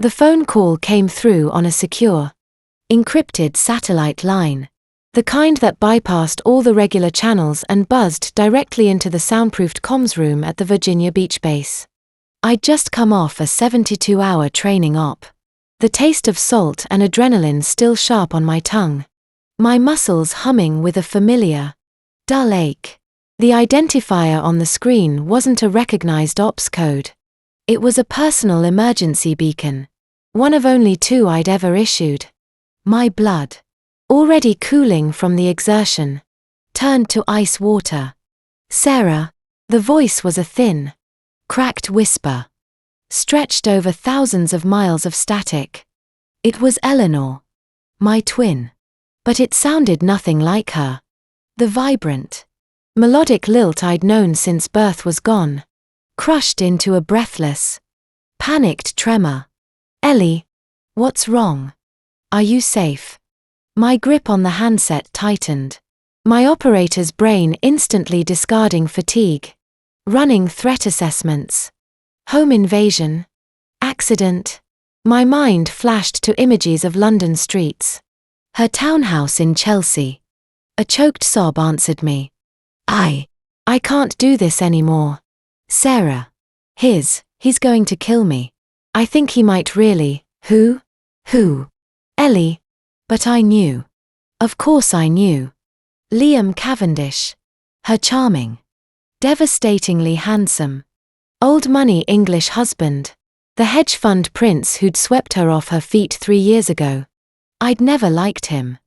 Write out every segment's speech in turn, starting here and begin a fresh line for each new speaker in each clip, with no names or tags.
The phone call came through on a secure, encrypted satellite line. The kind that bypassed all the regular channels and buzzed directly into the soundproofed comms room at the Virginia Beach base. I'd just come off a 72-hour training op. The taste of salt and adrenaline still sharp on my tongue. My muscles humming with a familiar, dull ache. The identifier on the screen wasn't a recognized ops code. It was a personal emergency beacon. One of only 2 I'd ever issued. My blood, already cooling from the exertion, turned to ice water. Sarah. The voice was a thin, cracked whisper, stretched over thousands of miles of static. It was Eleanor, my twin. But it sounded nothing like her. The vibrant, melodic lilt I'd known since birth was gone, crushed into a breathless, panicked tremor. Ellie, what's wrong? Are you safe? My grip on the handset tightened. My operator's brain instantly discarding fatigue. Running threat assessments. Home invasion. Accident. My mind flashed to images of London streets. Her townhouse in Chelsea. A choked sob answered me. I can't do this anymore. Sarah. He's going to kill me. I think he might really. Who? Ellie. But I knew. Of course I knew. Liam Cavendish. Her charming, devastatingly handsome, old money English husband. The hedge fund prince who'd swept her off her feet 3 years ago. I'd never liked him.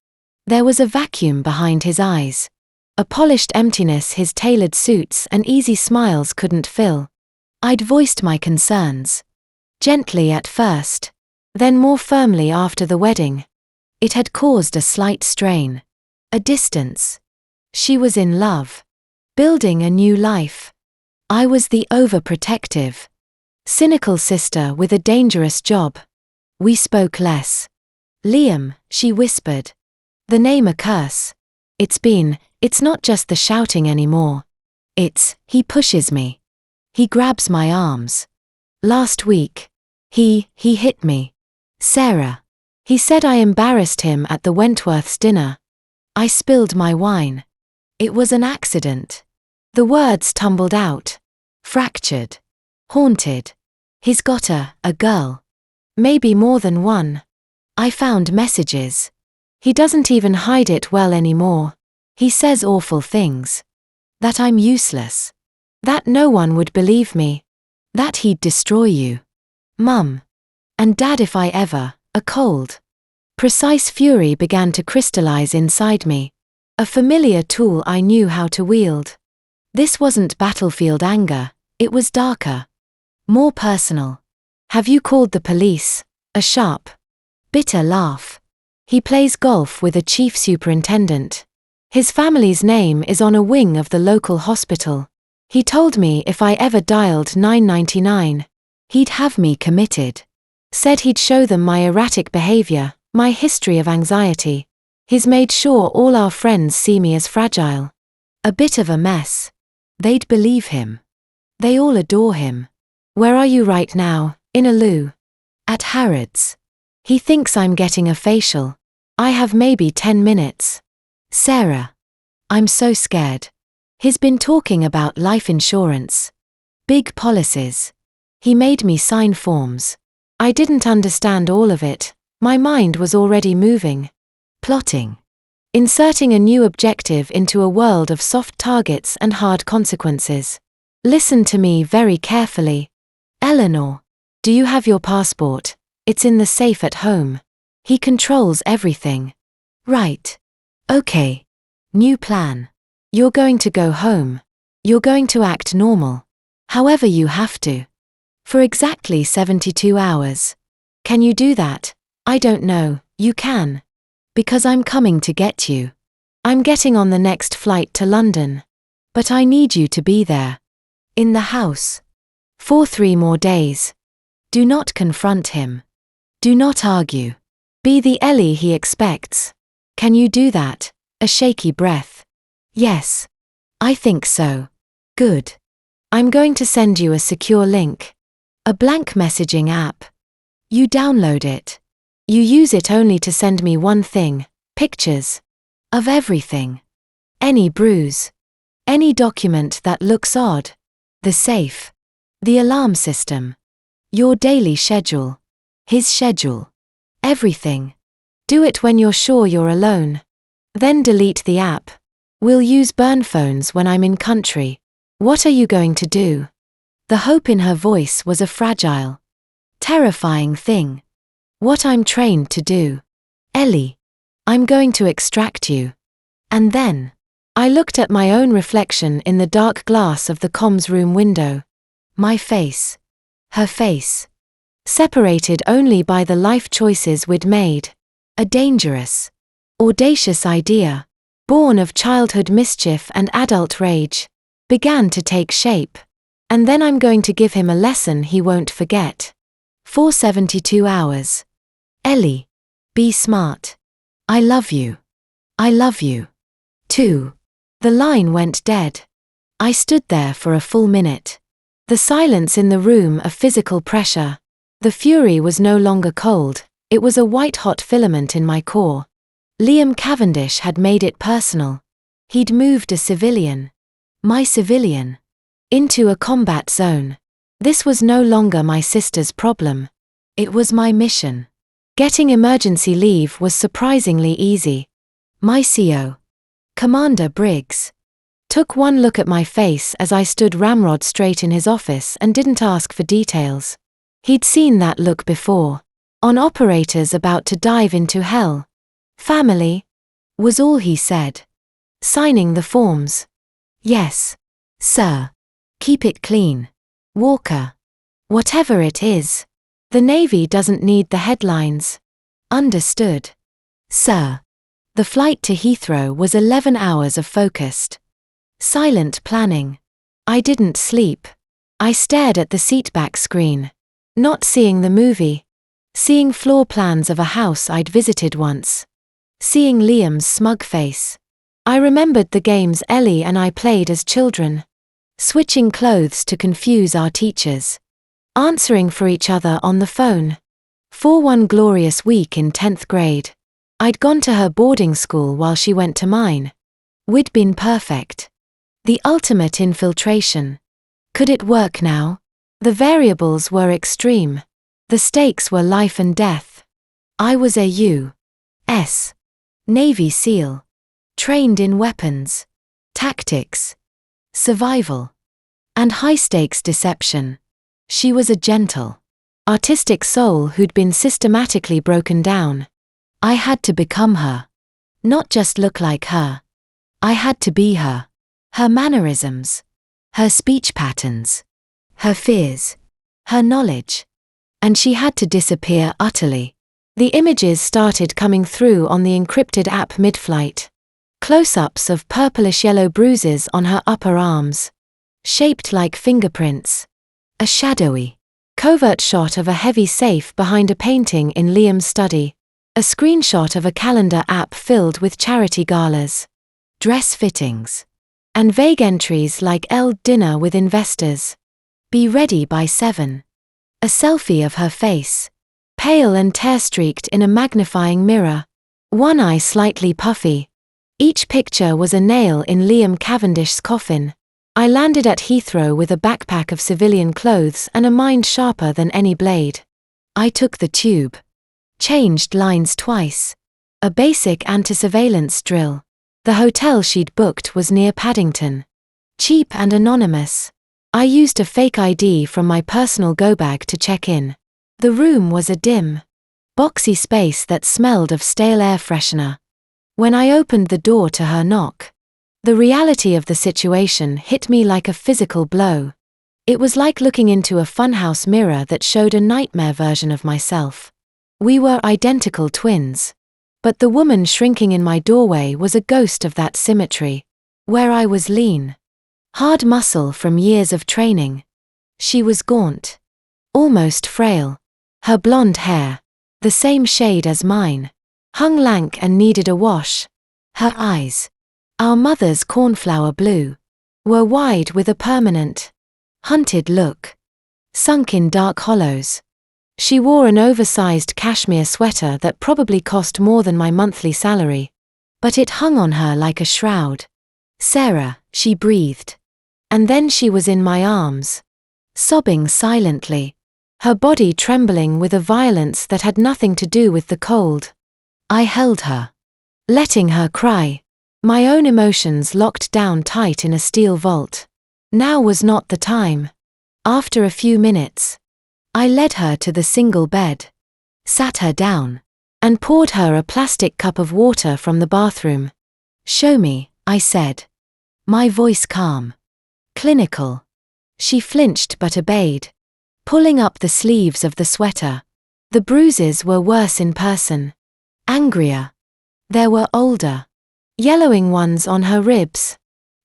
There was a vacuum behind his eyes. A polished emptiness his tailored suits and easy smiles couldn't fill. I'd voiced my concerns. Gently at first, then more firmly after the wedding. It had caused a slight strain. A distance. She was in love. Building a new life. I was the overprotective, cynical sister with a dangerous job. We spoke less. Liam, she whispered. The name a curse. It's not just the shouting anymore. He pushes me. He grabs my arms. Last week. He hit me. Sarah. He said I embarrassed him at the Wentworth's dinner. I spilled my wine. It was an accident. The words tumbled out. Fractured. Haunted. He's got a girl. Maybe more than one. I found messages. He doesn't even hide it well anymore. He says awful things. That I'm useless. That no one would believe me. That he'd destroy you. Mum. And Dad if I ever. A cold, precise fury began to crystallize inside me. A familiar tool I knew how to wield. This wasn't battlefield anger, it was darker. More personal. Have you called the police? A sharp, bitter laugh. He plays golf with a chief superintendent. His family's name is on a wing of the local hospital. He told me if I ever dialed 999, he'd have me committed. Said he'd show them my erratic behavior, my history of anxiety. He's made sure all our friends see me as fragile. A bit of a mess. They'd believe him. They all adore him. Where are you right now? In a loo. At Harrods. He thinks I'm getting a facial. I have maybe 10 minutes. Sarah. I'm so scared. He's been talking about life insurance. Big policies. He made me sign forms. I didn't understand all of it. My mind was already moving. Plotting. Inserting a new objective into a world of soft targets and hard consequences. Listen to me very carefully. Eleanor. Do you have your passport? It's in the safe at home. He controls everything. Right. Okay. New plan. You're going to go home. You're going to act normal. However you have to. For exactly 72 hours. Can you do that? I don't know, you can. Because I'm coming to get you. I'm getting on the next flight to London. But I need you to be there. In the house. For 3 more days. Do not confront him. Do not argue. Be the Ellie he expects. Can you do that? A shaky breath. Yes. I think so. Good. I'm going to send you a secure link. A blank messaging app. You download it. You use it only to send me one thing, pictures. Of everything. Any bruise. Any document that looks odd. The safe. The alarm system. Your daily schedule. His schedule. Everything. Do it when you're sure you're alone. Then delete the app. We'll use burn phones when I'm in country. What are you going to do? The hope in her voice was a fragile, terrifying thing. What I'm trained to do. Ellie. I'm going to extract you. And then, I looked at my own reflection in the dark glass of the comms room window. My face. Her face. Separated only by the life choices we'd made. A dangerous, audacious idea, born of childhood mischief and adult rage, began to take shape. And then I'm going to give him a lesson he won't forget. 472 hours. Ellie. Be smart. I love you. I love you. 2. The line went dead. I stood there for a full minute. The silence in the room a physical pressure. The fury was no longer cold, it was a white-hot filament in my core. Liam Cavendish had made it personal. He'd moved a civilian. My civilian. Into a combat zone. This was no longer my sister's problem. It was my mission. Getting emergency leave was surprisingly easy. My CO. Commander Briggs. Took one look at my face as I stood ramrod straight in his office and didn't ask for details. He'd seen that look before. On operators about to dive into hell. Family? Was all he said. Signing the forms. Yes. Sir. Keep it clean. Walker. Whatever it is. The Navy doesn't need the headlines. Understood. Sir. The flight to Heathrow was 11 hours of focused, silent planning. I didn't sleep. I stared at the seatback screen. Not seeing the movie. Seeing floor plans of a house I'd visited once. Seeing Liam's smug face. I remembered the games Ellie and I played as children. Switching clothes to confuse our teachers. Answering for each other on the phone. For one glorious week in 10th grade. I'd gone to her boarding school while she went to mine. We'd been perfect. The ultimate infiltration. Could it work now? The variables were extreme. The stakes were life and death. I was a U.S. Navy SEAL. Trained in weapons, tactics, survival, and high-stakes deception. She was a gentle, artistic soul who'd been systematically broken down. I had to become her. Not just look like her. I had to be her. Her mannerisms. Her speech patterns. Her fears. Her knowledge. And she had to disappear utterly. The images started coming through on the encrypted app mid-flight. Close-ups of purplish-yellow bruises on her upper arms. Shaped like fingerprints. A shadowy, covert shot of a heavy safe behind a painting in Liam's study. A screenshot of a calendar app filled with charity galas, dress fittings, and vague entries like dinner with investors. Be ready by 7. A selfie of her face, pale and tear-streaked in a magnifying mirror, one eye slightly puffy. Each picture was a nail in Liam Cavendish's coffin. I landed at Heathrow with a backpack of civilian clothes and a mind sharper than any blade. I took the tube. Changed lines twice. A basic anti-surveillance drill. The hotel she'd booked was near Paddington. Cheap and anonymous. I used a fake ID from my personal go-bag to check in. The room was a dim, boxy space that smelled of stale air freshener. When I opened the door to her knock, the reality of the situation hit me like a physical blow. It was like looking into a funhouse mirror that showed a nightmare version of myself. We were identical twins. But the woman shrinking in my doorway was a ghost of that symmetry. Where I was lean. Hard muscle from years of training. She was gaunt. Almost frail. Her blonde hair, the same shade as mine, hung lank and needed a wash. Her eyes, our mother's cornflower blue, were wide with a permanent, hunted look. Sunk in dark hollows. She wore an oversized cashmere sweater that probably cost more than my monthly salary. But it hung on her like a shroud. "Sarah," she breathed. And then she was in my arms, sobbing silently, her body trembling with a violence that had nothing to do with the cold. I held her, letting her cry, my own emotions locked down tight in a steel vault. Now was not the time. After a few minutes, I led her to the single bed, sat her down, and poured her a plastic cup of water from the bathroom. "Show me," I said, my voice calm, clinical. She flinched but obeyed, pulling up the sleeves of the sweater. The bruises were worse in person, angrier. There were older, yellowing ones on her ribs.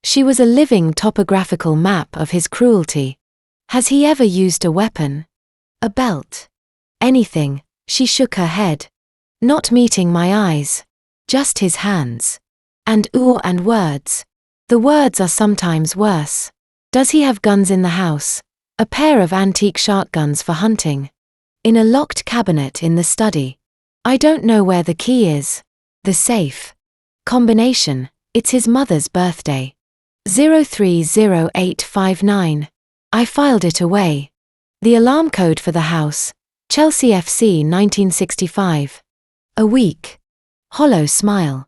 She was a living topographical map of his cruelty. Has he ever used a weapon? A belt? Anything? She shook her head, not meeting my eyes. Just his hands. And words. The words are sometimes worse. Does he have guns in the house? A pair of antique shotguns for hunting. In a locked cabinet in the study. I don't know where the key is. The safe. Combination, it's his mother's birthday. 030859. I filed it away. The alarm code for the house, Chelsea FC 1965. A week. Hollow smile.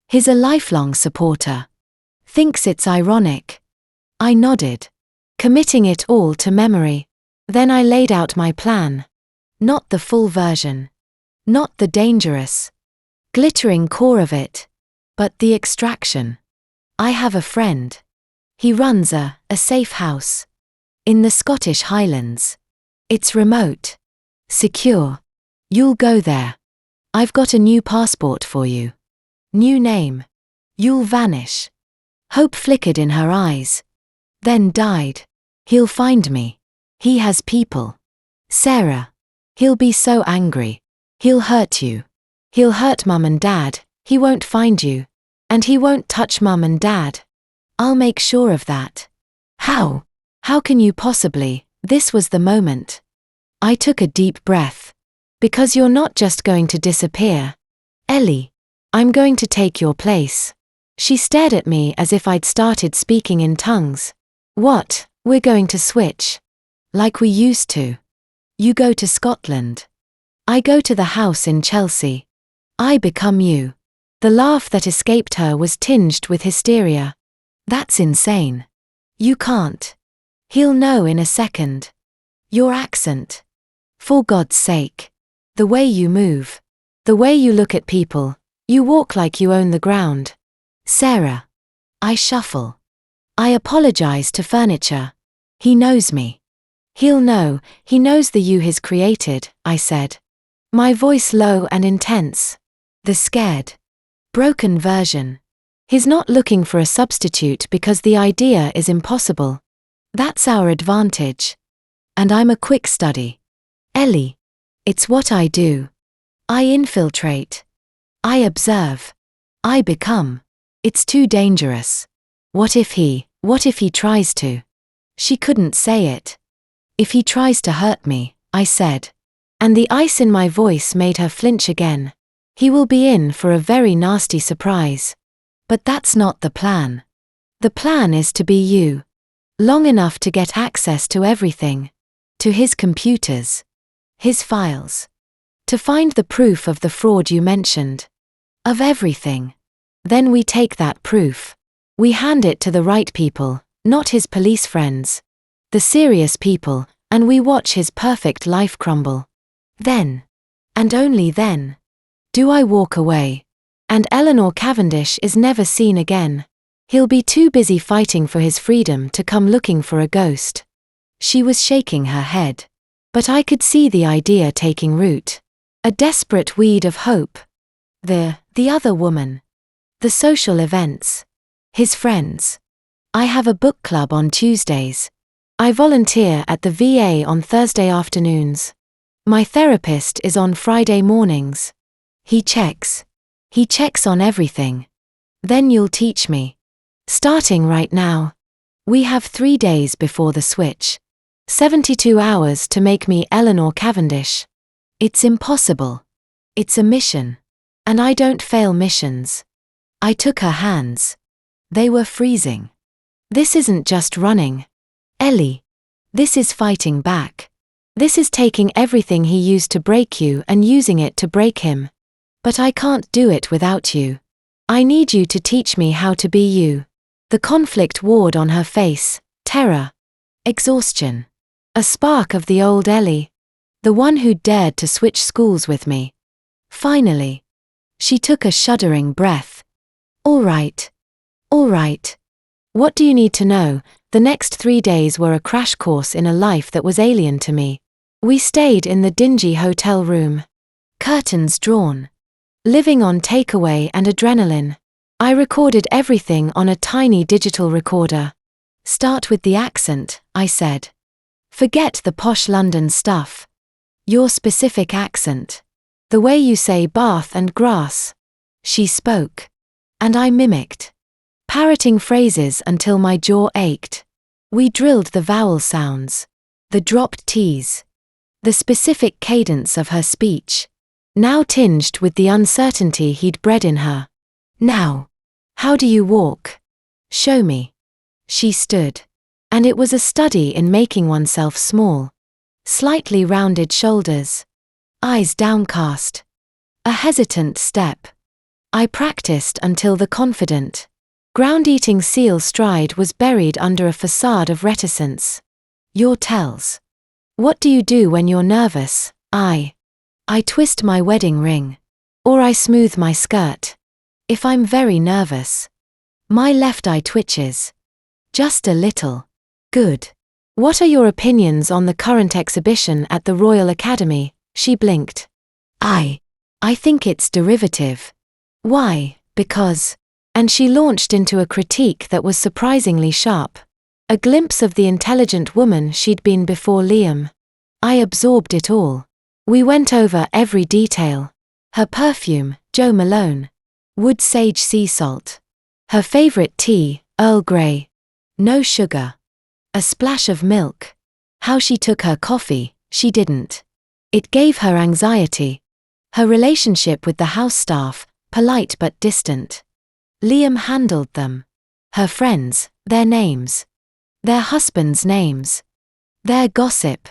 He's a lifelong supporter. Thinks it's ironic. I nodded, committing it all to memory. Then I laid out my plan. Not the full version. Not the dangerous, glittering core of it. But the extraction. I have a friend. He runs a safe house. In the Scottish Highlands. It's remote. Secure. You'll go there. I've got a new passport for you. New name. You'll vanish. Hope flickered in her eyes. Then died. He'll find me. He has people. Sarah. He'll be so angry. He'll hurt you. He'll hurt Mum and Dad. He won't find you. And he won't touch Mum and Dad. I'll make sure of that. How? How can you possibly? This was the moment. I took a deep breath. Because you're not just going to disappear. Ellie. I'm going to take your place. She stared at me as if I'd started speaking in tongues. What? We're going to switch. Like we used to. You go to Scotland. I go to the house in Chelsea. I become you. The laugh that escaped her was tinged with hysteria. That's insane. You can't. He'll know in a second. Your accent. For God's sake. The way you move. The way you look at people. You walk like you own the ground. Sarah. I shuffle. I apologize to furniture. He knows me. He'll know, he knows the you he's created, I said. My voice low and intense. The scared, broken version. He's not looking for a substitute because the idea is impossible. That's our advantage. And I'm a quick study. Ellie. It's what I do. I infiltrate. I observe. I become. It's too dangerous. What if he tries to? She couldn't say it. If he tries to hurt me, I said. And the ice in my voice made her flinch again. He will be in for a very nasty surprise. But that's not the plan. The plan is to be you. Long enough to get access to everything. To his computers. His files. To find the proof of the fraud you mentioned. Of everything. Then we take that proof. We hand it to the right people, not his police friends. The serious people, and we watch his perfect life crumble. Then, and only then, do I walk away. And Eleanor Cavendish is never seen again. He'll be too busy fighting for his freedom to come looking for a ghost. She was shaking her head. But I could see the idea taking root. A desperate weed of hope. The other woman. The social events. His friends. I have a book club on Tuesdays. I volunteer at the VA on Thursday afternoons. My therapist is on Friday mornings. He checks. He checks on everything. Then you'll teach me. Starting right now. We have 3 days before the switch. 72 hours to make me Eleanor Cavendish. It's impossible. It's a mission. And I don't fail missions. I took her hands. They were freezing. This isn't just running, Ellie. This is fighting back. This is taking everything he used to break you and using it to break him. But I can't do it without you. I need you to teach me how to be you. The conflict warred on her face, terror, exhaustion. A spark of the old Ellie. The one who dared to switch schools with me. Finally. She took a shuddering breath. All right. All right. What do you need to know? The next 3 days were a crash course in a life that was alien to me. We stayed in the dingy hotel room. Curtains drawn. Living on takeaway and adrenaline. I recorded everything on a tiny digital recorder. Start with the accent, I said. Forget the posh London stuff. Your specific accent. The way you say bath and grass. She spoke. And I mimicked. Parroting phrases until my jaw ached. We drilled the vowel sounds. The dropped T's. The specific cadence of her speech. Now tinged with the uncertainty he'd bred in her. Now. How do you walk? Show me. She stood. And it was a study in making oneself small. Slightly rounded shoulders. Eyes downcast. A hesitant step. I practiced until the confident, ground-eating seal stride was buried under a facade of reticence. Your tells. What do you do when you're nervous? I twist my wedding ring. Or I smooth my skirt. If I'm very nervous. My left eye twitches. Just a little. Good. What are your opinions on the current exhibition at the Royal Academy? She blinked. I think it's derivative. Why? Because. And she launched into a critique that was surprisingly sharp. A glimpse of the intelligent woman she'd been before Liam. I absorbed it all. We went over every detail. Her perfume, Jo Malone. Wood sage sea salt. Her favorite tea, Earl Grey. No sugar. A splash of milk. How she took her coffee, she didn't. It gave her anxiety. Her relationship with the house staff, polite but distant. Liam handled them. Her friends, their names. Their husbands' names. Their gossip.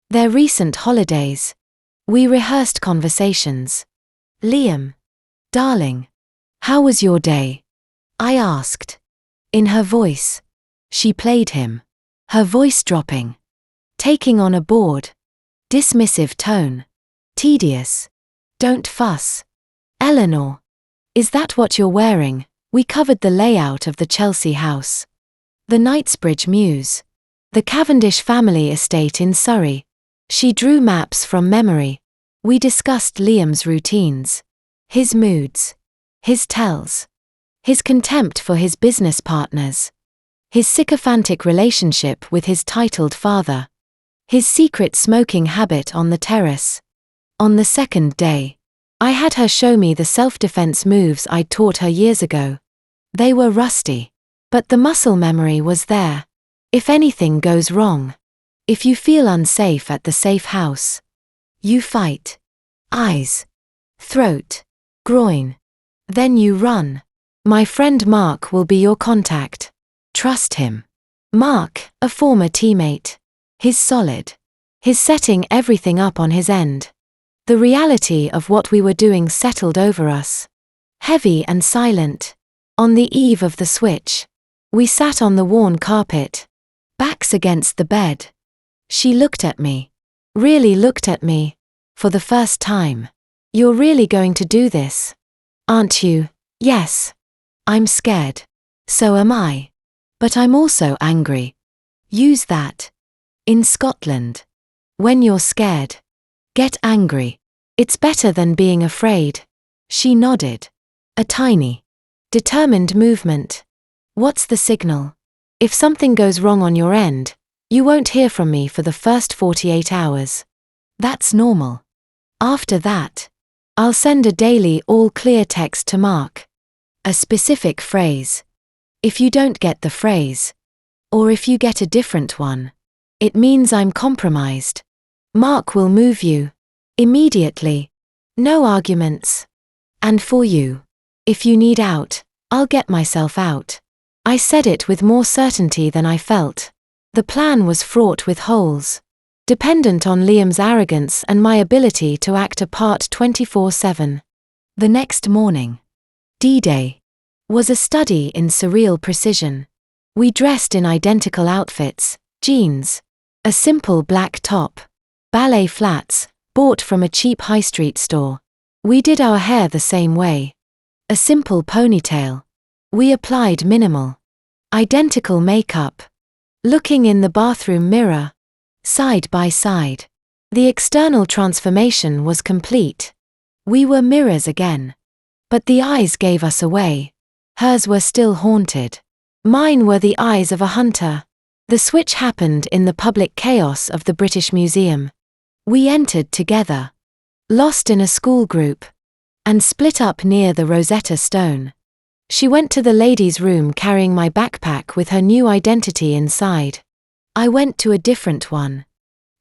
Their recent holidays. We rehearsed conversations. Liam. Darling. How was your day? I asked. In her voice. She played him. Her voice dropping. Taking on a bored. Dismissive tone. Tedious. Don't fuss. Eleanor. Is that what you're wearing? We covered the layout of the Chelsea house. The Knightsbridge Mews. The Cavendish family estate in Surrey. She drew maps from memory. We discussed Liam's routines. His moods. His tells. His contempt for his business partners. His sycophantic relationship with his titled father. His secret smoking habit on the terrace. On the second day, I had her show me the self-defense moves I'd taught her years ago. They were rusty. But the muscle memory was there. If anything goes wrong. If you feel unsafe at the safe house. You fight. Eyes. Throat. Groin. Then you run. My friend Mark will be your contact. Trust him. Mark, a former teammate. He's solid. He's setting everything up on his end. The reality of what we were doing settled over us. Heavy and silent. On the eve of the switch. We sat on the worn carpet. Backs against the bed. She looked at me. Really looked at me. For the first time. You're really going to do this? Aren't you? Yes. I'm scared. So am I. But I'm also angry. Use that. In Scotland. When you're scared. Get angry. It's better than being afraid. She nodded. A tiny, determined movement. What's the signal? If something goes wrong on your end, you won't hear from me for the first 48 hours. That's normal. After that, I'll send a daily all-clear text to Mark. A specific phrase. If you don't get the phrase, or if you get a different one, It means I'm compromised. Mark will move you. Immediately. No arguments. And for you. If you need out, I'll get myself out. I said it with more certainty than I felt. The plan was fraught with holes. Dependent on Liam's arrogance and my ability to act a part 24/7. The next morning, D-Day, was a study in surreal precision. We dressed in identical outfits, jeans, a simple black top, ballet flats, bought from a cheap high street store. We did our hair the same way. A simple ponytail. We applied minimal, identical makeup. Looking in the bathroom mirror, side by side. The external transformation was complete. We were mirrors again. But the eyes gave us away. Hers were still haunted. Mine were the eyes of a hunter. The switch happened in the public chaos of the British Museum. We entered together, lost in a school group, and split up near the Rosetta Stone. She went to the ladies' room carrying my backpack with her new identity inside. I went to a different one,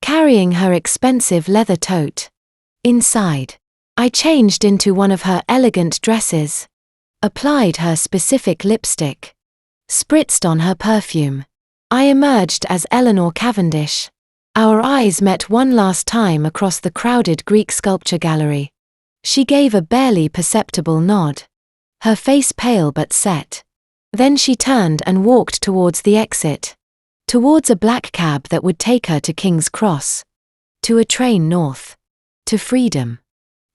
carrying her expensive leather tote. Inside, I changed into one of her elegant dresses, applied her specific lipstick, spritzed on her perfume. I emerged as Eleanor Cavendish. Our eyes met one last time across the crowded Greek sculpture gallery. She gave a barely perceptible nod, her face pale but set. Then she turned and walked towards the exit, towards a black cab that would take her to King's Cross, to a train north, to freedom.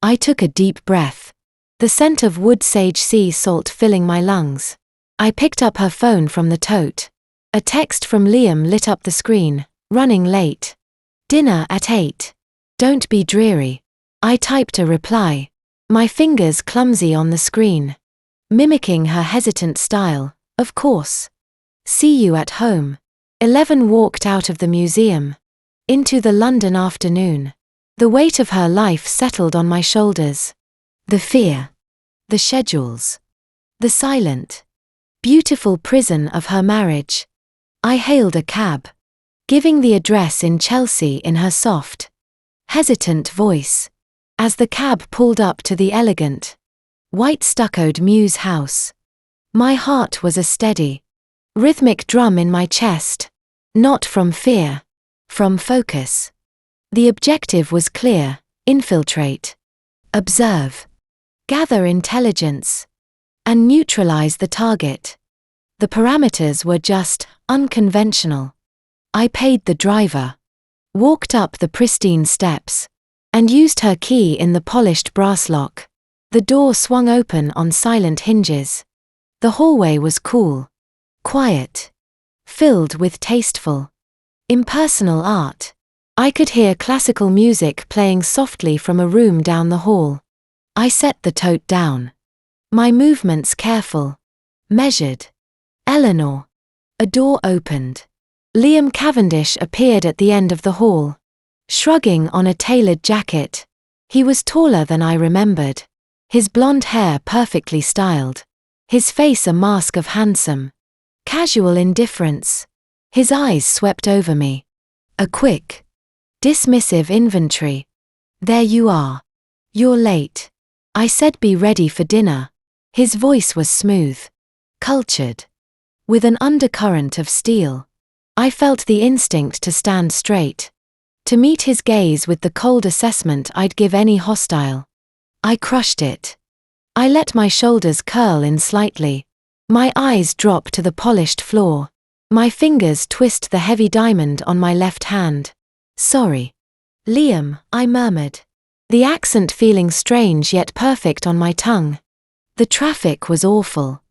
I took a deep breath, the scent of wood sage sea salt filling my lungs. I picked up her phone from the tote. A text from Liam lit up the screen. Running late. Dinner at 8. Don't be dreary. I typed a reply, my fingers clumsy on the screen, mimicking her hesitant style, of course. See you at home. 11 walked out of the museum, into the London afternoon. The weight of her life settled on my shoulders. The fear, the schedules, the silent, beautiful prison of her marriage. I hailed a cab, giving the address in Chelsea in her soft, hesitant voice, as the cab pulled up to the elegant, white stuccoed Mews house. My heart was a steady, rhythmic drum in my chest, not from fear, from focus. The objective was clear: infiltrate, observe, gather intelligence, and neutralize the target. The parameters were just unconventional. I paid the driver, walked up the pristine steps, and used her key in the polished brass lock. The door swung open on silent hinges. The hallway was cool, quiet, filled with tasteful, impersonal art. I could hear classical music playing softly from a room down the hall. I set the tote down, my movements careful, measured. Eleanor. A door opened. Liam Cavendish appeared at the end of the hall, shrugging on a tailored jacket. He was taller than I remembered, his blonde hair perfectly styled, his face a mask of handsome, casual indifference. His eyes swept over me. A quick, dismissive inventory. There you are. You're late. I said be ready for dinner. His voice was smooth, cultured, with an undercurrent of steel. I felt the instinct to stand straight, to meet his gaze with the cold assessment I'd give any hostile. I crushed it. I let my shoulders curl in slightly. My eyes drop to the polished floor. My fingers twist the heavy diamond on my left hand. Sorry, Liam, I murmured, the accent feeling strange yet perfect on my tongue. The traffic was awful.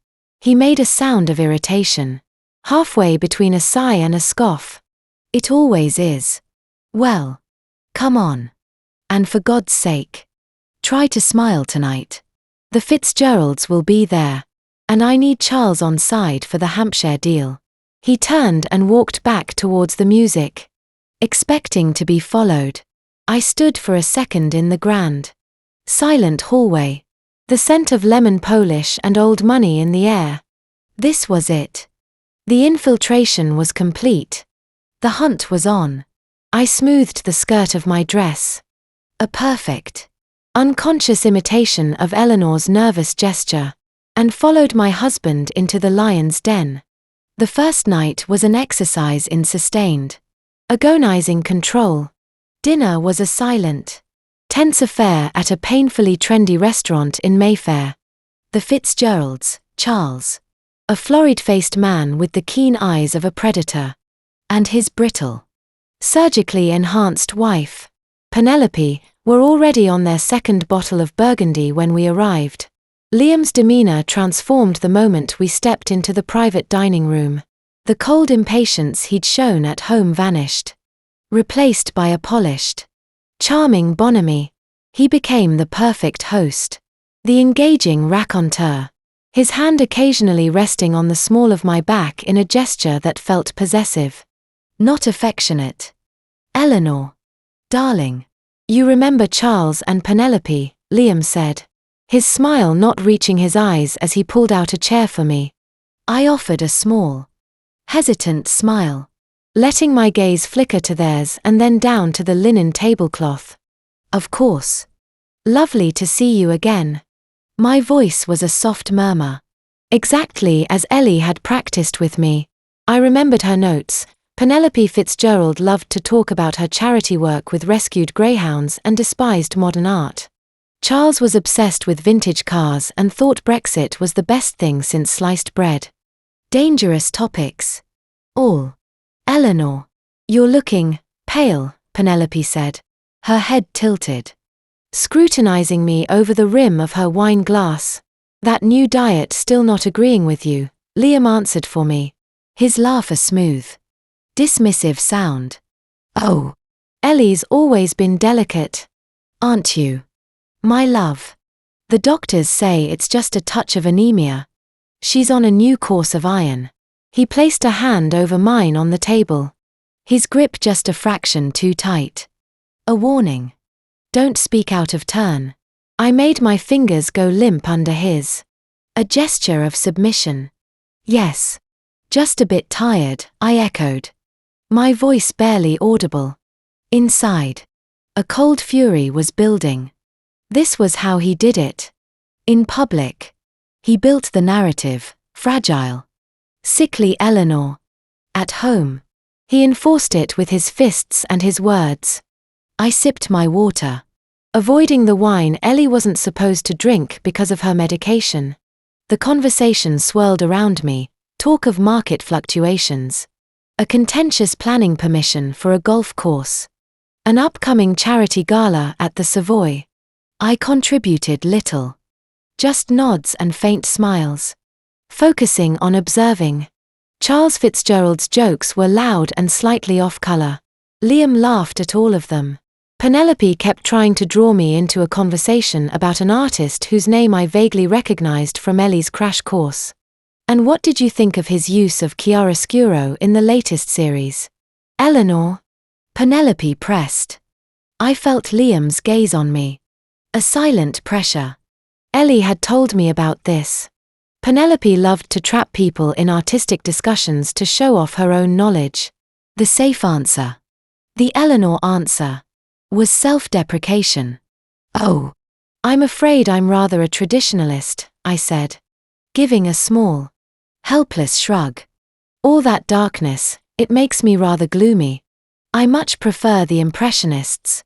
He made a sound of irritation, halfway between a sigh and a scoff. It always is. Well, come on. And for God's sake, try to smile tonight. The Fitzgeralds will be there, and I need Charles on side for the Hampshire deal. He turned and walked back towards the music, expecting to be followed. I stood for a second in the grand, silent hallway, the scent of lemon polish and old money in the air. This was it. The infiltration was complete. The hunt was on. I smoothed the skirt of my dress. A perfect, unconscious imitation of Eleanor's nervous gesture, and followed my husband into the lion's den. The first night was an exercise in sustained, agonizing control. Dinner was a silent, tense affair at a painfully trendy restaurant in Mayfair. The Fitzgeralds, Charles, a florid-faced man with the keen eyes of a predator, and his brittle, surgically enhanced wife, Penelope, were already on their second bottle of Burgundy when we arrived. Liam's demeanor transformed the moment we stepped into the private dining room. The cold impatience he'd shown at home vanished, replaced by a polished, charming bonhomie. He became the perfect host, the engaging raconteur, his hand occasionally resting on the small of my back in a gesture that felt possessive, not affectionate. "Eleanor, darling, you remember Charles and Penelope," Liam said, his smile not reaching his eyes as he pulled out a chair for me. I offered a small, hesitant smile, letting my gaze flicker to theirs and then down to the linen tablecloth. "Of course. Lovely to see you again." My voice was a soft murmur, exactly as Ellie had practiced with me. I remembered her notes. Penelope Fitzgerald loved to talk about her charity work with rescued greyhounds and despised modern art. Charles was obsessed with vintage cars and thought Brexit was the best thing since sliced bread. Dangerous topics. All. "Eleanor, you're looking pale," Penelope said, her head tilted, scrutinizing me over the rim of her wine glass. "That new diet still not agreeing with you," Liam answered for me, his laugh a smooth, dismissive sound. "Oh, Ellie's always been delicate, aren't you? My love. The doctors say it's just a touch of anemia. She's on a new course of iron." He placed a hand over mine on the table, his grip just a fraction too tight. A warning. "Don't speak out of turn." I made my fingers go limp under his. A gesture of submission. "Yes. Just a bit tired," I echoed, my voice barely audible. Inside, a cold fury was building. This was how he did it. In public. He built the narrative, fragile, sickly Eleanor. At home, he enforced it with his fists and his words. I sipped my water, avoiding the wine Ellie wasn't supposed to drink because of her medication. The conversation swirled around me, talk of market fluctuations, a contentious planning permission for a golf course, an upcoming charity gala at the Savoy. I contributed little. Just nods and faint smiles. Focusing on observing. Charles Fitzgerald's jokes were loud and slightly off-color. Liam laughed at all of them. Penelope kept trying to draw me into a conversation about an artist whose name I vaguely recognized from Ellie's crash course. "And what did you think of his use of chiaroscuro in the latest series?" "Eleanor?" Penelope pressed. I felt Liam's gaze on me. A silent pressure. Ellie had told me about this. Penelope loved to trap people in artistic discussions to show off her own knowledge. The safe answer, the Eleanor answer, was self-deprecation. "Oh, I'm afraid I'm rather a traditionalist," I said, giving a small, helpless shrug. "All that darkness, it makes me rather gloomy. I much prefer the Impressionists.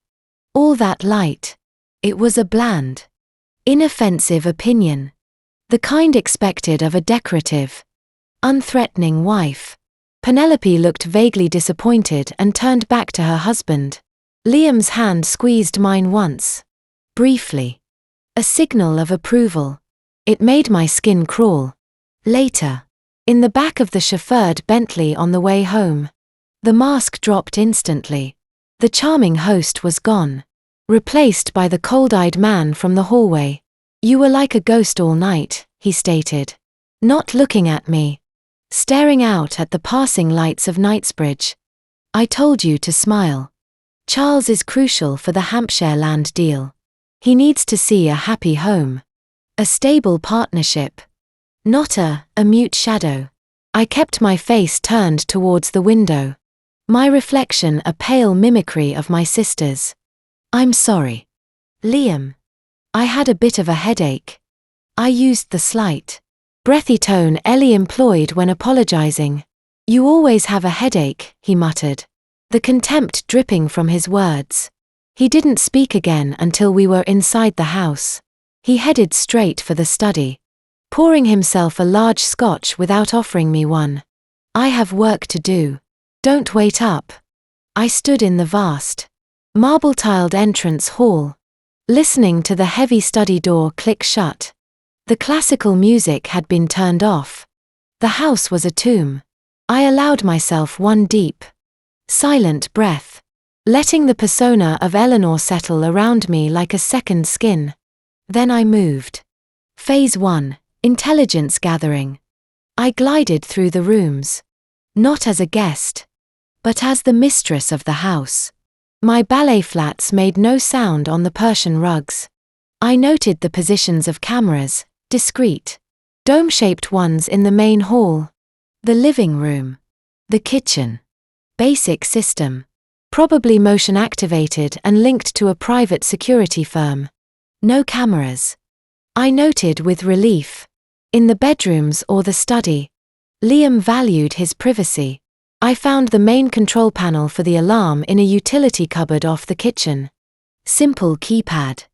All that light." It was a bland, inoffensive opinion, the kind expected of a decorative, unthreatening wife. Penelope looked vaguely disappointed and turned back to her husband. Liam's hand squeezed mine once, briefly, a signal of approval. It made my skin crawl. Later, in the back of the chauffeured Bentley on the way home, the mask dropped instantly. The charming host was gone, replaced by the cold-eyed man from the hallway. "You were like a ghost all night," he stated, not looking at me, staring out at the passing lights of Knightsbridge. "I told you to smile. Charles is crucial for the Hampshire land deal. He needs to see a happy home, a stable partnership, not a mute shadow." I kept my face turned towards the window, My reflection a pale mimicry of my sister's. I'm sorry. Liam. I had a bit of a headache. I used the slight, breathy tone Ellie employed when apologizing. You always have a headache, he muttered, the contempt dripping from his words. He didn't speak again until we were inside the house. He headed straight for the study, pouring himself a large scotch without offering me one. I have work to do. Don't wait up. I stood in the vast, marble-tiled entrance hall, listening to the heavy study door click shut. The classical music had been turned off. The house was a tomb. I allowed myself one deep, silent breath, letting the persona of Eleanor settle around me like a second skin. Then I moved. Phase 1, intelligence gathering. I glided through the rooms, not as a guest, but as the mistress of the house. My ballet flats made no sound on the Persian rugs. I noted the positions of cameras, discreet, dome-shaped ones in the main hall, the living room, the kitchen. Basic system, probably motion-activated and linked to a private security firm. No cameras. I noted with relief. In the bedrooms or the study, Liam valued his privacy. I found the main control panel for the alarm in a utility cupboard off the kitchen. Simple keypad.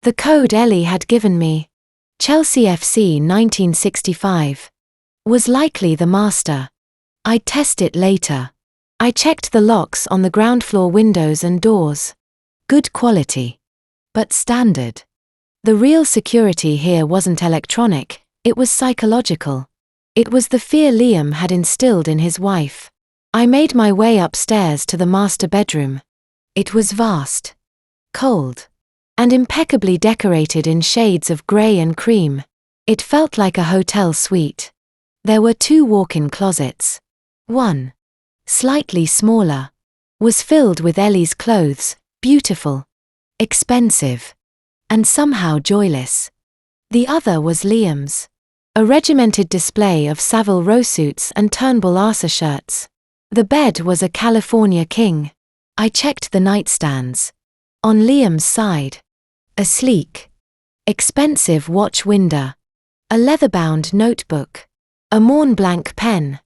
The code Ellie had given me, Chelsea FC 1965, was likely the master. I'd test it later. I checked the locks on the ground floor windows and doors. Good quality, but standard. The real security here wasn't electronic, it was psychological. It was the fear Liam had instilled in his wife. I made my way upstairs to the master bedroom. It was vast, cold, and impeccably decorated in shades of grey and cream. It felt like a hotel suite. There were 2 walk-in closets. One, slightly smaller, was filled with Ellie's clothes, beautiful, expensive, and somehow joyless. The other was Liam's, a regimented display of Savile Row suits and Turnbull Arthur shirts. The bed was a California king. I checked the nightstands. On Liam's side, a sleek, expensive watch window, a leather-bound notebook, a Mont Blanc pen.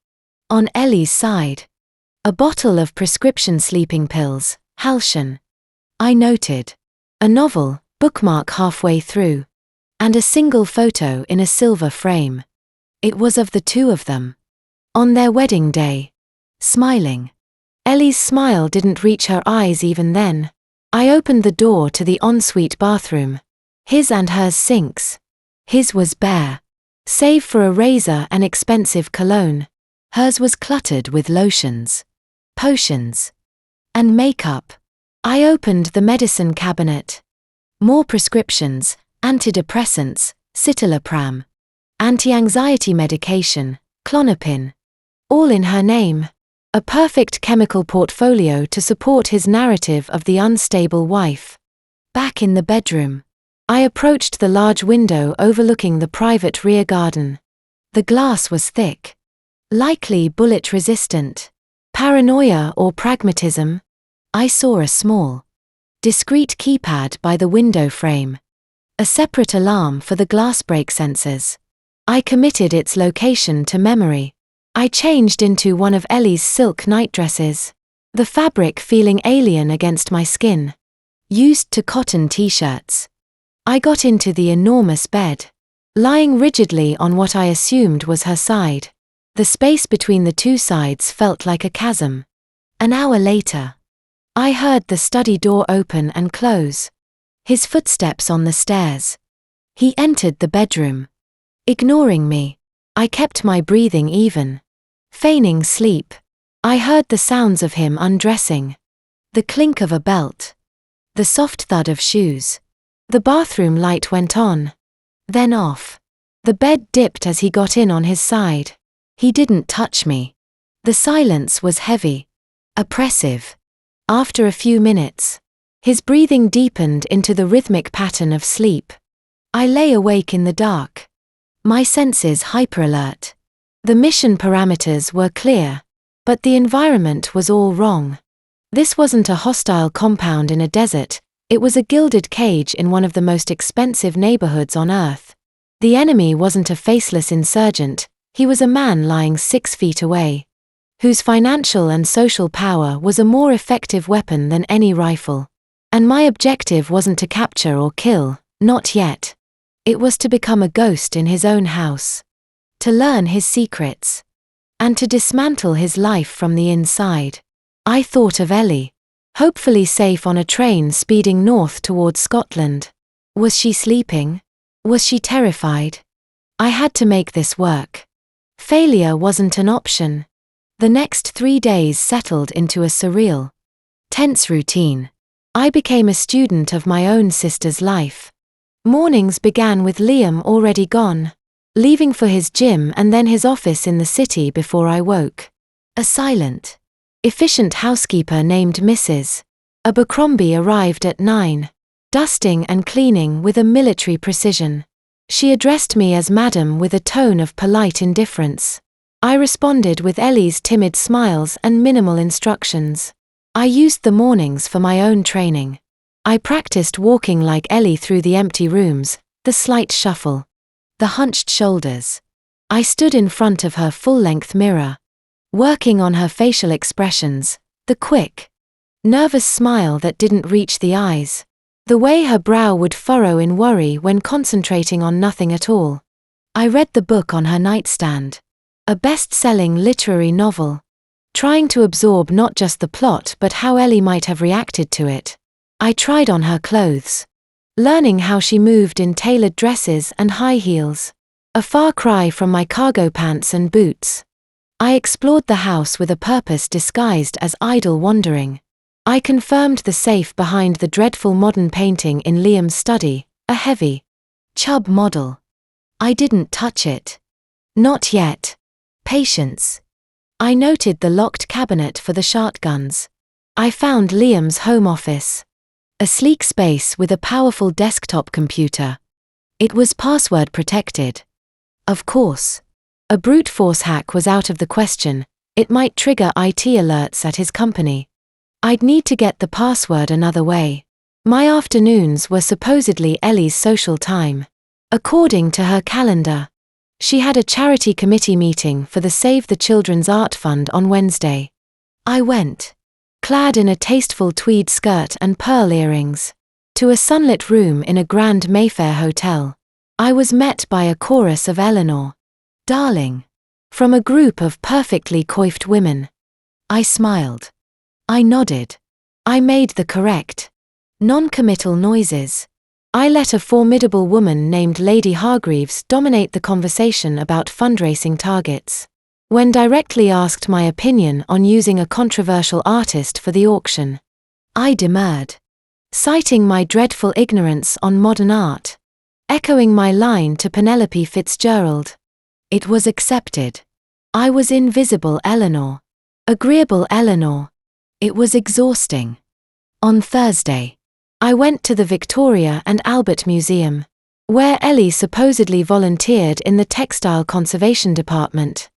On Ellie's side, a bottle of prescription sleeping pills, Halcyon. I noted a novel, bookmark halfway through, and a single photo in a silver frame. It was of the 2 of them, on their wedding day, smiling. Ellie's smile didn't reach her eyes even then. I opened the door to the ensuite bathroom. His and hers sinks. His was bare, save for a razor and expensive cologne. Hers was cluttered with lotions, potions, and makeup. I opened the medicine cabinet. More prescriptions, antidepressants, citalopram, anti-anxiety medication, Klonopin, all in her name. A perfect chemical portfolio to support his narrative of the unstable wife. Back in the bedroom, I approached the large window overlooking the private rear garden. The glass was thick, likely bullet-resistant. Paranoia or pragmatism? I saw a small, discreet keypad by the window frame. A separate alarm for the glass break sensors. I committed its location to memory. I changed into one of Ellie's silk nightdresses, the fabric feeling alien against my skin. Used to cotton t-shirts. I got into the enormous bed, lying rigidly on what I assumed was her side. The space between the 2 sides felt like a chasm. An hour later, I heard the study door open and close. His footsteps on the stairs. He entered the bedroom. Ignoring me, I kept my breathing even. Feigning sleep, I heard the sounds of him undressing. The clink of a belt. The soft thud of shoes. The bathroom light went on. Then off. The bed dipped as he got in on his side. He didn't touch me. The silence was heavy, oppressive. After a few minutes, his breathing deepened into the rhythmic pattern of sleep. I lay awake in the dark, my senses hyper-alert. The mission parameters were clear. But the environment was all wrong. This wasn't a hostile compound in a desert, it was a gilded cage in one of the most expensive neighborhoods on earth. The enemy wasn't a faceless insurgent, he was a man lying 6 feet away, whose financial and social power was a more effective weapon than any rifle. And my objective wasn't to capture or kill, not yet. It was to become a ghost in his own house. To learn his secrets. And to dismantle his life from the inside. I thought of Ellie, hopefully safe on a train speeding north towards Scotland. Was she sleeping? Was she terrified? I had to make this work. Failure wasn't an option. The next 3 days settled into a surreal, tense routine. I became a student of my own sister's life. Mornings began with Liam already gone, leaving for his gym and then his office in the city before I woke. A silent, efficient housekeeper named Mrs. Abercrombie arrived at 9, dusting and cleaning with a military precision. She addressed me as Madam with a tone of polite indifference. I responded with Ellie's timid smiles and minimal instructions. I used the mornings for my own training. I practiced walking like Ellie through the empty rooms, the slight shuffle, the hunched shoulders. I stood in front of her full-length mirror, working on her facial expressions, the quick, nervous smile that didn't reach the eyes, the way her brow would furrow in worry when concentrating on nothing at all. I read the book on her nightstand, a best-selling literary novel, trying to absorb not just the plot but how Ellie might have reacted to it. I tried on her clothes, learning how she moved in tailored dresses and high heels, a far cry from my cargo pants and boots. I explored the house with a purpose disguised as idle wandering. I confirmed the safe behind the dreadful modern painting in Liam's study, a heavy Chubb model. I didn't touch it. Not yet. Patience. I noted the locked cabinet for the shotguns. I found Liam's home office. A sleek space with a powerful desktop computer. It was password protected. Of course. A brute force hack was out of the question, it might trigger IT alerts at his company. I'd need to get the password another way. My afternoons were supposedly Ellie's social time. According to her calendar, she had a charity committee meeting for the Save the Children's Art Fund on Wednesday. I went, clad in a tasteful tweed skirt and pearl earrings, to a sunlit room in a grand Mayfair hotel. I was met by a chorus of Eleanor, darling, from a group of perfectly coiffed women. I smiled. I nodded. I made the correct, non-committal noises. I let a formidable woman named Lady Hargreaves dominate the conversation about fundraising targets. When directly asked my opinion on using a controversial artist for the auction, I demurred, citing my dreadful ignorance on modern art, echoing my line to Penelope Fitzgerald. It was accepted. I was invisible Eleanor. Agreeable Eleanor. It was exhausting. On Thursday, I went to the Victoria and Albert Museum, where Ellie supposedly volunteered in the Textile Conservation Department.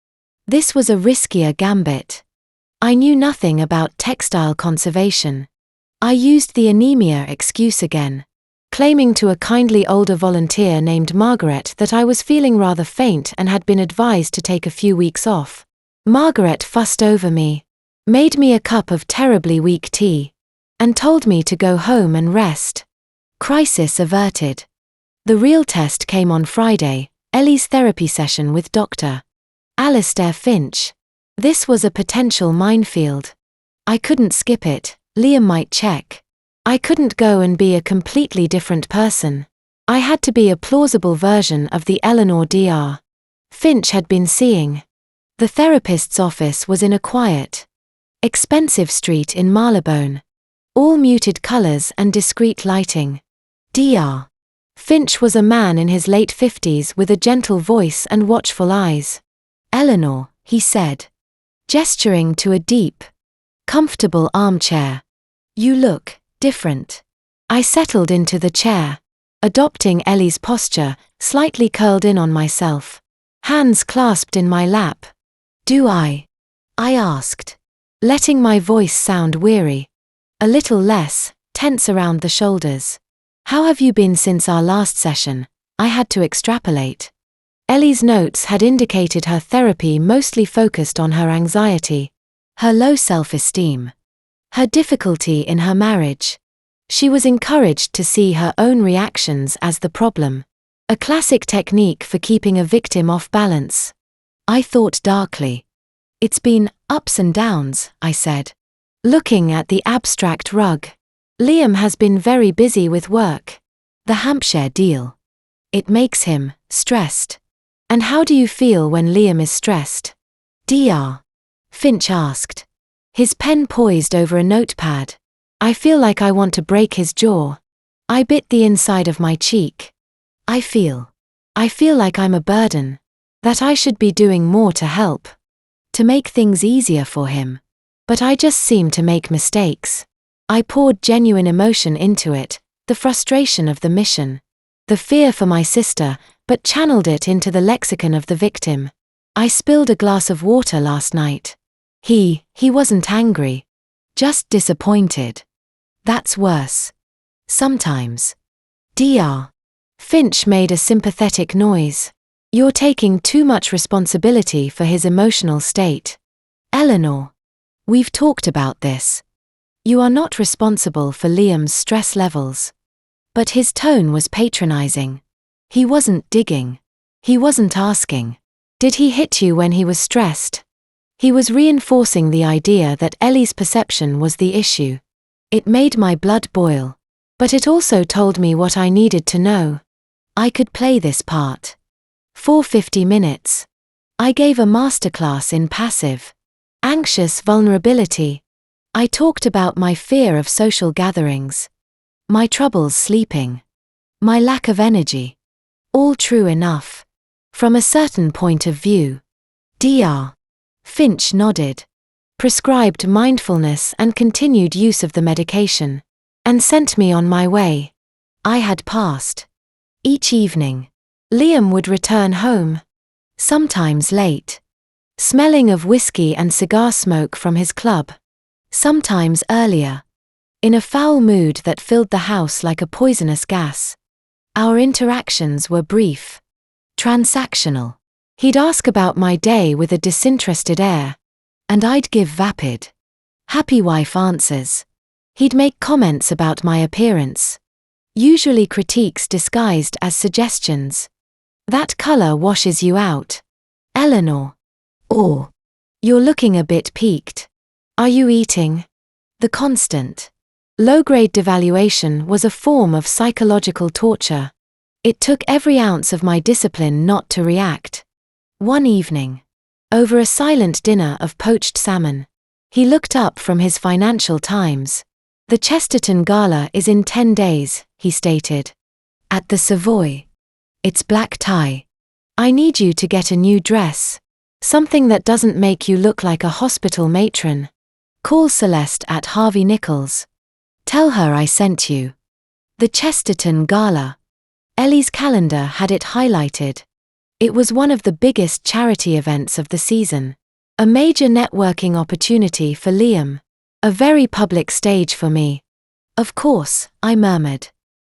This was a riskier gambit. I knew nothing about textile conservation. I used the anemia excuse again, claiming to a kindly older volunteer named Margaret that I was feeling rather faint and had been advised to take a few weeks off. Margaret fussed over me, made me a cup of terribly weak tea, and told me to go home and rest. Crisis averted. The real test came on Friday, Ellie's therapy session with Dr. Alistair Finch. This was a potential minefield. I couldn't skip it, Liam might check. I couldn't go and be a completely different person. I had to be a plausible version of the Eleanor Dr. Finch had been seeing. The therapist's office was in a quiet, expensive street in Marylebone. All muted colors and discreet lighting. Dr. Finch was a man in his late 50s with a gentle voice and watchful eyes. Eleanor, he said, gesturing to a deep, comfortable armchair. You look different. I settled into the chair, adopting Ellie's posture, slightly curled in on myself, hands clasped in my lap. Do I I asked, letting my voice sound weary, a little less tense around the shoulders. How have you been since our last session? I had to extrapolate. Ellie's notes had indicated her therapy mostly focused on her anxiety, her low self-esteem, her difficulty in her marriage. She was encouraged to see her own reactions as the problem, a classic technique for keeping a victim off balance. I thought darkly. It's been ups and downs, I said, looking at the abstract rug. Liam has been very busy with work. The Hampshire deal. It makes him stressed. And how do you feel when Liam is stressed? Dr. Finch asked, his pen poised over a notepad. I feel like I want to break his jaw. I bit the inside of my cheek. I feel like I'm a burden, that I should be doing more to help, to make things easier for him. But I just seem to make mistakes. I poured genuine emotion into it, the frustration of the mission, the fear for my sister, but channeled it into the lexicon of the victim. I spilled a glass of water last night. He wasn't angry, just disappointed. That's worse. Sometimes. Dr. Finch made a sympathetic noise. You're taking too much responsibility for his emotional state. Eleanor. We've talked about this. You are not responsible for Liam's stress levels. But his tone was patronizing. He wasn't digging. He wasn't asking, did he hit you when he was stressed? He was reinforcing the idea that Ellie's perception was the issue. It made my blood boil. But it also told me what I needed to know. I could play this part. For 50 minutes. I gave a masterclass in passive, anxious vulnerability. I talked about my fear of social gatherings, my troubles sleeping, my lack of energy. All true enough. From a certain point of view. Dr. Finch nodded, prescribed mindfulness and continued use of the medication, and sent me on my way. I had passed. Each evening, Liam would return home, sometimes late, smelling of whiskey and cigar smoke from his club, sometimes earlier, in a foul mood that filled the house like a poisonous gas. Our interactions were brief, transactional. He'd ask about my day with a disinterested air, and I'd give vapid, happy wife answers. He'd make comments about my appearance, usually critiques disguised as suggestions. That color washes you out, Eleanor. Or, you're looking a bit peaked. Are you eating? The constant, low-grade devaluation was a form of psychological torture. It took every ounce of my discipline not to react. One evening, over a silent dinner of poached salmon, he looked up from his Financial Times. The Chesterton Gala is in 10 days, he stated. At the Savoy. It's black tie. I need you to get a new dress. Something that doesn't make you look like a hospital matron. Call Celeste at Harvey Nichols. Tell her I sent you. The Chesterton Gala. Ellie's calendar had it highlighted. It was one of the biggest charity events of the season. A major networking opportunity for Liam. A very public stage for me. Of course, I murmured,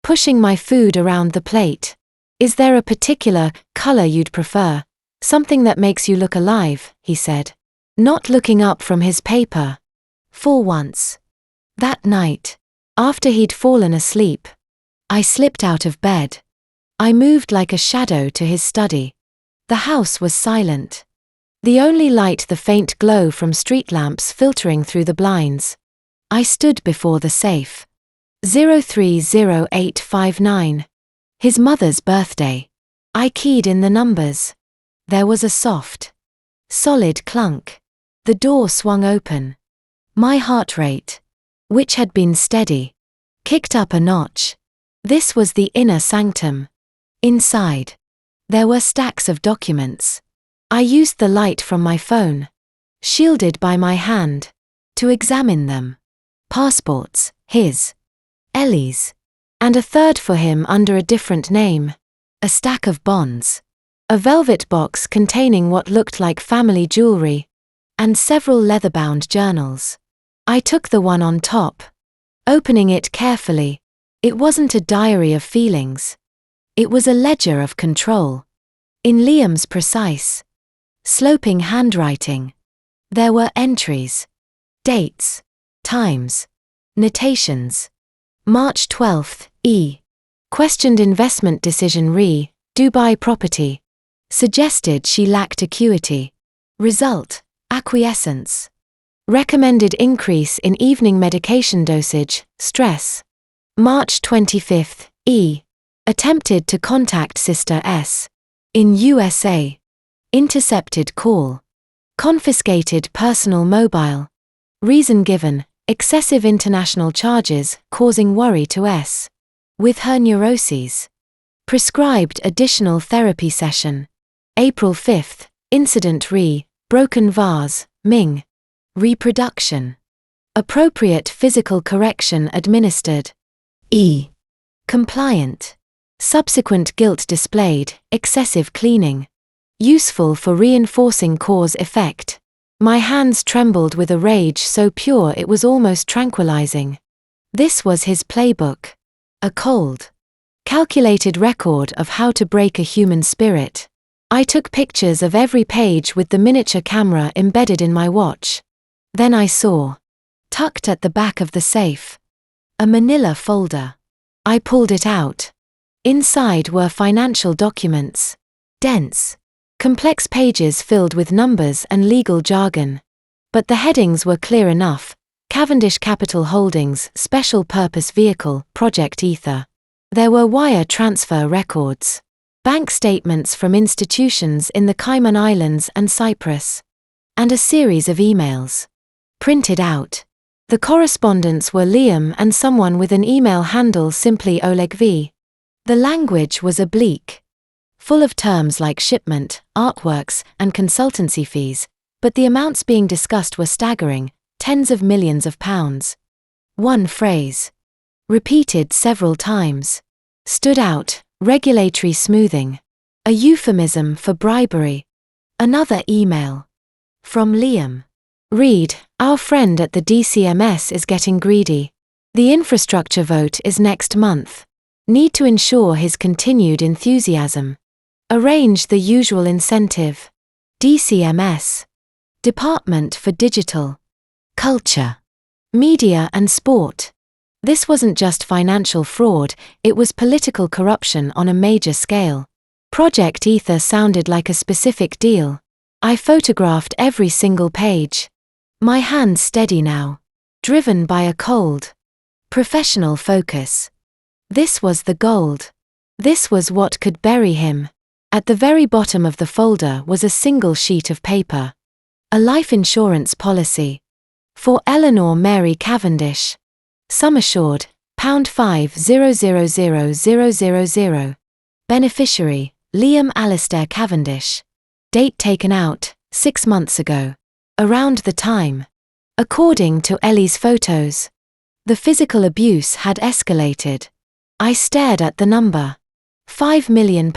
pushing my food around the plate. Is there a particular color you'd prefer? Something that makes you look alive, he said, not looking up from his paper. For once. That night, after he'd fallen asleep, I slipped out of bed. I moved like a shadow to his study. The house was silent. The only light the faint glow from street lamps filtering through the blinds. I stood before the safe. 030859. His mother's birthday. I keyed in the numbers. There was a soft, solid clunk. The door swung open. My heart rate, which had been steady, kicked up a notch. This was the inner sanctum. Inside, there were stacks of documents. I used the light from my phone, shielded by my hand, to examine them. Passports, his, Ellie's, and a third for him under a different name. A stack of bonds. A velvet box containing what looked like family jewelry. and several leather-bound journals. I took the one on top. Opening it carefully, it wasn't a diary of feelings. It was a ledger of control. In Liam's precise, sloping handwriting, there were entries, dates, times, notations. March 12th, questioned investment decision re, Dubai property. Suggested she lacked acuity. Result, acquiescence. Recommended increase in evening medication dosage, stress. March 25th, attempted to contact Sister S. in USA. Intercepted call. Confiscated personal mobile. Reason given, excessive international charges causing worry to S. with her neuroses. Prescribed additional therapy session. April 5th, incident re, broken vase, Ming. Reproduction. Appropriate physical correction administered. Compliant. Subsequent guilt displayed, excessive cleaning. Useful for reinforcing cause-effect. My hands trembled with a rage so pure it was almost tranquilizing. This was his playbook. A cold, calculated record of how to break a human spirit. I took pictures of every page with the miniature camera embedded in my watch. Then I saw, tucked at the back of the safe, a manila folder. I pulled it out. Inside were financial documents. Dense, complex pages filled with numbers and legal jargon. But the headings were clear enough. Cavendish Capital Holdings, Special Purpose Vehicle, Project Ether. There were wire transfer records. Bank statements from institutions in the Cayman Islands and Cyprus. And a series of emails. Printed out. The correspondents were Liam and someone with an email handle simply Oleg V. The language was oblique. Full of terms like shipment, artworks, and consultancy fees, but the amounts being discussed were staggering, tens of millions of pounds. One phrase, repeated several times, stood out, regulatory smoothing. A euphemism for bribery. Another email. From Liam. Read, our friend at the DCMS is getting greedy. The infrastructure vote is next month. Need to ensure his continued enthusiasm. Arrange the usual incentive. DCMS. Department for Digital. Culture. Media and Sport. This wasn't just financial fraud, it was political corruption on a major scale. Project Ether sounded like a specific deal. I photographed every single page. My hands steady now. Driven by a cold, professional focus. This was the gold. This was what could bury him. At the very bottom of the folder was a single sheet of paper. A life insurance policy. For Eleanor Mary Cavendish. Sum assured, £5,000,000. Beneficiary, Liam Alistair Cavendish. Date taken out, 6 months ago. Around the time. According to Ellie's photos. The physical abuse had escalated. I stared at the number. £5 million.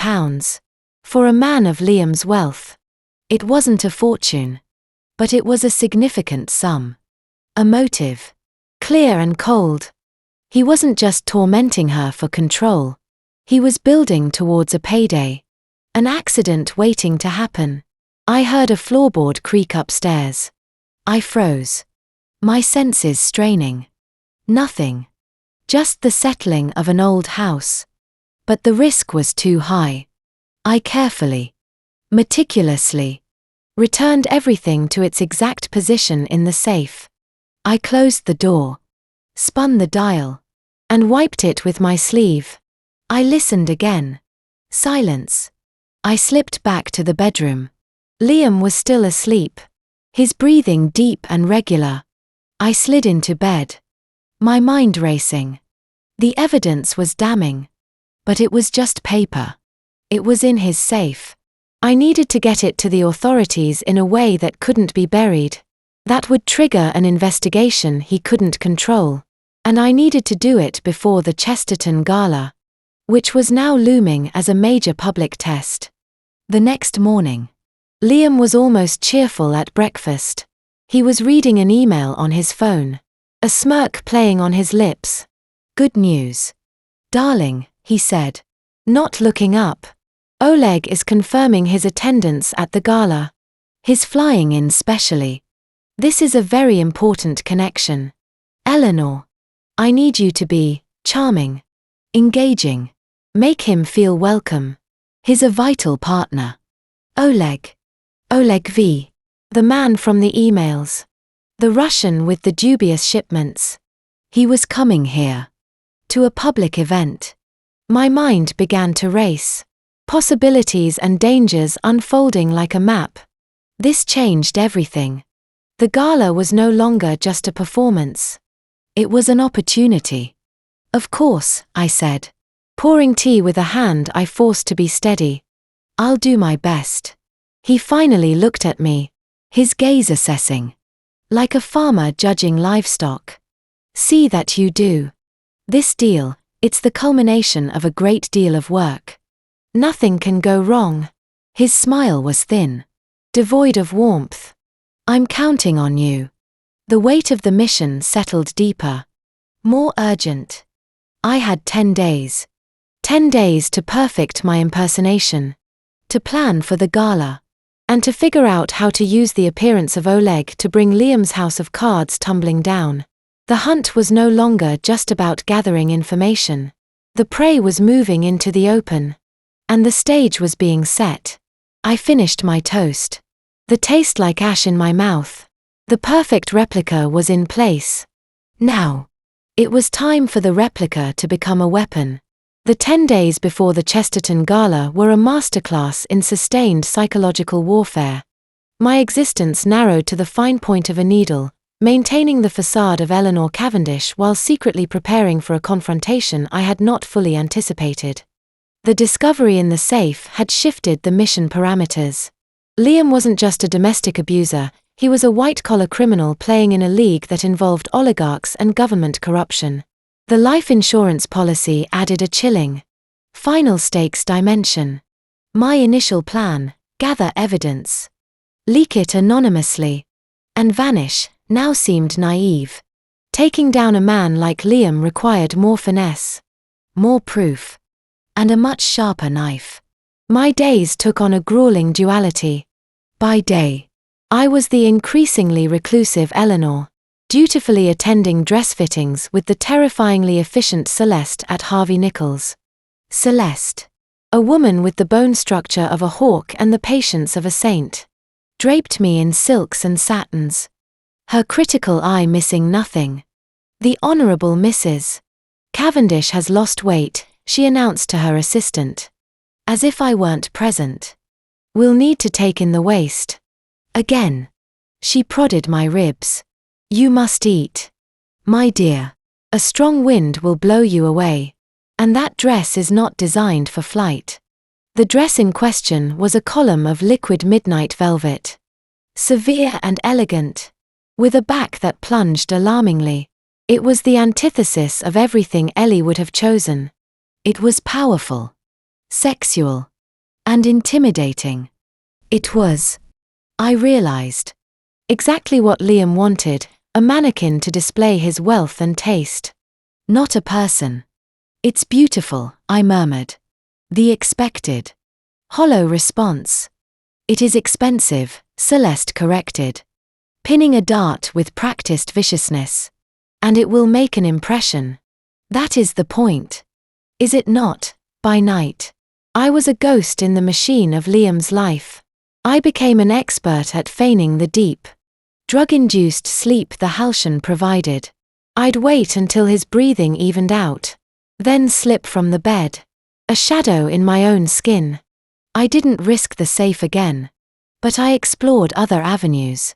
For a man of Liam's wealth. It wasn't a fortune. But it was a significant sum. A motive. Clear and cold. He wasn't just tormenting her for control. He was building towards a payday. An accident waiting to happen. I heard a floorboard creak upstairs. I froze. My senses straining. Nothing. Just the settling of an old house. But the risk was too high. I carefully, meticulously, returned everything to its exact position in the safe. I closed the door, spun the dial, and wiped it with my sleeve. I listened again. Silence. I slipped back to the bedroom. Liam was still asleep, his breathing deep and regular. I slid into bed, my mind racing. The evidence was damning. But it was just paper. It was in his safe. I needed to get it to the authorities in a way that couldn't be buried. That would trigger an investigation he couldn't control. And I needed to do it before the Chesterton Gala, which was now looming as a major public test. The next morning, Liam was almost cheerful at breakfast. He was reading an email on his phone, a smirk playing on his lips. "Good news. Darling," he said, not looking up. "Oleg is confirming his attendance at the gala. He's flying in specially. This is a very important connection. Eleanor, I need you to be charming, engaging. Make him feel welcome. He's a vital partner. Oleg. Oleg V. The man from the emails. The Russian with the dubious shipments. He was coming here. To a public event." My mind began to race. Possibilities and dangers unfolding like a map. This changed everything. The gala was no longer just a performance. It was an opportunity. "Of course," I said, pouring tea with a hand I forced to be steady. "I'll do my best." He finally looked at me, his gaze assessing. Like a farmer judging livestock. "See that you do. This deal, it's the culmination of a great deal of work. Nothing can go wrong." His smile was thin, devoid of warmth. "I'm counting on you." The weight of the mission settled deeper. More urgent. I had 10 days. 10 days to perfect my impersonation. To plan for the gala. And to figure out how to use the appearance of Oleg to bring Liam's house of cards tumbling down. The hunt was no longer just about gathering information. The prey was moving into the open. And the stage was being set. I finished my toast. The taste like ash in my mouth. The perfect replica was in place. Now. It was time for the replica to become a weapon. The 10 days before the Chesterton Gala were a masterclass in sustained psychological warfare. My existence narrowed to the fine point of a needle, maintaining the facade of Eleanor Cavendish while secretly preparing for a confrontation I had not fully anticipated. The discovery in the safe had shifted the mission parameters. Liam wasn't just a domestic abuser, he was a white-collar criminal playing in a league that involved oligarchs and government corruption. The life insurance policy added a chilling, final stakes dimension. My initial plan: gather evidence, leak it anonymously, and vanish, now seemed naive. Taking down a man like Liam required more finesse, more proof, and a much sharper knife. My days took on a grueling duality. By day, I was the increasingly reclusive Eleanor, dutifully attending dress fittings with the terrifyingly efficient Celeste at Harvey Nichols. Celeste. A woman with the bone structure of a hawk and the patience of a saint. Draped me in silks and satins. Her critical eye missing nothing. "The Honourable Mrs. Cavendish has lost weight," she announced to her assistant. As if I weren't present. "We'll need to take in the waist." Again. She prodded my ribs. "You must eat. My dear. A strong wind will blow you away. And that dress is not designed for flight." The dress in question was a column of liquid midnight velvet. Severe and elegant. With a back that plunged alarmingly. It was the antithesis of everything Ellie would have chosen. It was powerful. Sexual. And intimidating. It was, I realized, exactly what Liam wanted, a mannequin to display his wealth and taste. Not a person. "It's beautiful," I murmured. The expected, hollow response. "It is expensive," Celeste corrected. Pinning a dart with practiced viciousness. "And it will make an impression. That is the point. Is it not?" By night, I was a ghost in the machine of Liam's life. I became an expert at feigning the deep, drug-induced sleep the Halcyon provided. I'd wait until his breathing evened out, then slip from the bed, a shadow in my own skin. I didn't risk the safe again, but I explored other avenues.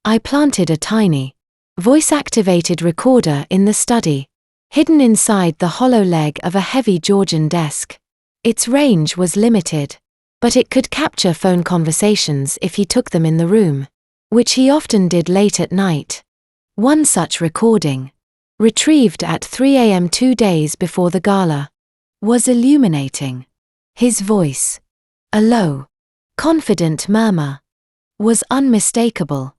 I planted a tiny, voice-activated recorder in the study, hidden inside the hollow leg of a heavy Georgian desk. Its range was limited, but it could capture phone conversations if he took them in the room, which he often did late at night. One such recording, retrieved at 3 a.m. 2 days before the gala, was illuminating. His voice, a low, confident murmur, was unmistakable.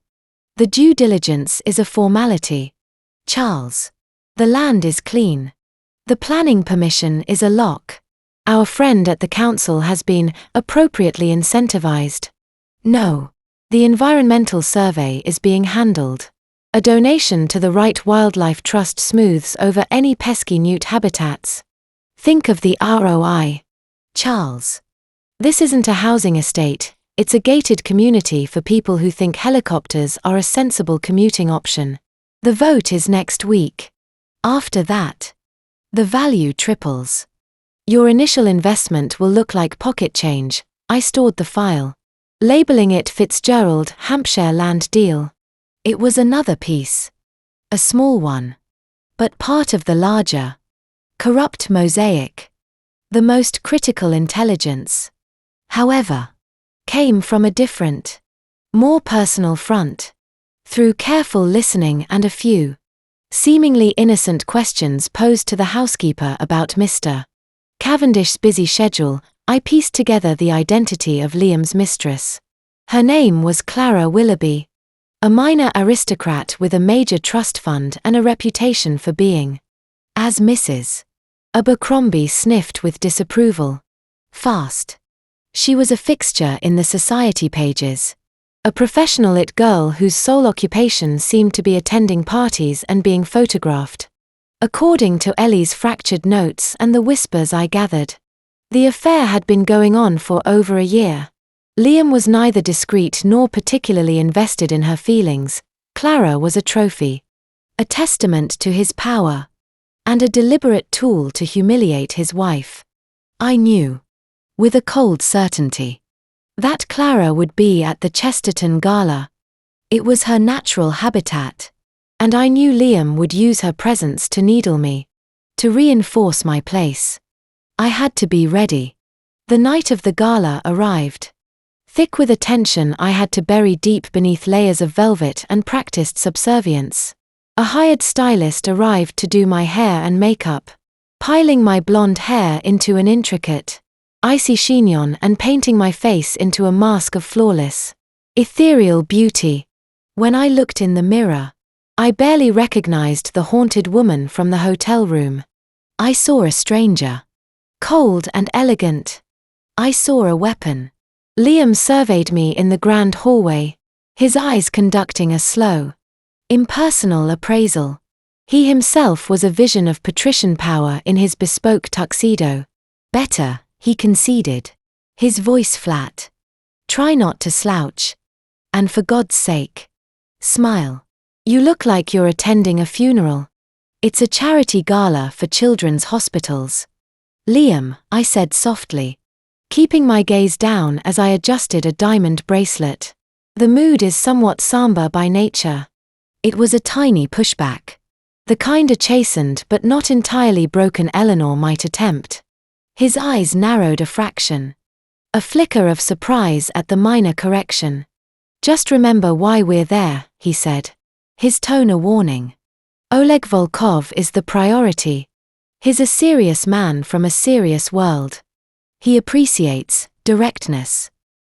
The due diligence is a formality. Charles. The land is clean. The planning permission is a lock. Our friend at the council has been appropriately incentivized. No. The environmental survey is being handled. A donation to the Right Wildlife Trust smooths over any pesky newt habitats. Think of the ROI. Charles. This isn't a housing estate, it's a gated community for people who think helicopters are a sensible commuting option. The vote is next week. After that, the value triples. Your initial investment will look like pocket change. I stored the file, labeling it Fitzgerald Hampshire land deal. It was another piece. A small one. But part of the larger, corrupt mosaic. The most critical intelligence, however, came from a different, more personal front. Through careful listening and a few seemingly innocent questions posed to the housekeeper about Mr. Cavendish's busy schedule, I pieced together the identity of Liam's mistress. Her name was Clara Willoughby, a minor aristocrat with a major trust fund and a reputation for being, as Mrs. Abercrombie sniffed with disapproval, fast. She was a fixture in the society pages. A professional it girl whose sole occupation seemed to be attending parties and being photographed. According to Ellie's fractured notes and the whispers I gathered, the affair had been going on for over a year. Liam was neither discreet nor particularly invested in her feelings. Clara was a trophy, a testament to his power, and a deliberate tool to humiliate his wife. I knew, with a cold certainty, that Clara would be at the Chesterton Gala. It was her natural habitat, and I knew Liam would use her presence to needle me, to reinforce my place. I had to be ready. The night of the gala arrived. Thick with attention I had to bury deep beneath layers of velvet and practiced subservience. A hired stylist arrived to do my hair and makeup, piling my blonde hair into an intricate, icy chignon and painting my face into a mask of flawless, ethereal beauty. When I looked in the mirror, I barely recognized the haunted woman from the hotel room. I saw a stranger, cold and elegant. I saw a weapon. Liam surveyed me in the grand hallway, his eyes conducting a slow, impersonal appraisal. He himself was a vision of patrician power in his bespoke tuxedo. Better, he conceded, his voice flat. Try not to slouch. And for God's sake, smile. You look like you're attending a funeral. It's a charity gala for children's hospitals. Liam, I said softly, keeping my gaze down as I adjusted a diamond bracelet. The mood is somewhat somber by nature. It was a tiny pushback. The kind a chastened but not entirely broken Eleanor might attempt. His eyes narrowed a fraction. A flicker of surprise at the minor correction. Just remember why we're there, he said. His tone a warning. Oleg Volkov is the priority. He's a serious man from a serious world. He appreciates directness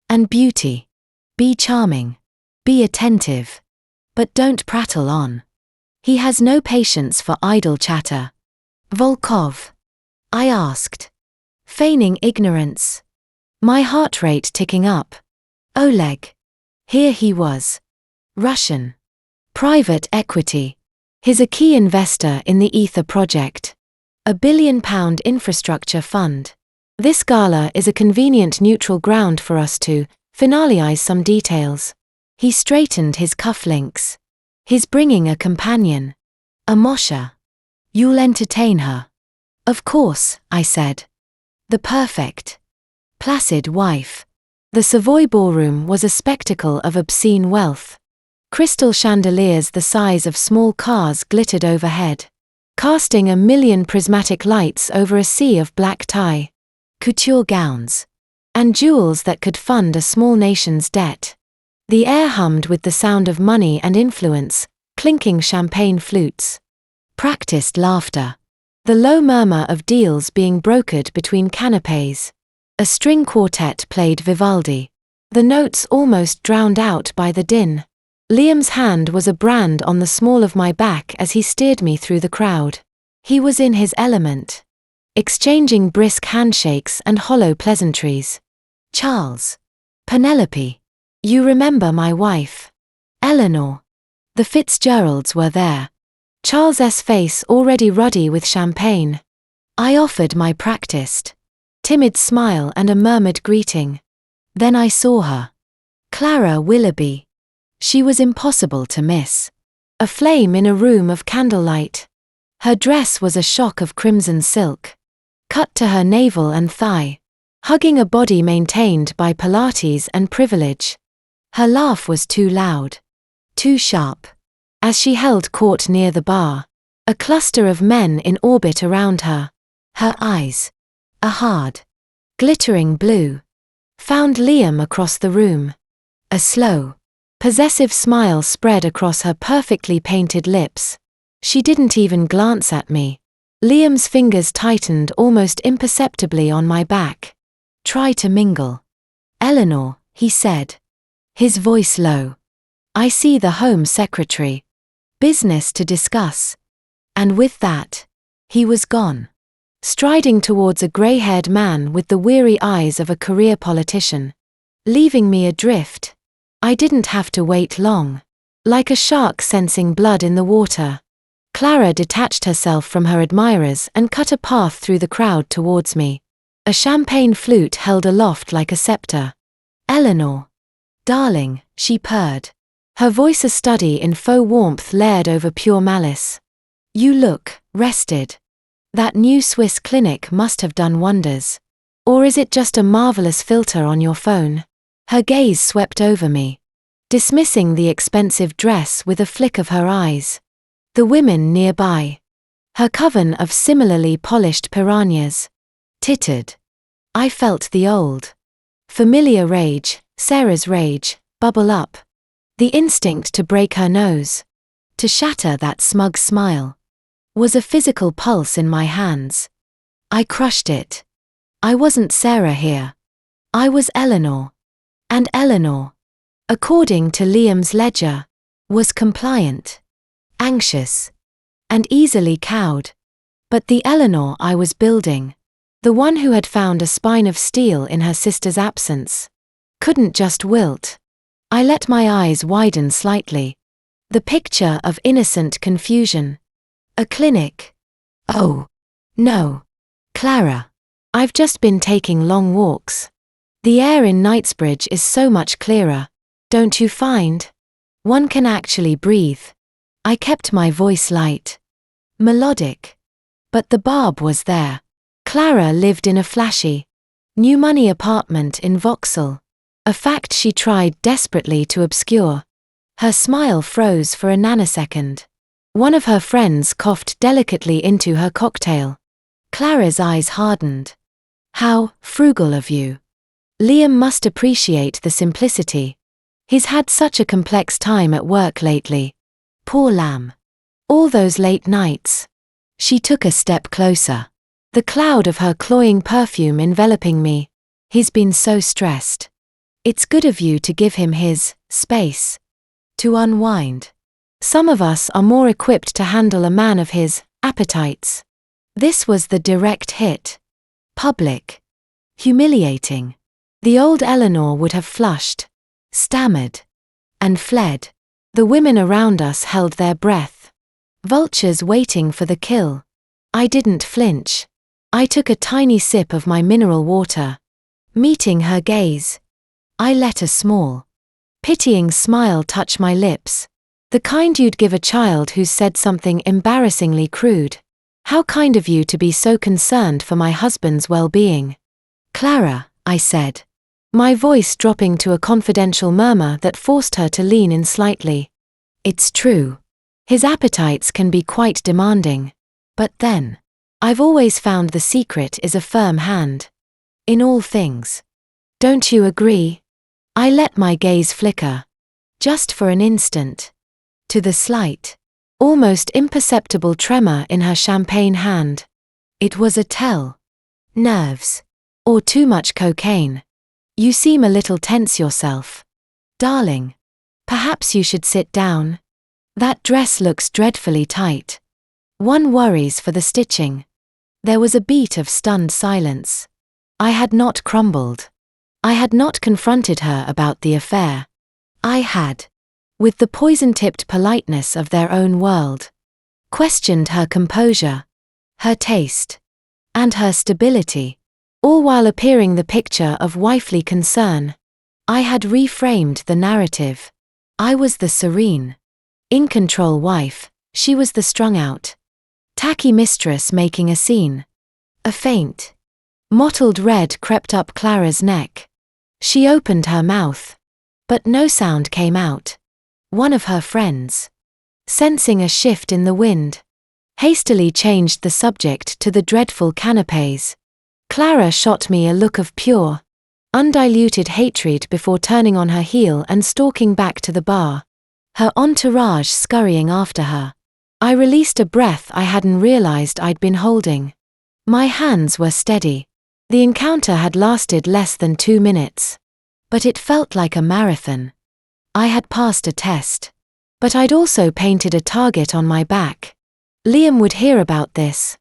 and beauty. Be charming. Be attentive. But don't prattle on. He has no patience for idle chatter. Volkov? I asked, feigning ignorance, my heart rate ticking up. Oleg. Here he was. Russian. Private equity. He's a key investor in the Ether project. A £1 billion infrastructure fund. This gala is a convenient neutral ground for us to finalize some details. He straightened his cufflinks. He's bringing a companion. A Moshe. You'll entertain her. Of course, I said. The perfect, placid wife. The Savoy ballroom was a spectacle of obscene wealth. Crystal chandeliers the size of small cars glittered overhead, casting 1,000,000 prismatic lights over a sea of black tie, couture gowns, and jewels that could fund a small nation's debt. The air hummed with the sound of money and influence, clinking champagne flutes. Practiced laughter. The low murmur of deals being brokered between canapes. A string quartet played Vivaldi, the notes almost drowned out by the din. Liam's hand was a brand on the small of my back as he steered me through the crowd. He was in his element, exchanging brisk handshakes and hollow pleasantries. Charles. Penelope. You remember my wife. Eleanor. The Fitzgeralds were there. Charles's face already ruddy with champagne. I offered my practiced, timid smile and a murmured greeting. Then I saw her. Clara Willoughby. She was impossible to miss. A flame in a room of candlelight. Her dress was a shock of crimson silk, cut to her navel and thigh, hugging a body maintained by Pilates and privilege. Her laugh was too loud, too sharp. As she held court near the bar, a cluster of men in orbit around her. Her eyes, a hard, glittering blue, found Liam across the room. A slow, possessive smile spread across her perfectly painted lips. She didn't even glance at me. Liam's fingers tightened almost imperceptibly on my back. Try to mingle. Eleanor, he said, his voice low. I see the Home Secretary. Business to discuss. And with that, he was gone, striding towards a grey-haired man with the weary eyes of a career politician, leaving me adrift. I didn't have to wait long. Like a shark sensing blood in the water, Clara detached herself from her admirers and cut a path through the crowd towards me, a champagne flute held aloft like a scepter. Eleanor. Darling, she purred, her voice a study in faux warmth layered over pure malice. You look rested. That new Swiss clinic must have done wonders. Or is it just a marvelous filter on your phone? Her gaze swept over me, dismissing the expensive dress with a flick of her eyes. The women nearby, her coven of similarly polished piranhas, tittered. I felt the old, familiar rage, Sarah's rage, bubble up. The instinct to break her nose, to shatter that smug smile, was a physical pulse in my hands. I crushed it. I wasn't Sarah here. I was Eleanor. And Eleanor, according to Liam's ledger, was compliant, anxious, and easily cowed. But the Eleanor I was building, the one who had found a spine of steel in her sister's absence, couldn't just wilt. I let my eyes widen slightly. The picture of innocent confusion. A clinic. Oh, no. Clara. I've just been taking long walks. The air in Knightsbridge is so much clearer, don't you find? One can actually breathe. I kept my voice light, melodic. But the barb was there. Clara lived in a flashy, new money apartment in Vauxhall, a fact she tried desperately to obscure. Her smile froze for a nanosecond. One of her friends coughed delicately into her cocktail. Clara's eyes hardened. How frugal of you. Liam must appreciate the simplicity. He's had such a complex time at work lately. Poor lamb. All those late nights. She took a step closer, the cloud of her cloying perfume enveloping me. He's been so stressed. It's good of you to give him his space to unwind. Some of us are more equipped to handle a man of his appetites. This was the direct hit. Public. Humiliating. The old Eleanor would have flushed, stammered, and fled. The women around us held their breath. Vultures waiting for the kill. I didn't flinch. I took a tiny sip of my mineral water. Meeting her gaze, I let a small, pitying smile touch my lips. The kind you'd give a child who's said something embarrassingly crude. How kind of you to be so concerned for my husband's well-being. Clara, I said, my voice dropping to a confidential murmur that forced her to lean in slightly. It's true. His appetites can be quite demanding. But then, I've always found the secret is a firm hand. In all things. Don't you agree? I let my gaze flicker. Just for an instant. To the slight, almost imperceptible tremor in her champagne hand. It was a tell. Nerves. Or too much cocaine. You seem a little tense yourself. Darling. Perhaps you should sit down. That dress looks dreadfully tight. One worries for the stitching. There was a beat of stunned silence. I had not crumbled. I had not confronted her about the affair. I had, with the poison-tipped politeness of their own world, questioned her composure, her taste, and her stability, all while appearing the picture of wifely concern. I had reframed the narrative. I was the serene, in-control wife, she was the strung-out, tacky mistress making a scene. A faint, mottled red crept up Clara's neck. She opened her mouth, but no sound came out. One of her friends, sensing a shift in the wind, hastily changed the subject to the dreadful canapés. Clara shot me a look of pure, undiluted hatred before turning on her heel and stalking back to the bar, her entourage scurrying after her. I released a breath I hadn't realized I'd been holding. My hands were steady. The encounter had lasted less than 2 minutes. But it felt like a marathon. I had passed a test. But I'd also painted a target on my back. Liam would hear about this.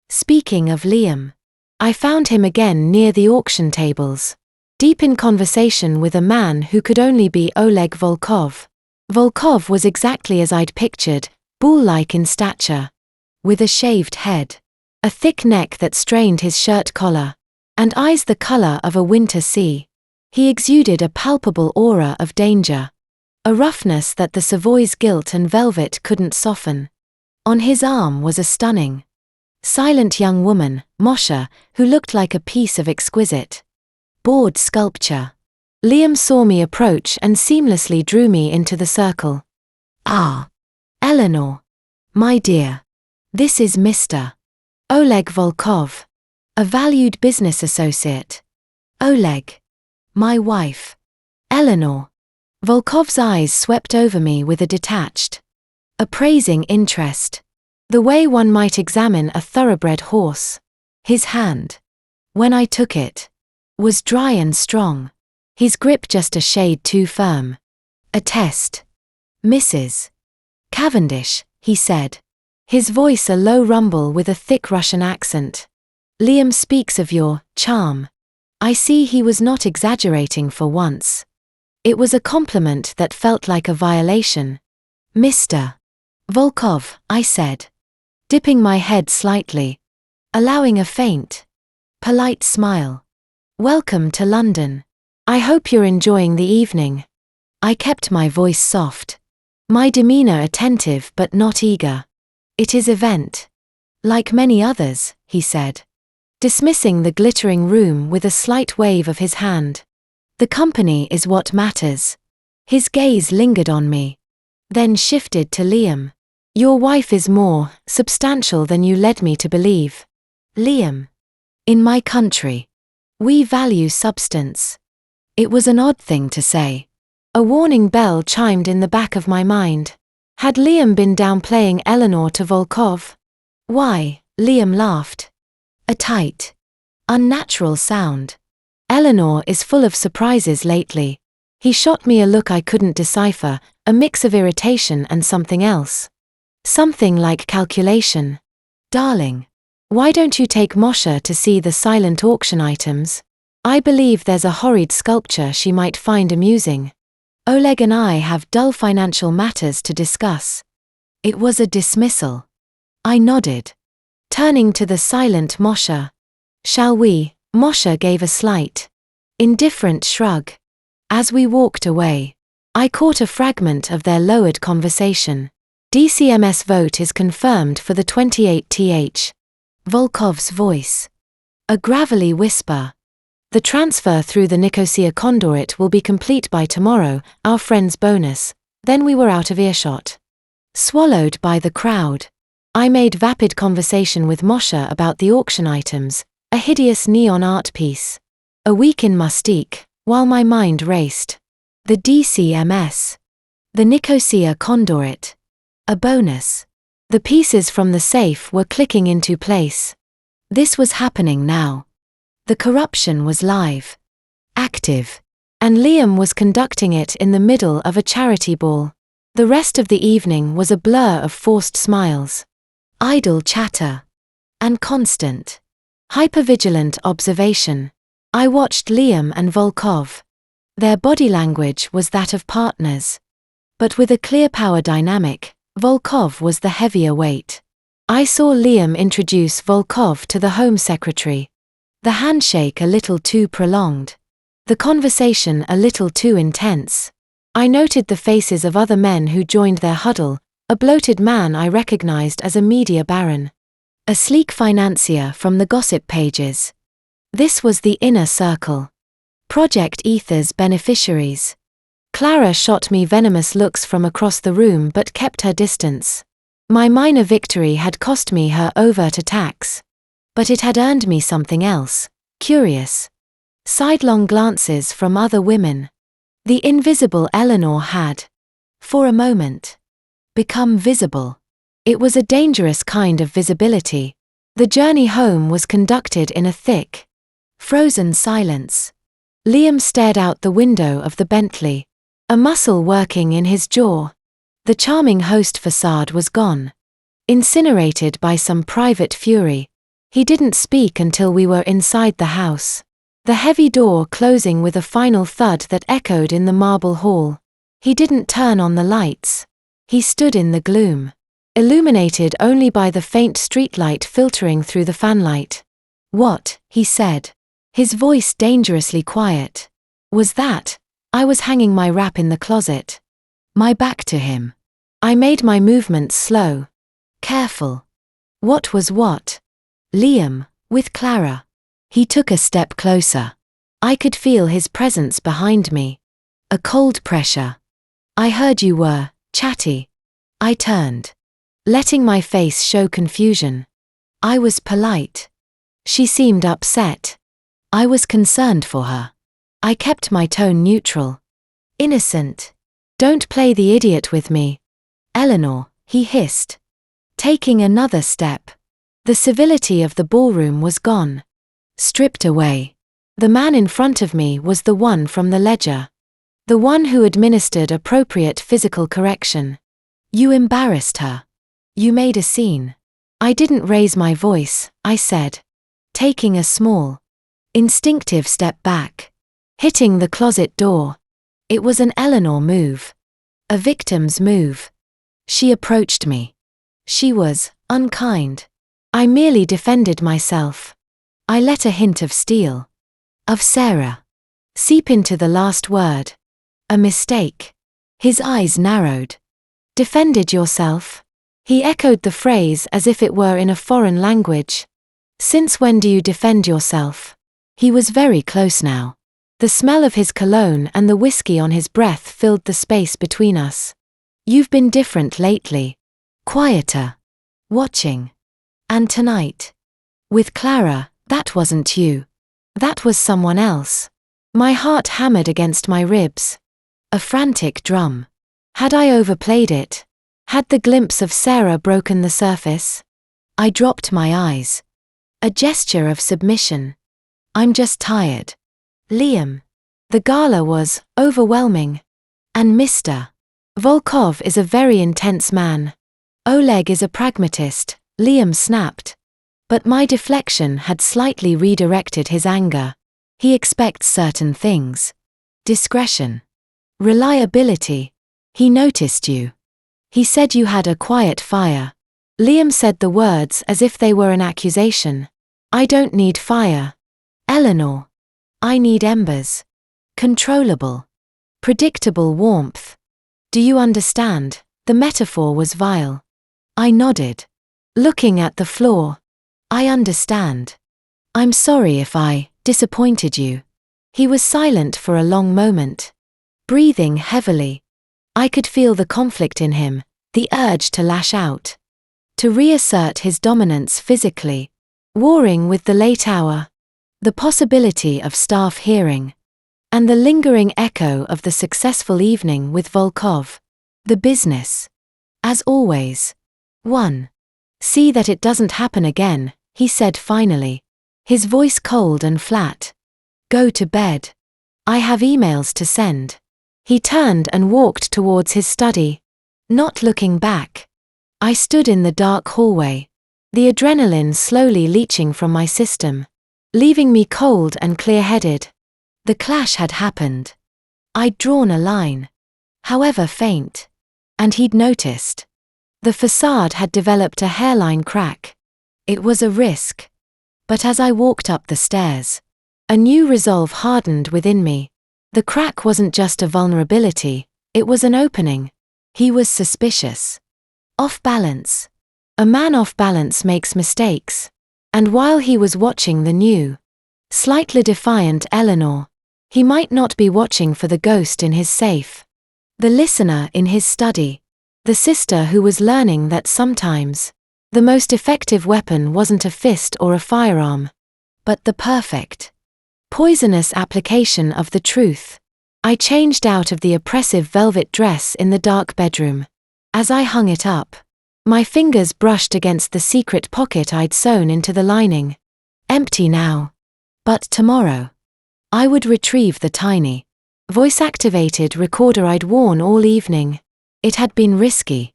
Speaking of Liam, I found him again near the auction tables, deep in conversation with a man who could only be Oleg Volkov. Volkov was exactly as I'd pictured, bull-like in stature, with a shaved head, a thick neck that strained his shirt collar, and eyes the color of a winter sea. He exuded a palpable aura of danger, a roughness that the Savoy's gilt and velvet couldn't soften. On his arm was a stunning, silent young woman, Moshe, who looked like a piece of exquisite, board sculpture. Liam saw me approach and seamlessly drew me into the circle. "Ah, Eleanor. My dear. This is Mr. Oleg Volkov, a valued business associate. Oleg. My wife. Eleanor." Volkov's eyes swept over me with a detached, appraising interest, the way one might examine a thoroughbred horse. His hand, when I took it, was dry and strong, his grip just a shade too firm. "A test, Mrs. Cavendish," he said, his voice a low rumble with a thick Russian accent. "Liam speaks of your charm." I see he was not exaggerating for once. It was a compliment that felt like a violation. "Mr. Volkov," I said, dipping my head slightly, allowing a faint, polite smile. "Welcome to London. I hope you're enjoying the evening." I kept my voice soft, my demeanor attentive but not eager. "It is event. Like many others," he said, dismissing the glittering room with a slight wave of his hand. "The company is what matters." His gaze lingered on me, then shifted to Liam. "Your wife is more substantial than you led me to believe, Liam. In my country, we value substance." It was an odd thing to say. A warning bell chimed in the back of my mind. Had Liam been downplaying Eleanor to Volkov? "Why?" Liam laughed. A tight, unnatural sound. "Eleanor is full of surprises lately." He shot me a look I couldn't decipher, a mix of irritation and something else. Something like calculation. "Darling, why don't you take Moshe to see the silent auction items? I believe there's a horrid sculpture she might find amusing. Oleg and I have dull financial matters to discuss." It was a dismissal. I nodded, turning to the silent Moshe. "Shall we?" Moshe gave a slight, indifferent shrug. As we walked away, I caught a fragment of their lowered conversation. "DCMS vote is confirmed for the 28th. Volkov's voice. A gravelly whisper. "The transfer through the Nicosia conduit will be complete by tomorrow, our friend's bonus." Then we were out of earshot. Swallowed by the crowd, I made vapid conversation with Moshe about the auction items, a hideous neon art piece. A week in Mustique, while my mind raced. The DCMS. The Nicosia conduit. A bonus. The pieces from the safe were clicking into place. This was happening now. The corruption was live, active, and Liam was conducting it in the middle of a charity ball. The rest of the evening was a blur of forced smiles, idle chatter, and constant, hypervigilant observation. I watched Liam and Volkov. Their body language was that of partners. But with a clear power dynamic, Volkov was the heavier weight. I saw Liam introduce Volkov to the Home Secretary. The handshake a little too prolonged. The conversation a little too intense. I noted the faces of other men who joined their huddle, a bloated man I recognized as a media baron. A sleek financier from the gossip pages. This was the inner circle. Project Ether's beneficiaries. Clara shot me venomous looks from across the room but kept her distance. My minor victory had cost me her overt attacks. But it had earned me something else, curious. Sidelong glances from other women. The invisible Eleanor had, for a moment, become visible. It was a dangerous kind of visibility. The journey home was conducted in a thick, frozen silence. Liam stared out the window of the Bentley, a muscle working in his jaw. The charming host facade was gone, incinerated by some private fury. He didn't speak until we were inside the house. The heavy door closing with a final thud that echoed in the marble hall. He didn't turn on the lights. He stood in the gloom, illuminated only by the faint streetlight filtering through the fanlight. "What?" he said, his voice dangerously quiet. "Was that?" I was hanging my wrap in the closet, my back to him. I made my movements slow, careful. What was what? Liam, with Clara. He took a step closer. I could feel his presence behind me. A cold pressure. "I heard you were chatty." I turned, letting my face show confusion. I was polite. She seemed upset. I was concerned for her. I kept my tone neutral. "Innocent. Don't play the idiot with me, Eleanor," he hissed. Taking another step. The civility of the ballroom was gone. Stripped away. The man in front of me was the one from the ledger. The one who administered appropriate physical correction. "You embarrassed her. You made a scene." I didn't raise my voice, I said, taking a small, instinctive step back, hitting the closet door. It was an Eleanor move. A victim's move. She approached me. She was unkind. I merely defended myself. I let a hint of steel, of Sarah, seep into the last word. A mistake. His eyes narrowed. "Defended yourself?" He echoed the phrase as if it were in a foreign language. "Since when do you defend yourself?" He was very close now. The smell of his cologne and the whiskey on his breath filled the space between us. "You've been different lately. Quieter. Watching. And tonight. With Clara, that wasn't you. That was someone else." My heart hammered against my ribs. A frantic drum. Had I overplayed it? Had the glimpse of Sarah broken the surface? I dropped my eyes. A gesture of submission. "I'm just tired. Liam." The gala was overwhelming. "And Mr. Volkov is a very intense man. Oleg is a pragmatist," Liam snapped. But my deflection had slightly redirected his anger. "He expects certain things. Discretion. Reliability. He noticed you. He said you had a quiet fire." Liam said the words as if they were an accusation. "I don't need fire, Eleanor. I need embers. Controllable. Predictable warmth. Do you understand?" The metaphor was vile. I nodded, looking at the floor. "I understand. I'm sorry if I disappointed you." He was silent for a long moment, breathing heavily. I could feel the conflict in him, the urge to lash out, to reassert his dominance physically, warring with the late hour, the possibility of staff hearing, and the lingering echo of the successful evening with Volkov. The business. As always. 1. "See that it doesn't happen again," he said finally, his voice cold and flat. "Go to bed." I have emails to send. He turned and walked towards his study. Not looking back. I stood in the dark hallway, the adrenaline slowly leaching from my system, leaving me cold and clear-headed. The clash had happened. I'd drawn a line, however faint, and he'd noticed. The facade had developed a hairline crack. It was a risk. But as I walked up the stairs, a new resolve hardened within me. The crack wasn't just a vulnerability, it was an opening. He was suspicious. Off balance. A man off balance makes mistakes. And while he was watching the new, slightly defiant Eleanor, he might not be watching for the ghost in his safe. The listener in his study. The sister who was learning that sometimes, the most effective weapon wasn't a fist or a firearm, but the perfect, poisonous application of the truth. I changed out of the oppressive velvet dress in the dark bedroom. As I hung it up, my fingers brushed against the secret pocket I'd sewn into the lining. Empty now. But tomorrow, I would retrieve the tiny, voice-activated recorder I'd worn all evening. It had been risky,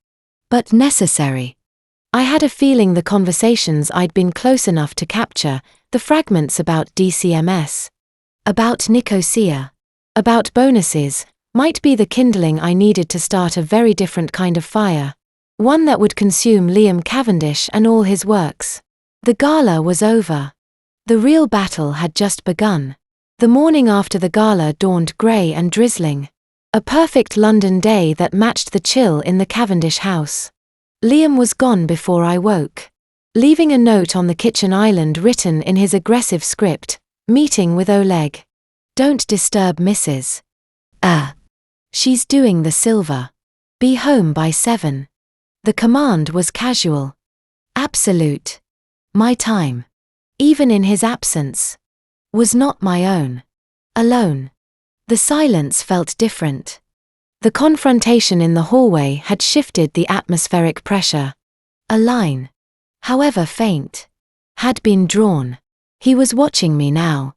but necessary. I had a feeling the conversations I'd been close enough to capture, the fragments about DCMS, about Nicosia, about bonuses, might be the kindling I needed to start a very different kind of fire, one that would consume Liam Cavendish and all his works. The gala was over. The real battle had just begun. The morning after the gala dawned grey and drizzling. A perfect London day that matched the chill in the Cavendish house. Liam was gone before I woke, leaving a note on the kitchen island written in his aggressive script, meeting with Oleg. Don't disturb Mrs. She's doing the silver. Be home by 7. The command was casual. Absolute. My time, even in his absence, was not my own. Alone. The silence felt different. The confrontation in the hallway had shifted the atmospheric pressure. A line, however faint, had been drawn. He was watching me now.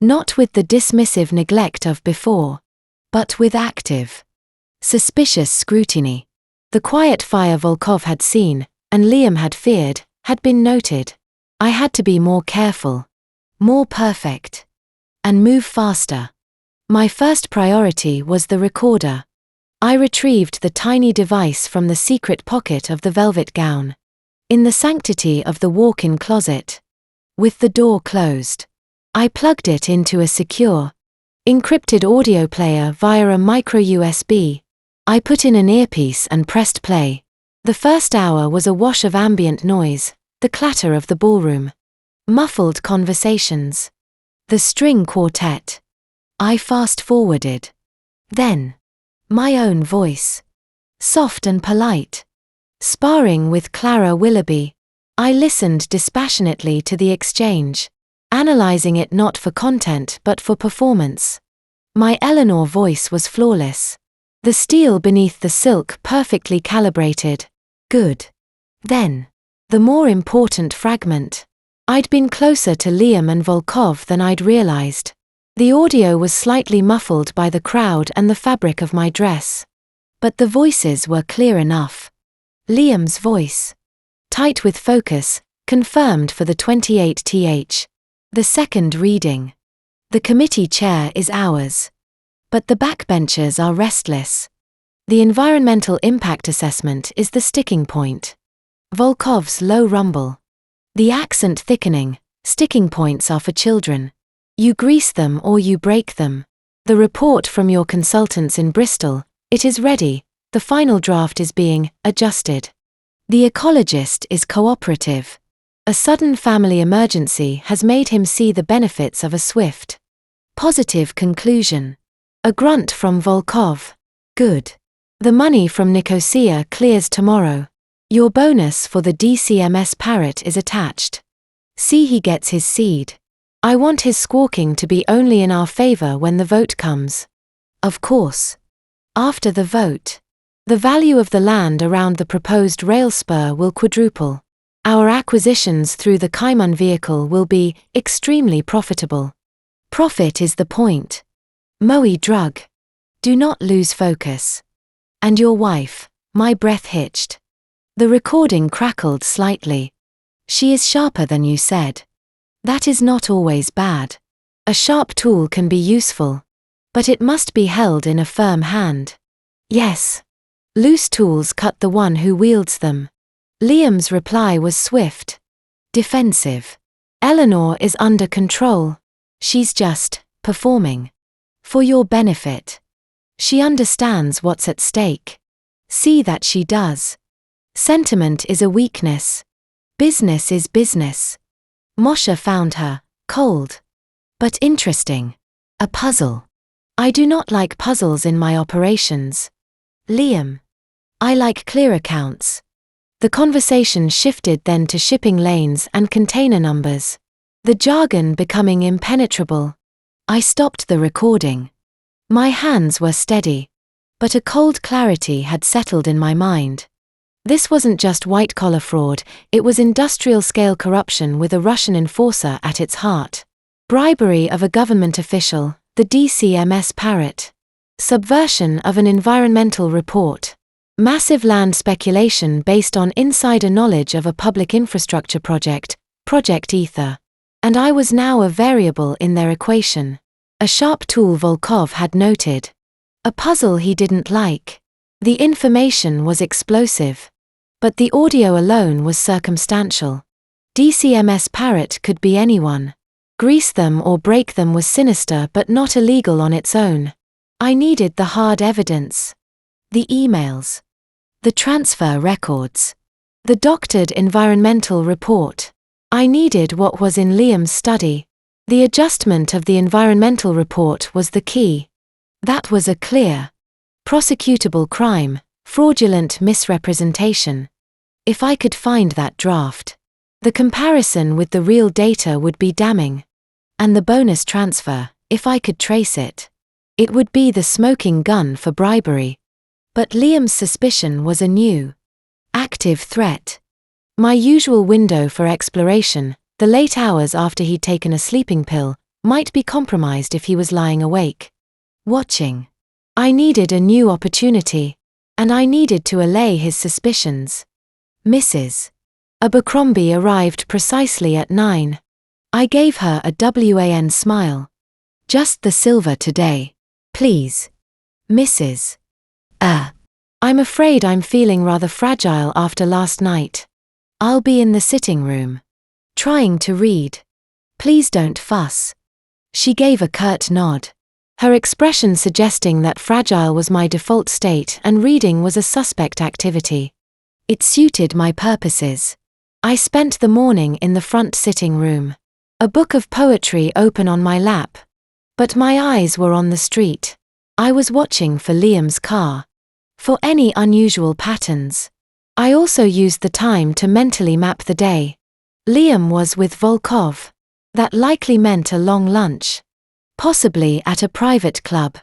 Not with the dismissive neglect of before, but with active, suspicious scrutiny. The quiet fire Volkov had seen, and Liam had feared, had been noted. I had to be more careful, more perfect, and move faster. My first priority was the recorder. I retrieved the tiny device from the secret pocket of the velvet gown. In the sanctity of the walk-in closet, with the door closed, I plugged it into a secure, encrypted audio player via a micro USB. I put in an earpiece and pressed play. The first hour was a wash of ambient noise, the clatter of the ballroom, muffled conversations, the string quartet. I fast-forwarded. Then, my own voice, soft and polite, sparring with Clara Willoughby. I listened dispassionately to the exchange, analyzing it not for content but for performance. My Eleanor voice was flawless. The steel beneath the silk perfectly calibrated. Good. Then, the more important fragment. I'd been closer to Liam and Volkov than I'd realized. The audio was slightly muffled by the crowd and the fabric of my dress. But the voices were clear enough. Liam's voice, tight with focus, confirmed for the 28th. The second reading. The committee chair is ours. But the backbenchers are restless. The environmental impact assessment is the sticking point. Volkov's low rumble. The accent thickening. Sticking points are for children. You grease them or you break them. The report from your consultants in Bristol, it is ready, the final draft is being adjusted. The ecologist is cooperative. A sudden family emergency has made him see the benefits of a swift, positive conclusion. A grunt from Volkov. Good. The money from Nicosia clears tomorrow. Your bonus for the DCMS parrot is attached. See he gets his seed. I want his squawking to be only in our favor when the vote comes. Of course. After the vote, the value of the land around the proposed rail spur will quadruple. Our acquisitions through the Cayman vehicle will be extremely profitable. Profit is the point. Moe drug. Do not lose focus. And your wife, my breath hitched. The recording crackled slightly. She is sharper than you said. That is not always bad. A sharp tool can be useful. But it must be held in a firm hand. Yes. Loose tools cut the one who wields them. Liam's reply was swift. Defensive. Eleanor is under control. She's just performing. For your benefit. She understands what's at stake. See that she does. Sentiment is a weakness. Business is business. Moshe found her, cold. But interesting. A puzzle. I do not like puzzles in my operations. Liam. I like clear accounts. The conversation shifted then to shipping lanes and container numbers. The jargon becoming impenetrable. I stopped the recording. My hands were steady. But a cold clarity had settled in my mind. This wasn't just white-collar fraud, it was industrial-scale corruption with a Russian enforcer at its heart. Bribery of a government official, the DCMS parrot. Subversion of an environmental report. Massive land speculation based on insider knowledge of a public infrastructure project, Project Ether. And I was now a variable in their equation. A sharp tool Volkov had noted. A puzzle he didn't like. The information was explosive. But the audio alone was circumstantial. DCMS parrot could be anyone. Grease them or break them was sinister but not illegal on its own. I needed the hard evidence. The emails. The transfer records. The doctored environmental report. I needed what was in Liam's study. The adjustment of the environmental report was the key. That was a clear, prosecutable crime, fraudulent misrepresentation. If I could find that draft, the comparison with the real data would be damning. And the bonus transfer, if I could trace it, it would be the smoking gun for bribery. But Liam's suspicion was a new, active threat. My usual window for exploration, the late hours after he'd taken a sleeping pill, might be compromised if he was lying awake. Watching. I needed a new opportunity. And I needed to allay his suspicions. Mrs. Abercrombie arrived precisely at 9. I gave her a WAN smile. Just the silver today. Please. Mrs. I'm afraid I'm feeling rather fragile after last night. I'll be in the sitting room. Trying to read. Please don't fuss. She gave a curt nod. Her expression suggesting that fragile was my default state and reading was a suspect activity. It suited my purposes. I spent the morning in the front sitting room. A book of poetry open on my lap. But my eyes were on the street. I was watching for Liam's car. For any unusual patterns. I also used the time to mentally map the day. Liam was with Volkov. That likely meant a long lunch. Possibly at a private club.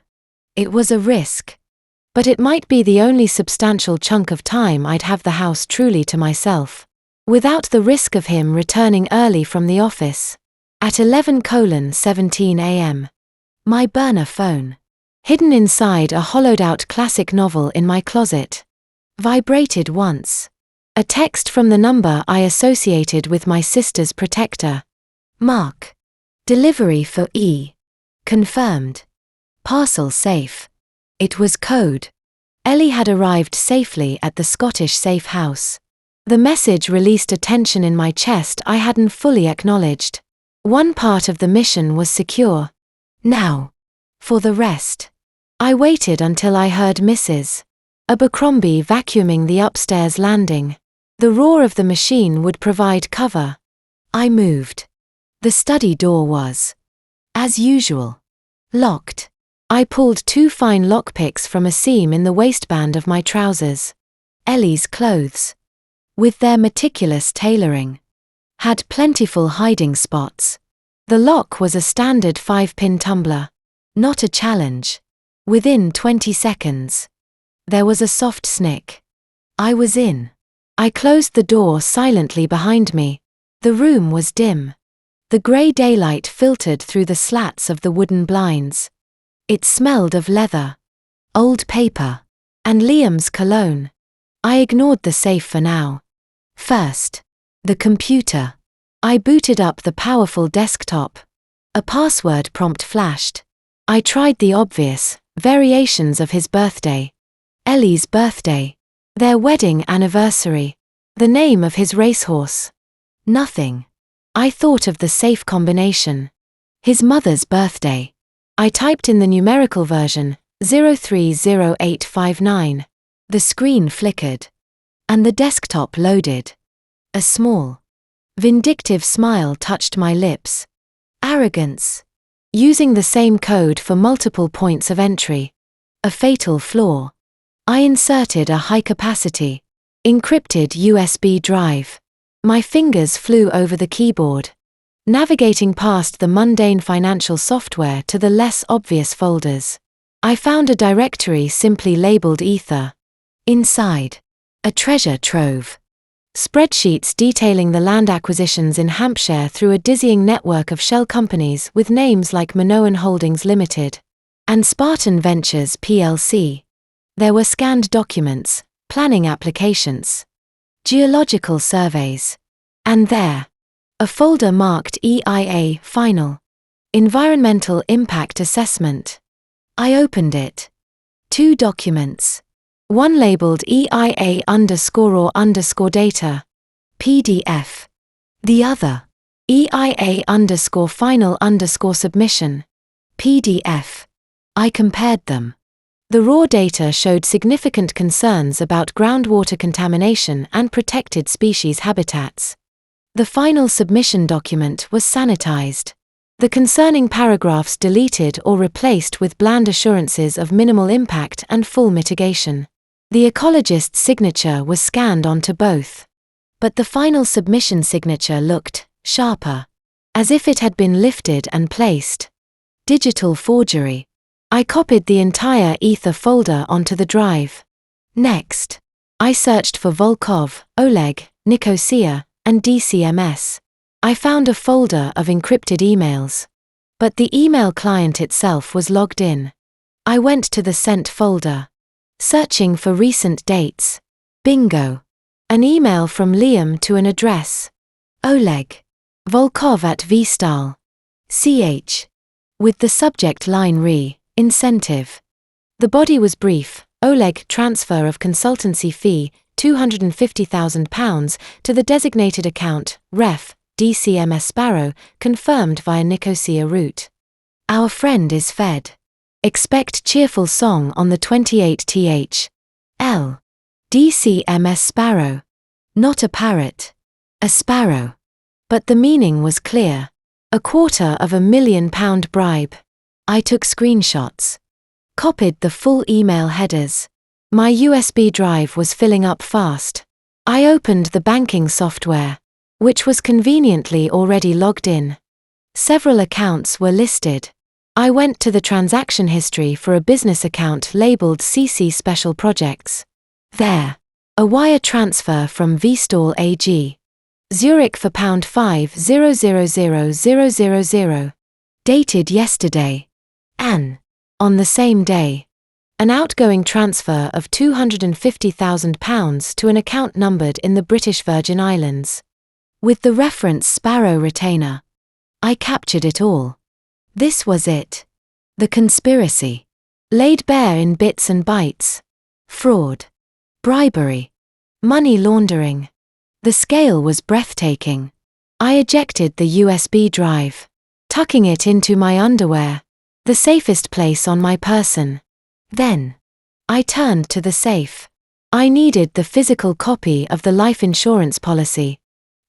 It was a risk. But it might be the only substantial chunk of time I'd have the house truly to myself. Without the risk of him returning early from the office. At 11:17 a.m. My burner phone. Hidden inside a hollowed-out classic novel in my closet. Vibrated once. A text from the number I associated with my sister's protector. Mark. Delivery for E. Confirmed. Parcel safe. It was code. Ellie had arrived safely at the Scottish safe house. The message released a tension in my chest I hadn't fully acknowledged. One part of the mission was secure. Now. For the rest. I waited until I heard Mrs. Abercrombie vacuuming the upstairs landing. The roar of the machine would provide cover. I moved. The study door was, as usual, locked. I pulled 2 fine lockpicks from a seam in the waistband of my trousers. Ellie's clothes, with their meticulous tailoring, had plentiful hiding spots. The lock was a standard 5-pin tumbler, not a challenge. Within 20 seconds, there was a soft snick. I was in. I closed the door silently behind me. The room was dim. The grey daylight filtered through the slats of the wooden blinds. It smelled of leather, old paper, and Liam's cologne. I ignored the safe for now. First, the computer. I booted up the powerful desktop. A password prompt flashed. I tried the obvious, variations of his birthday. Ellie's birthday. Their wedding anniversary. The name of his racehorse. Nothing. I thought of the safe combination. His mother's birthday. I typed in the numerical version, 030859. The screen flickered. And the desktop loaded. A small, vindictive smile touched my lips. Arrogance. Using the same code for multiple points of entry. A fatal flaw. I inserted a high-capacity, encrypted USB drive. My fingers flew over the keyboard, navigating past the mundane financial software to the less obvious folders. I found a directory simply labeled Ether. Inside, a treasure trove. Spreadsheets detailing the land acquisitions in Hampshire through a dizzying network of shell companies with names like Minoan Holdings Limited and Spartan Ventures plc. There were scanned documents, planning applications, geological surveys, and there, a folder marked EIA Final, Environmental Impact Assessment. I opened it. 2 documents. One labeled EIA_or_data, PDF. The other, EIA_final_submission, PDF. I compared them. The raw data showed significant concerns about groundwater contamination and protected species habitats. The final submission document was sanitized. The concerning paragraphs deleted or replaced with bland assurances of minimal impact and full mitigation. The ecologist's signature was scanned onto both. But the final submission signature looked sharper, as if it had been lifted and placed. Digital forgery. I copied the entire Ether folder onto the drive. Next, I searched for Volkov, Oleg, Nicosia, and DCMS. I found a folder of encrypted emails. But the email client itself was logged in. I went to the sent folder. Searching for recent dates. Bingo. An email from Liam to an address. Oleg. Volkov at Vstal. CH. With the subject line incentive. The body was brief. Oleg transfer of consultancy fee, £250,000 to the designated account, ref, DCMS Sparrow, confirmed via Nicosia route. Our friend is fed. Expect cheerful song on the 28th. L. DCMS Sparrow. Not a parrot. A sparrow. But the meaning was clear. £250,000 bribe. I took screenshots. Copied the full email headers. My USB drive was filling up fast. I opened the banking software, which was conveniently already logged in. Several accounts were listed. I went to the transaction history for a business account labeled CC Special Projects. There, a wire transfer from Vstal AG. Zurich for £5,000,000. Dated yesterday. An. On the same day. An outgoing transfer of £250,000 to an account numbered in the British Virgin Islands. With the reference Sparrow retainer. I captured it all. This was it. The conspiracy. Laid bare in bits and bytes. Fraud. Bribery. Money laundering. The scale was breathtaking. I ejected the USB drive, tucking it into my underwear, the safest place on my person. Then, I turned to the safe. I needed the physical copy of the life insurance policy.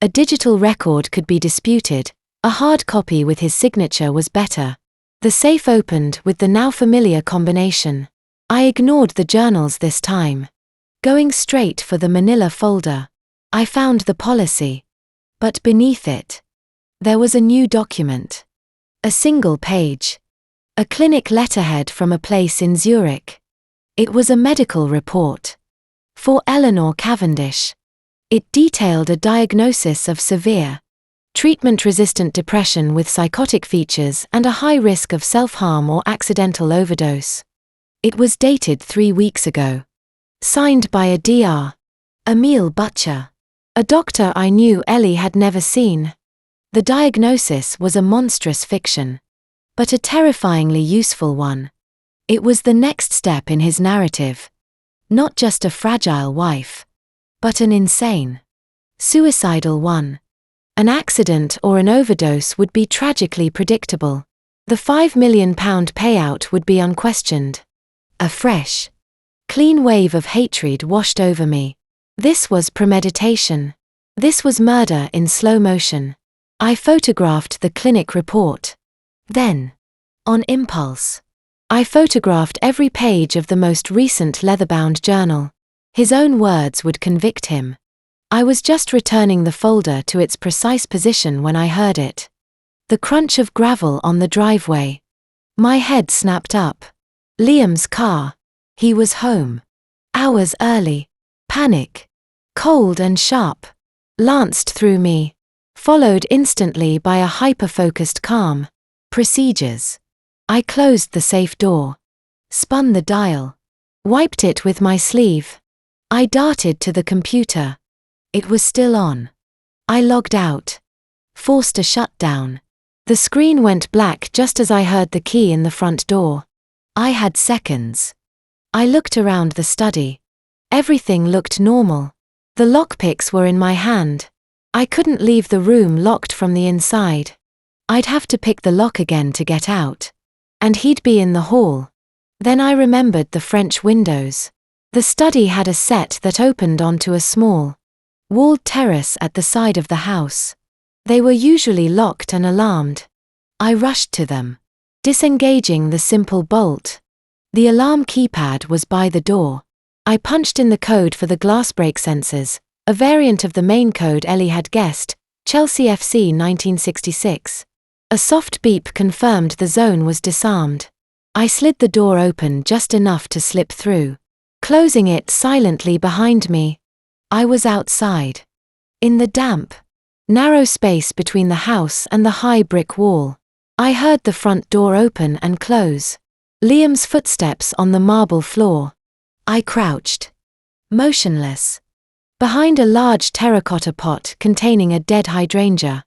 A digital record could be disputed, a hard copy with his signature was better. The safe opened with the now familiar combination. I ignored the journals this time. Going straight for the manila folder. I found the policy. But beneath it, there was a new document. A single page. A clinic letterhead from a place in Zurich. It was a medical report. For Eleanor Cavendish. It detailed a diagnosis of severe treatment-resistant depression with psychotic features and a high risk of self-harm or accidental overdose. It was dated 3 weeks ago. Signed by a Dr. Emil Butcher, a doctor I knew Ellie had never seen. The diagnosis was a monstrous fiction, but a terrifyingly useful one. It was the next step in his narrative. Not just a fragile wife, but an insane, suicidal one. An accident or an overdose would be tragically predictable. The £5 million payout would be unquestioned. A fresh, clean wave of hatred washed over me. This was premeditation. This was murder in slow motion. I photographed the clinic report. Then, on impulse, I photographed every page of the most recent leather-bound journal. His own words would convict him. I was just returning the folder to its precise position when I heard it. The crunch of gravel on the driveway. My head snapped up. Liam's car. He was home. Hours early. Panic, cold and sharp, lanced through me, followed instantly by a hyper-focused calm. Procedures. I closed the safe door, spun the dial, wiped it with my sleeve. I darted to the computer. It was still on. I logged out, forced a shutdown. The screen went black just as I heard the key in the front door. I had seconds. I looked around the study. Everything looked normal. The lockpicks were in my hand. I couldn't leave the room locked from the inside. I'd have to pick the lock again to get out. And he'd be in the hall. Then I remembered the French windows. The study had a set that opened onto a small, walled terrace at the side of the house. They were usually locked and alarmed. I rushed to them, disengaging the simple bolt. The alarm keypad was by the door. I punched in the code for the glass break sensors, a variant of the main code Ellie had guessed, Chelsea FC 1966. A soft beep confirmed the zone was disarmed. I slid the door open just enough to slip through, closing it silently behind me. I was outside, in the damp, narrow space between the house and the high brick wall. I heard the front door open and close. Liam's footsteps on the marble floor. I crouched, motionless, behind a large terracotta pot containing a dead hydrangea.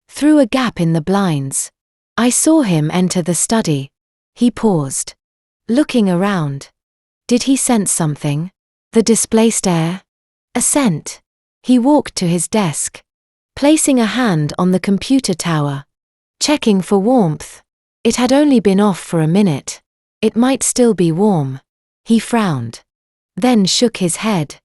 Through a gap in the blinds, I saw him enter the study. He paused, looking around. Did he sense something? The displaced air? A scent. He walked to his desk, placing a hand on the computer tower, checking for warmth. It had only been off for a minute. It might still be warm. He frowned, then shook his head,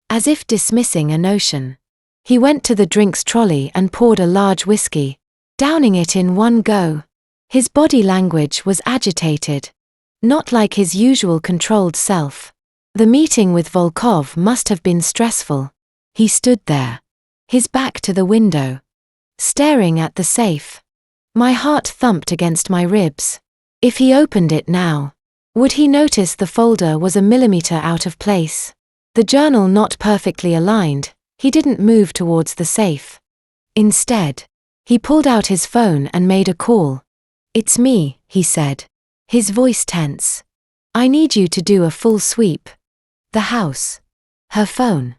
as if dismissing a notion. He went to the drinks trolley and poured a large whiskey, downing it in one go. His body language was agitated, not like his usual controlled self. The meeting with Volkov must have been stressful. He stood there, his back to the window, staring at the safe. My heart thumped against my ribs. If he opened it now, would he notice the folder was a millimeter out of place? The journal not perfectly aligned. He didn't move towards the safe. Instead, he pulled out his phone and made a call. "It's me," he said, his voice tense. "I need you to do a full sweep. The house. Her phone.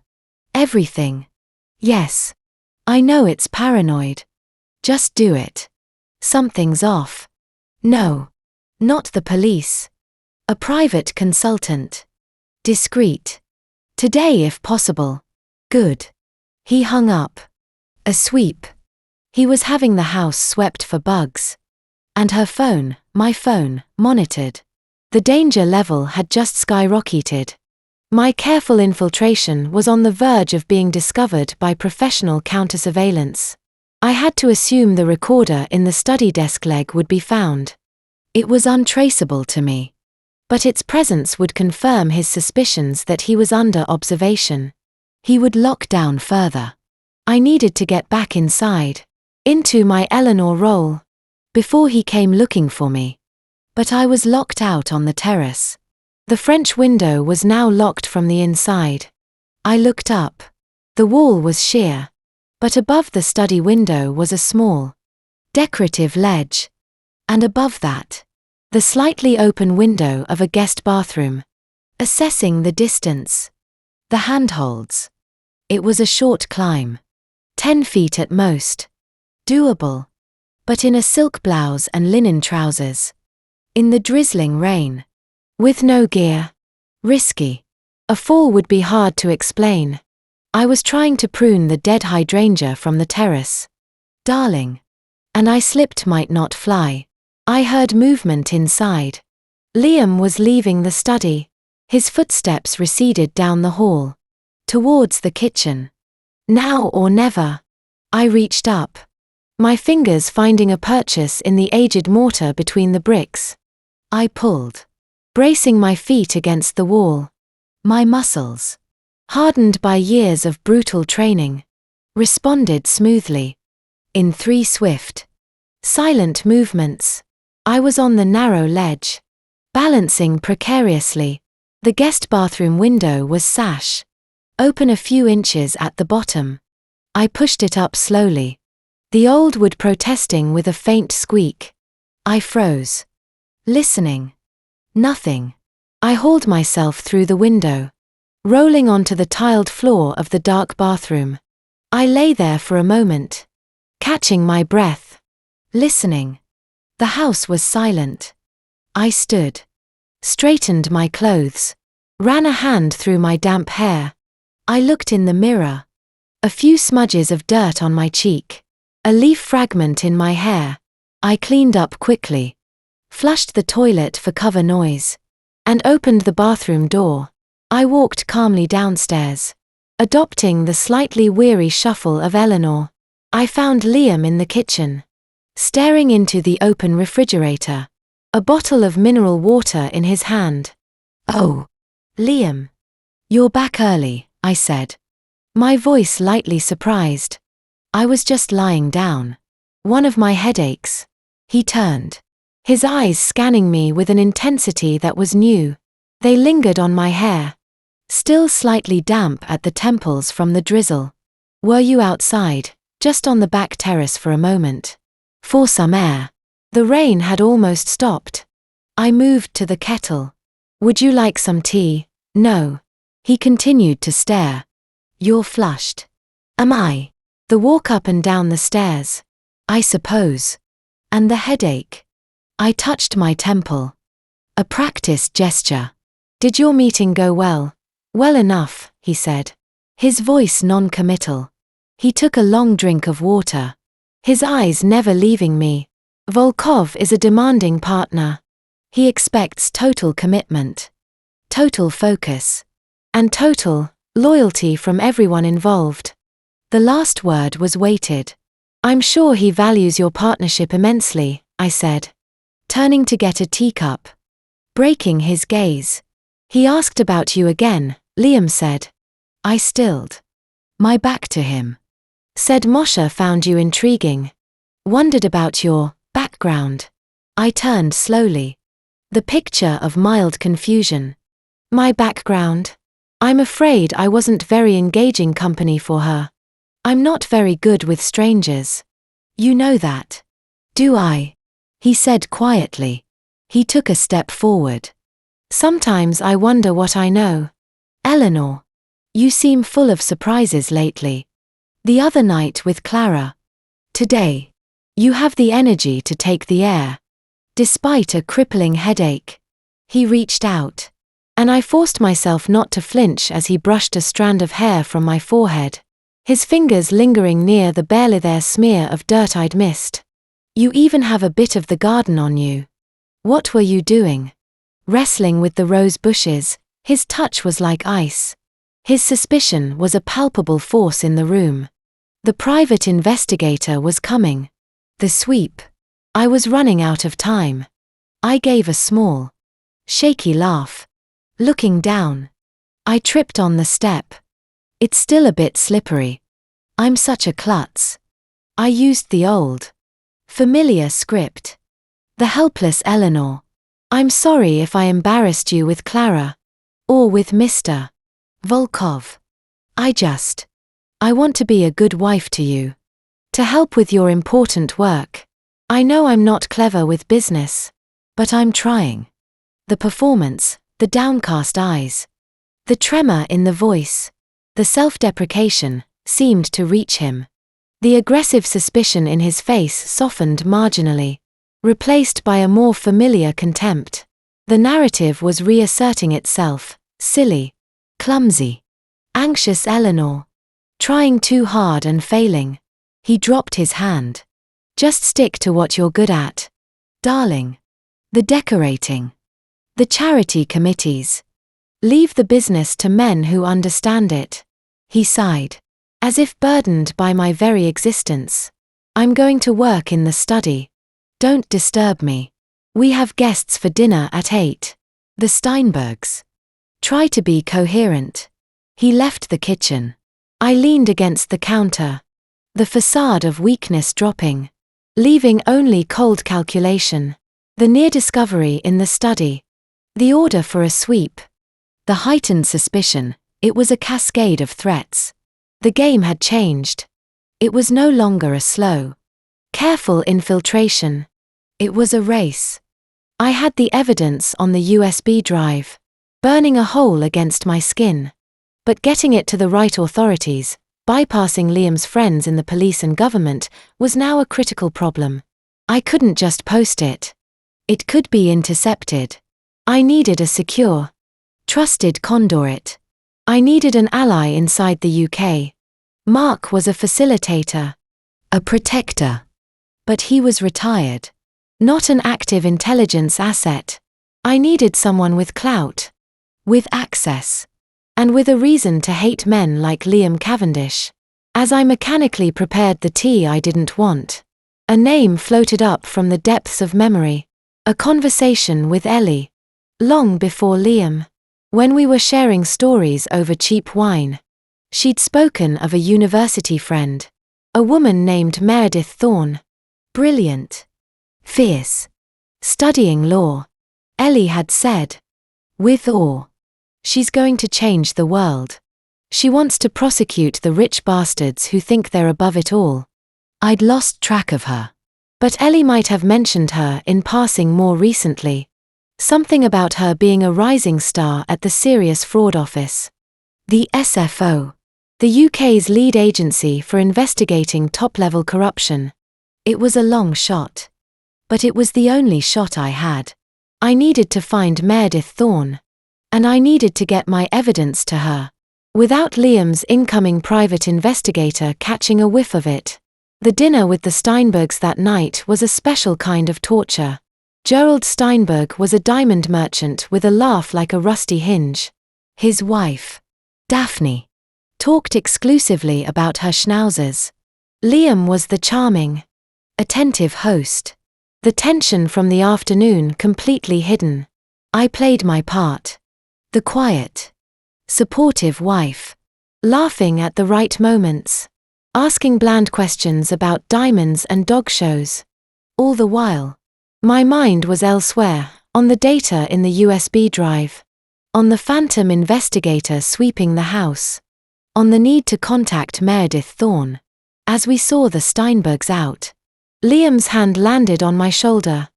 Everything." "Yes. I know it's paranoid. Just do it. Something's off." "No. Not the police. A private consultant. Discreet. Today if possible." "Good." He hung up. A sweep. He was having the house swept for bugs. And her phone, my phone, monitored. The danger level had just skyrocketed. My careful infiltration was on the verge of being discovered by professional counter-surveillance. I had to assume the recorder in the study desk leg would be found. It was untraceable to me. But its presence would confirm his suspicions that he was under observation. He would lock down further. I needed to get back inside, into my Eleanor role, before he came looking for me. But I was locked out on the terrace. The French window was now locked from the inside. I looked up. The wall was sheer. But above the study window was a small, decorative ledge. And above that, the slightly open window of a guest bathroom. Assessing the distance. The handholds. It was a short climb. 10 feet at most. Doable. But in a silk blouse and linen trousers. In the drizzling rain. With no gear. Risky. A fall would be hard to explain. I was trying to prune the dead hydrangea from the terrace. Darling. And I slipped might not fly. I heard movement inside. Liam was leaving the study. His footsteps receded down the hall. Towards the kitchen. Now or never. I reached up. My fingers finding a purchase in the aged mortar between the bricks. I pulled. Bracing my feet against the wall. My muscles, hardened by years of brutal training, responded smoothly. In 3 swift, silent movements, I was on the narrow ledge, balancing precariously. The guest bathroom window was sash, open a few inches at the bottom. I pushed it up slowly, the old wood protesting with a faint squeak. I froze. Listening. Nothing. I hauled myself through the window, rolling onto the tiled floor of the dark bathroom. I lay there for a moment, catching my breath, listening. The house was silent. I stood, straightened my clothes, ran a hand through my damp hair. I looked in the mirror. A few smudges of dirt on my cheek, a leaf fragment in my hair. I cleaned up quickly, flushed the toilet for cover noise, and opened the bathroom door. I walked calmly downstairs, adopting the slightly weary shuffle of Eleanor. I found Liam in the kitchen, staring into the open refrigerator, a bottle of mineral water in his hand. "Oh, Liam. You're back early," I said, my voice lightly surprised. "I was just lying down. One of my headaches." He turned, his eyes scanning me with an intensity that was new. They lingered on my hair, still slightly damp at the temples from the drizzle. "Were you outside, just on the back terrace for a moment? For some air?" The rain had almost stopped. I moved to the kettle. "Would you like some tea?" "No." He continued to stare. "You're flushed." "Am I?" "The walk up and down the stairs." "I suppose." "And the headache?" I touched my temple. A practiced gesture. "Did your meeting go well?" "Well enough," he said, his voice non-committal. He took a long drink of water, his eyes never leaving me. Volkov is a demanding partner. He expects total commitment, total focus, and total loyalty from everyone involved. The last word was weighted. "I'm sure he values your partnership immensely," I said, turning to get a teacup. Breaking his gaze. "He asked about you again," Liam said. I stilled. My back to him. "Said Moshe found you intriguing. Wondered about your background." I turned slowly. The picture of mild confusion. "My background? I'm afraid I wasn't very engaging company for her. I'm not very good with strangers. You know that." "Do I?" he said quietly. He took a step forward. "Sometimes I wonder what I know. Eleanor, you seem full of surprises lately. The other night with Clara. Today, you have the energy to take the air. Despite a crippling headache." He reached out, and I forced myself not to flinch as he brushed a strand of hair from my forehead, his fingers lingering near the barely there smear of dirt I'd missed. "You even have a bit of the garden on you. What were you doing?" Wrestling with the rose bushes, his touch was like ice. His suspicion was a palpable force in the room. The private investigator was coming. The sweep. I was running out of time. I gave a small, shaky laugh. Looking down. I tripped on the step. It's still a bit slippery. I'm such a klutz. I used the old, familiar script. The helpless Eleanor. "I'm sorry if I embarrassed you with Clara. Or with Mr. Volkov. I just." I want to be a good wife to you. To help with your important work. I know I'm not clever with business. But I'm trying. The performance, the downcast eyes. The tremor in the voice. The self-deprecation, seemed to reach him. The aggressive suspicion in his face softened marginally, replaced by a more familiar contempt. The narrative was reasserting itself. Silly. Clumsy. Anxious Eleanor. Trying too hard and failing. He dropped his hand. Just stick to what you're good at. Darling. The decorating. The charity committees. Leave the business to men who understand it. He sighed. As if burdened by my very existence. I'm going to work in the study. Don't disturb me. We have guests for dinner at 8. The Steinbergs. Try to be coherent. He left the kitchen. I leaned against the counter. The facade of weakness dropping. Leaving only cold calculation. The near discovery in the study. The order for a sweep. The heightened suspicion. It was a cascade of threats. The game had changed. It was no longer a slow, careful infiltration. It was a race. I had the evidence on the USB drive, burning a hole against my skin. But getting it to the right authorities, bypassing Liam's friends in the police and government, was now a critical problem. I couldn't just post it. It could be intercepted. I needed a secure, trusted conduit. I needed an ally inside the UK. Mark was a facilitator, a protector. But he was retired. Not an active intelligence asset. I needed someone with clout, with access, and with a reason to hate men like Liam Cavendish. As I mechanically prepared the tea I didn't want, a name floated up from the depths of memory. A conversation with Ellie. Long before Liam. When we were sharing stories over cheap wine. She'd spoken of a university friend. A woman named Meredith Thorne. Brilliant. Fierce. Studying law. Ellie had said. With awe. She's going to change the world. She wants to prosecute the rich bastards who think they're above it all. I'd lost track of her. But Ellie might have mentioned her in passing more recently. Something about her being a rising star at the Serious Fraud Office. The SFO. The UK's lead agency for investigating top-level corruption. It was a long shot. But it was the only shot I had. I needed to find Meredith Thorne. And I needed to get my evidence to her. Without Liam's incoming private investigator catching a whiff of it. The dinner with the Steinbergs that night was a special kind of torture. Gerald Steinberg was a diamond merchant with a laugh like a rusty hinge. His wife, Daphne, talked exclusively about her schnauzers. Liam was the charming, attentive host. The tension from the afternoon completely hidden. I played my part. The quiet, supportive wife. Laughing at the right moments. Asking bland questions about diamonds and dog shows. All the while, my mind was elsewhere, on the data in the USB drive. On the phantom investigator sweeping the house. On the need to contact Meredith Thorne. As we saw the Steinbergs out. Liam's hand landed on my shoulder.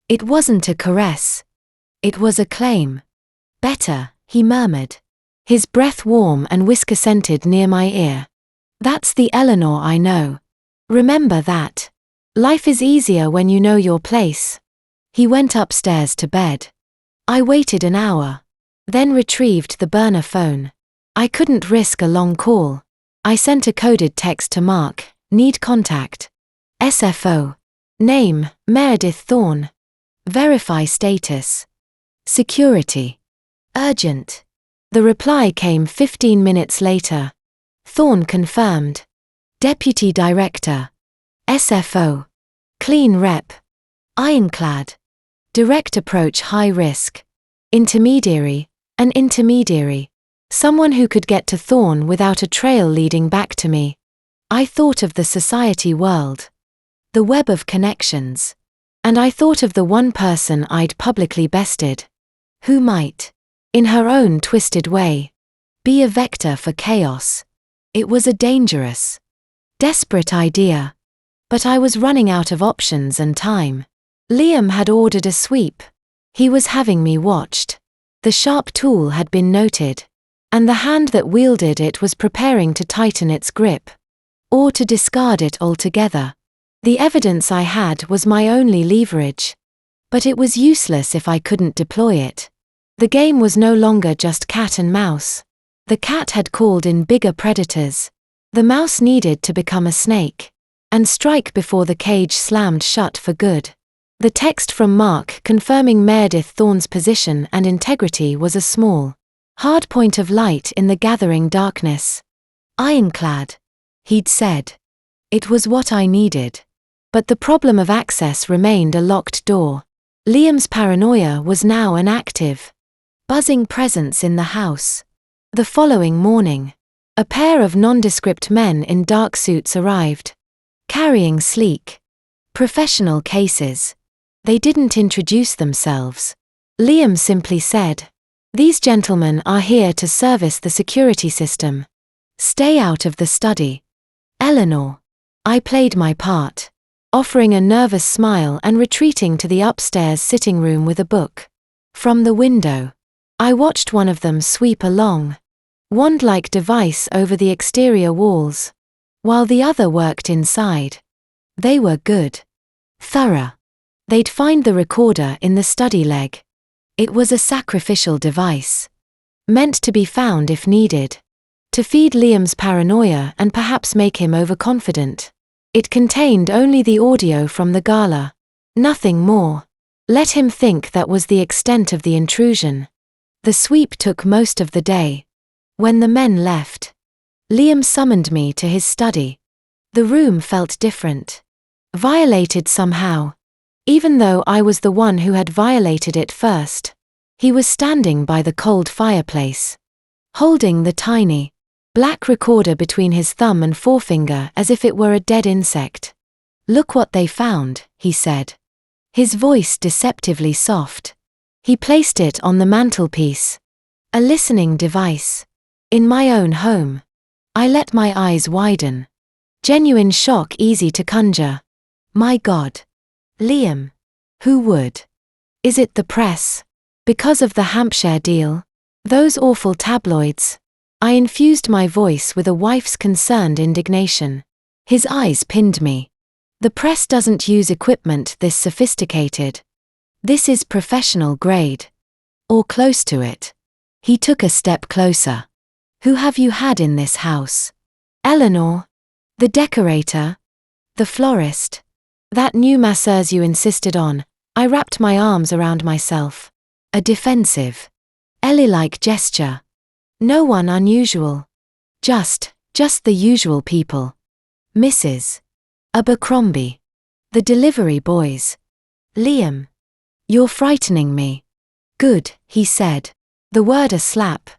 It wasn't a caress. It was a claim. Better, he murmured. His breath warm and whisker-scented near my ear. That's the Eleanor I know. Remember that. Life is easier when you know your place. He went upstairs to bed. I waited an hour. Then retrieved the burner phone. I couldn't risk a long call. I sent a coded text to Mark. Need contact. SFO. Name, Meredith Thorne. Verify status. Security. Urgent. The reply came 15 minutes later. Thorne confirmed. Deputy Director. SFO. Clean rep. Ironclad. Direct approach high risk. Intermediary. An intermediary. Someone who could get to Thorne without a trail leading back to me. I thought of the society world. The web of connections. And I thought of the one person I'd publicly bested. Who might, in her own twisted way, be a vector for chaos. It was a dangerous, desperate idea. But I was running out of options and time. Liam had ordered a sweep. He was having me watched. The sharp tool had been noted, and the hand that wielded it was preparing to tighten its grip, or to discard it altogether. The evidence I had was my only leverage. But it was useless if I couldn't deploy it. The game was no longer just cat and mouse. The cat had called in bigger predators. The mouse needed to become a snake and strike before the cage slammed shut for good. The text from Mark confirming Meredith Thorne's position and integrity was a small, hard point of light in the gathering darkness. Ironclad, he'd said. It was what I needed. But the problem of access remained a locked door. Liam's paranoia was now an active, buzzing presence in the house. The following morning, a pair of nondescript men in dark suits arrived, carrying sleek, professional cases. They didn't introduce themselves. Liam simply said, "These gentlemen are here to service the security system. Stay out of the study." Eleanor. I played my part, offering a nervous smile and retreating to the upstairs sitting room with a book. From the window, I watched one of them sweep a long, wand-like device over the exterior walls, while the other worked inside. They were good. Thorough. They'd find the recorder in the study leg. It was a sacrificial device, meant to be found if needed, to feed Liam's paranoia and perhaps make him overconfident. It contained only the audio from the gala. Nothing more. Let him think that was the extent of the intrusion. The sweep took most of the day. When the men left, Liam summoned me to his study. The room felt different. Violated somehow. Even though I was the one who had violated it first. He was standing by the cold fireplace, holding the tiny, black recorder between his thumb and forefinger as if it were a dead insect. "Look what they found," he said. His voice deceptively soft. He placed it on the mantelpiece. A listening device. In my own home. I let my eyes widen. Genuine shock easy to conjure. My God. Liam. Who would? Is it the press? Because of the Hampshire deal? Those awful tabloids? I infused my voice with a wife's concerned indignation. His eyes pinned me. The press doesn't use equipment this sophisticated. This is professional grade. Or close to it. He took a step closer. Who have you had in this house? Eleanor? The decorator? The florist? That new masseuse you insisted on? I wrapped my arms around myself. A defensive, Ellie-like gesture. No one unusual. Just the usual people. Mrs. Abercrombie. The delivery boys. Liam. You're frightening me. Good, he said. The word a slap.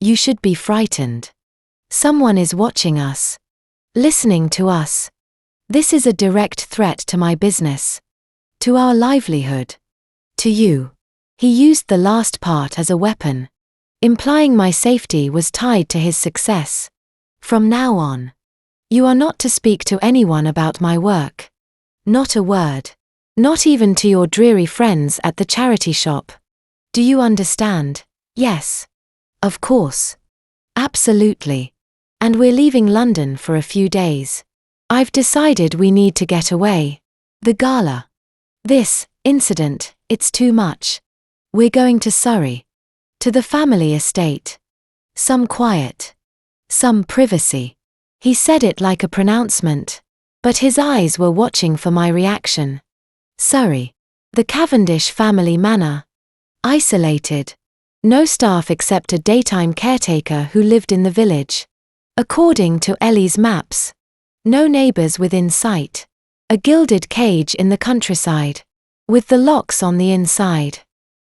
You should be frightened. Someone is watching us. Listening to us. This is a direct threat to my business. To our livelihood. To you. He used the last part as a weapon, implying my safety was tied to his success. From now on, you are not to speak to anyone about my work. Not a word. Not even to your dreary friends at the charity shop. Do you understand? Yes. Of course. Absolutely. And we're leaving London for a few days. I've decided we need to get away. The gala. This incident, it's too much. We're going to Surrey. To the family estate. Some quiet. Some privacy. He said it like a pronouncement, but his eyes were watching for my reaction. Surrey. The Cavendish family manor. Isolated. No staff except a daytime caretaker who lived in the village. According to Ellie's maps. No neighbours within sight. A gilded cage in the countryside. With the locks on the inside.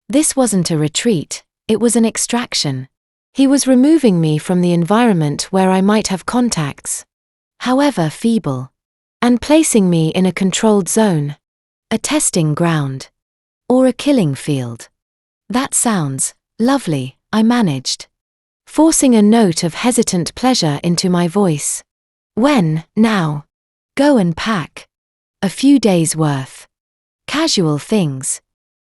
This wasn't a retreat, it was an extraction. He was removing me from the environment where I might have contacts, however feeble, and placing me in a controlled zone. A testing ground. Or a killing field. That sounds lovely, I managed. forcing a note of hesitant pleasure into my voice. When, now? Go and pack. A few days' worth. Casual things.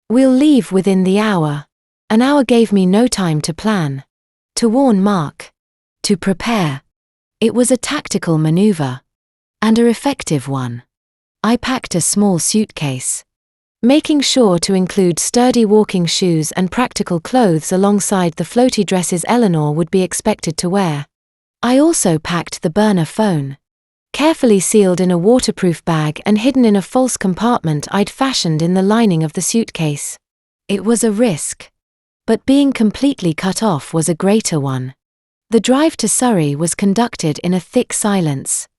We'll leave within the hour. An hour gave me no time to plan. To warn Mark. To prepare. It was a tactical maneuver. And an effective one. I packed a small suitcase, making sure to include sturdy walking shoes and practical clothes alongside the floaty dresses Eleanor would be expected to wear. I also packed the burner phone, carefully sealed in a waterproof bag and hidden in a false compartment I'd fashioned in the lining of the suitcase. It was a risk, but being completely cut off was a greater one. The drive to Surrey was conducted in a thick silence.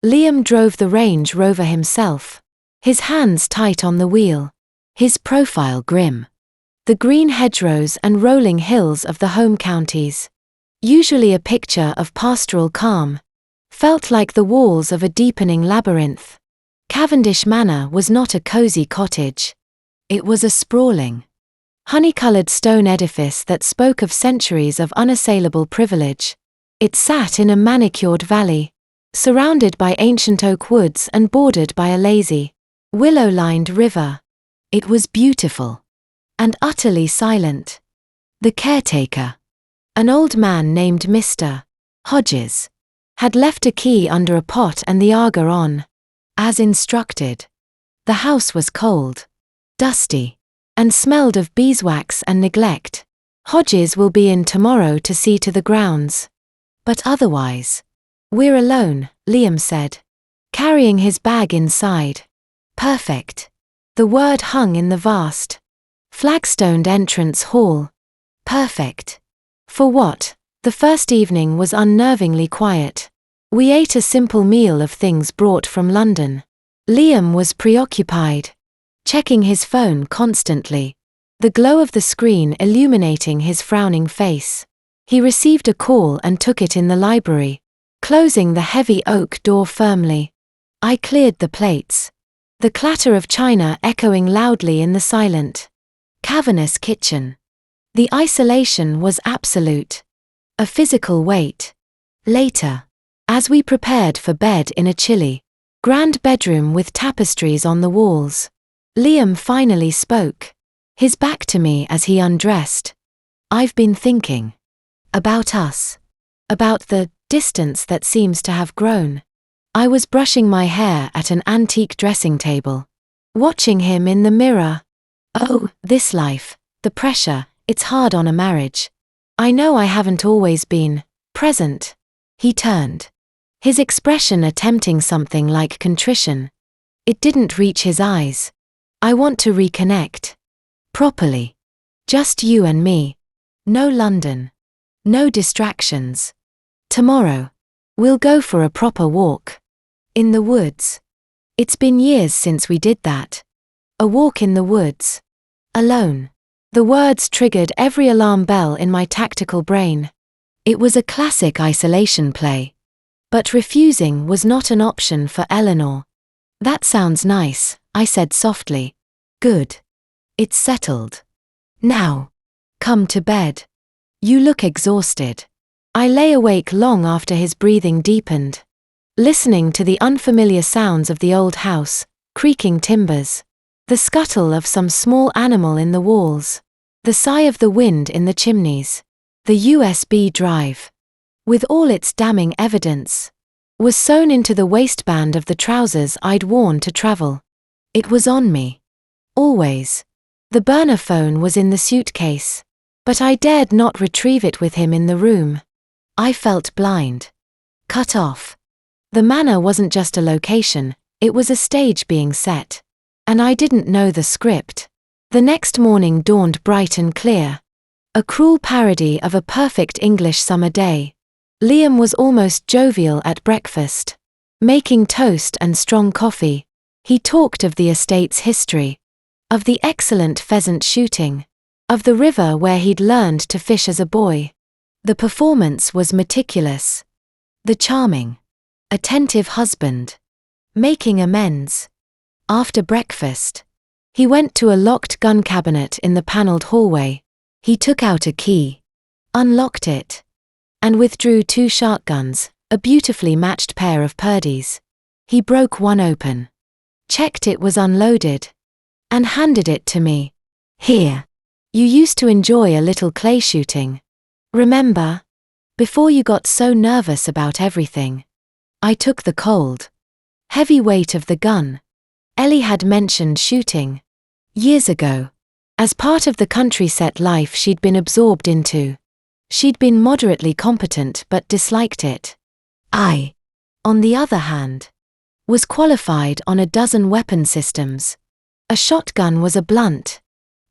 Liam drove the Range Rover himself, his hands tight on the wheel, his profile grim. The green hedgerows and rolling hills of the home counties, usually a picture of pastoral calm, felt like the walls of a deepening labyrinth. Cavendish Manor was not a cozy cottage. It was a sprawling, honey-coloured stone edifice that spoke of centuries of unassailable privilege. It sat in a manicured valley, surrounded by ancient oak woods and bordered by a lazy, willow-lined river. It was beautiful. And utterly silent. The caretaker, an old man named Mr. Hodges, had left a key under a pot and the Aga on, as instructed. The house was cold, dusty, and smelled of beeswax and neglect. Hodges will be in tomorrow to see to the grounds. But otherwise, we're alone, Liam said, carrying his bag inside. Perfect. The word hung in the vast, flagstoned entrance hall. Perfect. For what? The first evening was unnervingly quiet. We ate a simple meal of things brought from London. Liam was preoccupied, checking his phone constantly, the glow of the screen illuminating his frowning face. He received a call and took it in the library, closing the heavy oak door firmly. I cleared the plates, the clatter of china echoing loudly in the silent, cavernous kitchen. The isolation was absolute. A physical weight. Later, as we prepared for bed in a chilly, grand bedroom with tapestries on the walls, Liam finally spoke, his back to me as he undressed. I've been thinking about us, about the distance that seems to have grown. I was brushing my hair at an antique dressing table, watching him in the mirror. Oh, this life, the pressure, it's hard on a marriage. I know I haven't always been present. He turned, his expression attempting something like contrition. It didn't reach his eyes. I want to reconnect. Properly. Just you and me. No London. No distractions. Tomorrow, we'll go for a proper walk. In the woods. It's been years since we did that. A walk in the woods. Alone. The words triggered every alarm bell in my tactical brain. It was a classic isolation play. But refusing was not an option for Eleanor. That sounds nice, I said softly. Good. It's settled. Now, come to bed. You look exhausted. I lay awake long after his breathing deepened, listening to the unfamiliar sounds of the old house, creaking timbers, the scuttle of some small animal in the walls, the sigh of the wind in the chimneys. The USB drive, with all its damning evidence, was sewn into the waistband of the trousers I'd worn to travel. It was on me. Always. The burner phone was in the suitcase, but I dared not retrieve it with him in the room. I felt blind. Cut off. The manor wasn't just a location, it was a stage being set. And I didn't know the script. The next morning dawned bright and clear. A cruel parody of a perfect English summer day. Liam was almost jovial at breakfast, making toast and strong coffee. He talked of the estate's history, of the excellent pheasant shooting, of the river where he'd learned to fish as a boy. The performance was meticulous. The charming, attentive husband, making amends. After breakfast, he went to a locked gun cabinet in the panelled hallway. He took out a key, unlocked it, and withdrew 2 shotguns, a beautifully matched pair of Purdy's. He broke one open, checked it was unloaded, and handed it to me. Here. You used to enjoy a little clay shooting. Remember? Before you got so nervous about everything. I took the cold, heavy weight of the gun. Ellie had mentioned shooting. Years ago. As part of the country set life she'd been absorbed into. She'd been moderately competent but disliked it. I, on the other hand, was qualified on a dozen weapon systems. A shotgun was a blunt,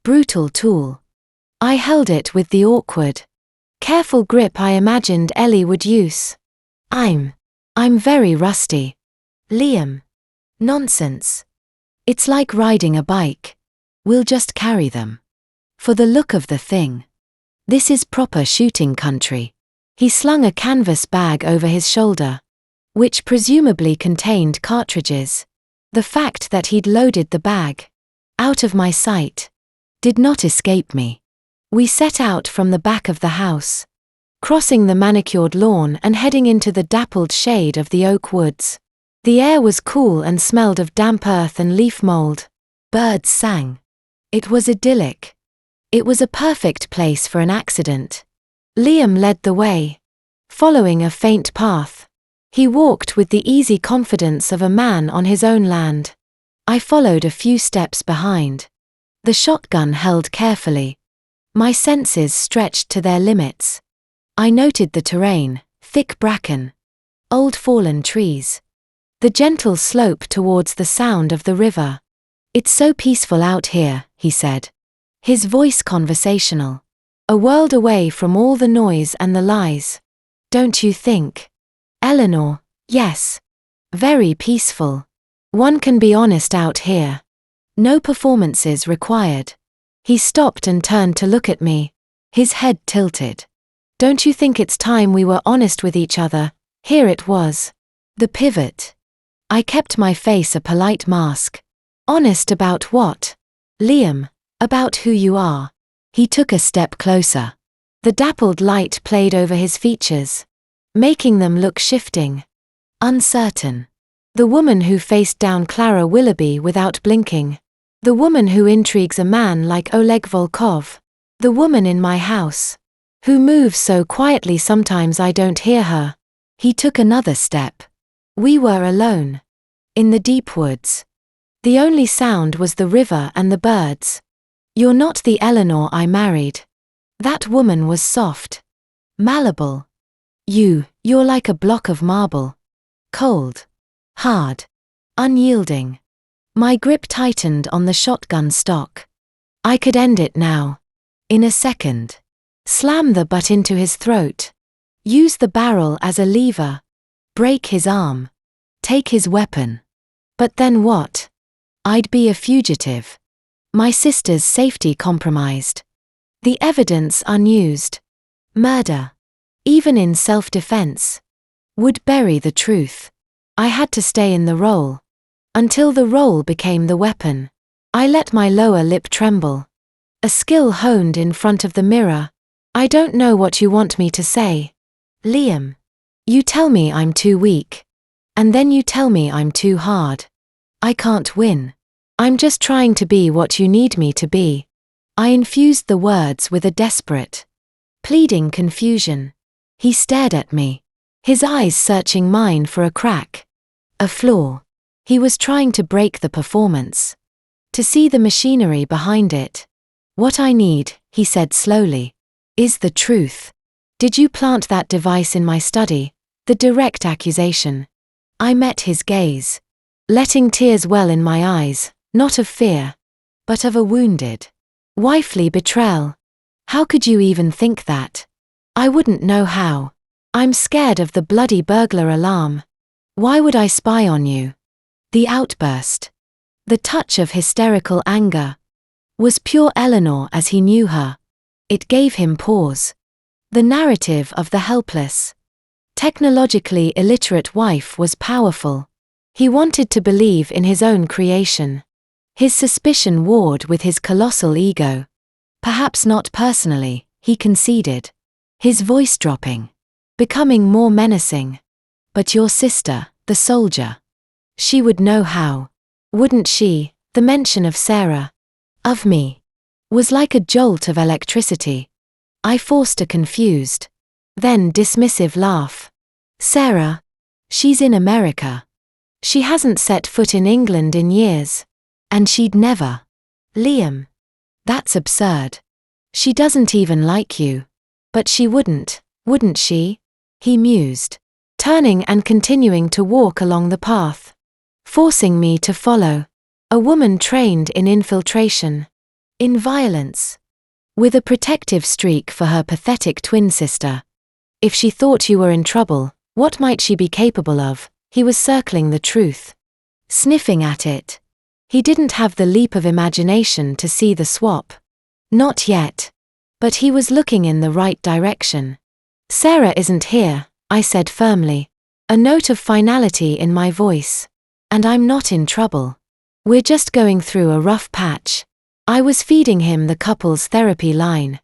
brutal tool. I held it with the awkward, careful grip I imagined Ellie would use. I'm very rusty. Liam. Nonsense. It's like riding a bike. We'll just carry them. For the look of the thing. This is proper shooting country. He slung a canvas bag over his shoulder, which presumably contained cartridges. The fact that he'd loaded the bag, out of my sight, did not escape me. We set out from the back of the house, crossing the manicured lawn and heading into the dappled shade of the oak woods. The air was cool and smelled of damp earth and leaf mold. Birds sang. It was idyllic. It was a perfect place for an accident. Liam led the way, following a faint path. He walked with the easy confidence of a man on his own land. I followed a few steps behind. The shotgun held carefully. My senses stretched to their limits. I noted the terrain, thick bracken, old fallen trees. The gentle slope towards the sound of the river. It's so peaceful out here, he said. His voice conversational. A world away from all the noise and the lies. Don't you think? Eleanor, yes. Very peaceful. One can be honest out here. No performances required. He stopped and turned to look at me. His head tilted. Don't you think it's time we were honest with each other? Here it was. The pivot. I kept my face a polite mask. Honest about what? Liam, about who you are. He took a step closer. The dappled light played over his features, making them look shifting, uncertain. The woman who faced down Clara Willoughby without blinking. The woman who intrigues a man like Oleg Volkov. The woman in my house, who moves so quietly sometimes I don't hear her. He took another step. We were alone. In the deep woods. The only sound was the river and the birds. You're not the Eleanor I married. That woman was soft. Malleable. You're like a block of marble. Cold. Hard. Unyielding. My grip tightened on the shotgun stock. I could end it now. In a second. Slam the butt into his throat. Use the barrel as a lever. Break his arm. Take his weapon. But then what? I'd be a fugitive. My sister's safety compromised. The evidence unused. Murder. Even in self-defense. Would bury the truth. I had to stay in the role. Until the role became the weapon. I let my lower lip tremble. A skill honed in front of the mirror. I don't know what you want me to say. Liam. You tell me I'm too weak. And then you tell me I'm too hard. I can't win. I'm just trying to be what you need me to be. I infused the words with a desperate, pleading confusion. He stared at me, his eyes searching mine for a crack, a flaw. He was trying to break the performance, to see the machinery behind it. What I need, he said slowly, is the truth. Did you plant that device in my study? The direct accusation. I met his gaze, letting tears well in my eyes, not of fear, but of a wounded, wifely betrayal. How could you even think that? I wouldn't know how. I'm scared of the bloody burglar alarm. Why would I spy on you? The outburst, the touch of hysterical anger, was pure Eleanor as he knew her. It gave him pause. The narrative of the helpless, technologically illiterate wife was powerful. He wanted to believe in his own creation. His suspicion warred with his colossal ego. Perhaps not personally, he conceded. His voice dropping. becoming more menacing. But your sister, the soldier. She would know how. Wouldn't she? The mention of Sarah, of me, was like a jolt of electricity. I forced a confused, then dismissive laugh. Sarah? She's in America. She hasn't set foot in England in years. And she'd never. Liam. That's absurd. She doesn't even like you. But she wouldn't she? He mused, turning and continuing to walk along the path, forcing me to follow. A woman trained in infiltration, in violence, with a protective streak for her pathetic twin sister. If she thought you were in trouble, what might she be capable of? He was circling the truth, sniffing at it. He didn't have the leap of imagination to see the swap. Not yet. But he was looking in the right direction. Sarah isn't here, I said firmly, a note of finality in my voice. And I'm not in trouble. We're just going through a rough patch. I was feeding him the couple's therapy line.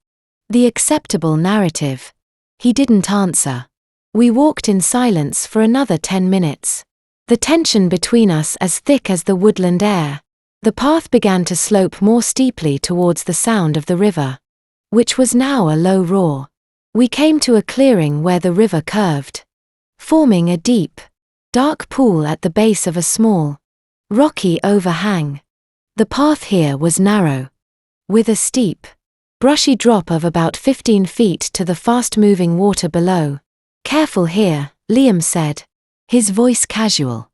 The acceptable narrative. He didn't answer. We walked in silence for another 10 minutes. The tension between us as thick as the woodland air. The path began to slope more steeply towards the sound of the river, which was now a low roar. We came to a clearing where the river curved, forming a deep, dark pool at the base of a small, rocky overhang. The path here was narrow, with a steep, brushy drop of about 15 feet to the fast-moving water below. Careful here, Liam said, his voice casual.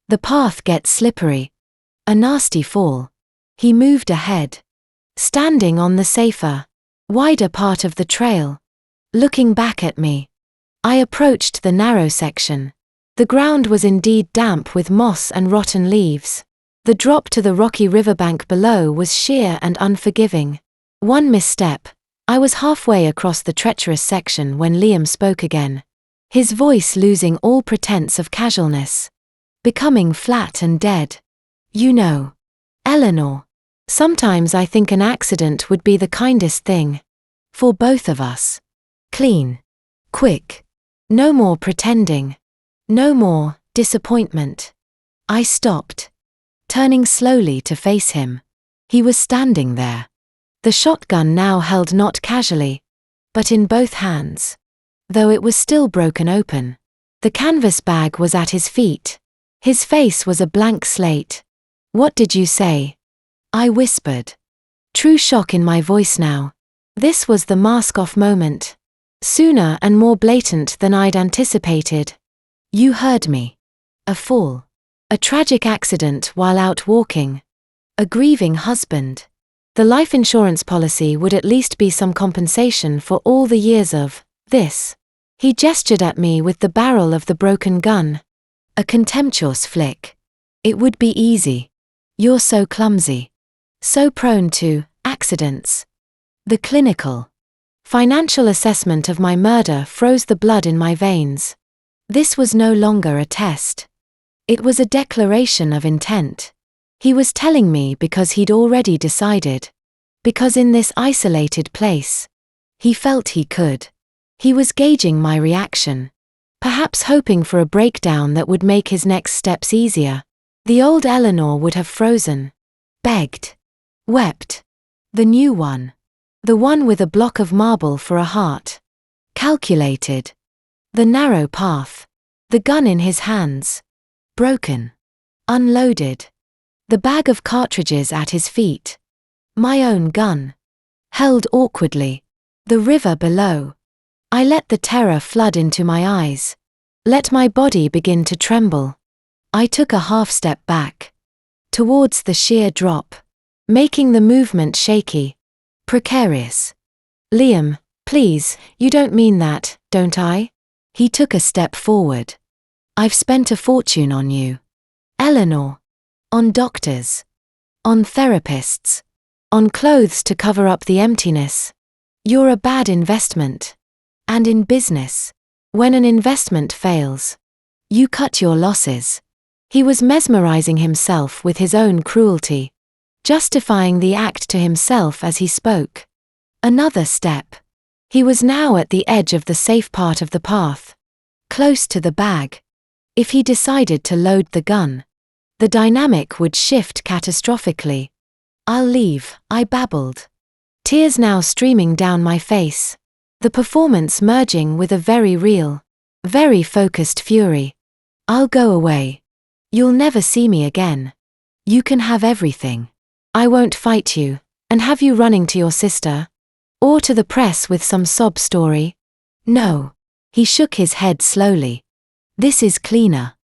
The path gets slippery. A nasty fall. He moved ahead, standing on the safer, wider part of the trail, looking back at me. I approached the narrow section. The ground was indeed damp with moss and rotten leaves. The drop to the rocky riverbank below was sheer and unforgiving. One misstep. I was halfway across the treacherous section when Liam spoke again, his voice losing all pretense of casualness, becoming flat and dead. You know, Eleanor, sometimes I think an accident would be the kindest thing. For both of us. Clean. Quick. No more pretending. No more disappointment. I stopped, turning slowly to face him. He was standing there. The shotgun now held not casually, but in both hands. Though it was still broken open. The canvas bag was at his feet. His face was a blank slate. What did you say? I whispered. True shock in my voice now. This was the mask-off moment. Sooner and more blatant than I'd anticipated. You heard me. A fall. A tragic accident while out walking. A grieving husband. The life insurance policy would at least be some compensation for all the years of this. He gestured at me with the barrel of the broken gun. A contemptuous flick. It would be easy. You're so clumsy. So prone to accidents. The clinical, financial assessment of my murder froze the blood in my veins. This was no longer a test. It was a declaration of intent. He was telling me because he'd already decided. Because in this isolated place, he felt he could. He was gauging my reaction. Perhaps hoping for a breakdown that would make his next steps easier. The old Eleanor would have frozen. Begged. Wept. The new one. The one with a block of marble for a heart. Calculated. The narrow path. The gun in his hands. Broken. Unloaded. The bag of cartridges at his feet. My own gun. Held awkwardly. The river below. I let the terror flood into my eyes. Let my body begin to tremble. I took a half-step back. Towards the sheer drop. Making the movement shaky. Precarious. Liam, please, you don't mean that, don't I? He took a step forward. I've spent a fortune on you. Eleanor. On doctors. On therapists. On clothes to cover up the emptiness. You're a bad investment. And in business, when an investment fails, you cut your losses. He was mesmerizing himself with his own cruelty. Justifying the act to himself as he spoke. Another step. He was now at the edge of the safe part of the path, close to the bag. If he decided to load the gun, the dynamic would shift catastrophically. "I'll leave," I babbled, tears now streaming down my face, the performance merging with a very real, very focused fury. "I'll go away. You'll never see me again. You can have everything. I won't fight you, and have you running to your sister? Or to the press with some sob story? No." He shook his head slowly. "This is cleaner.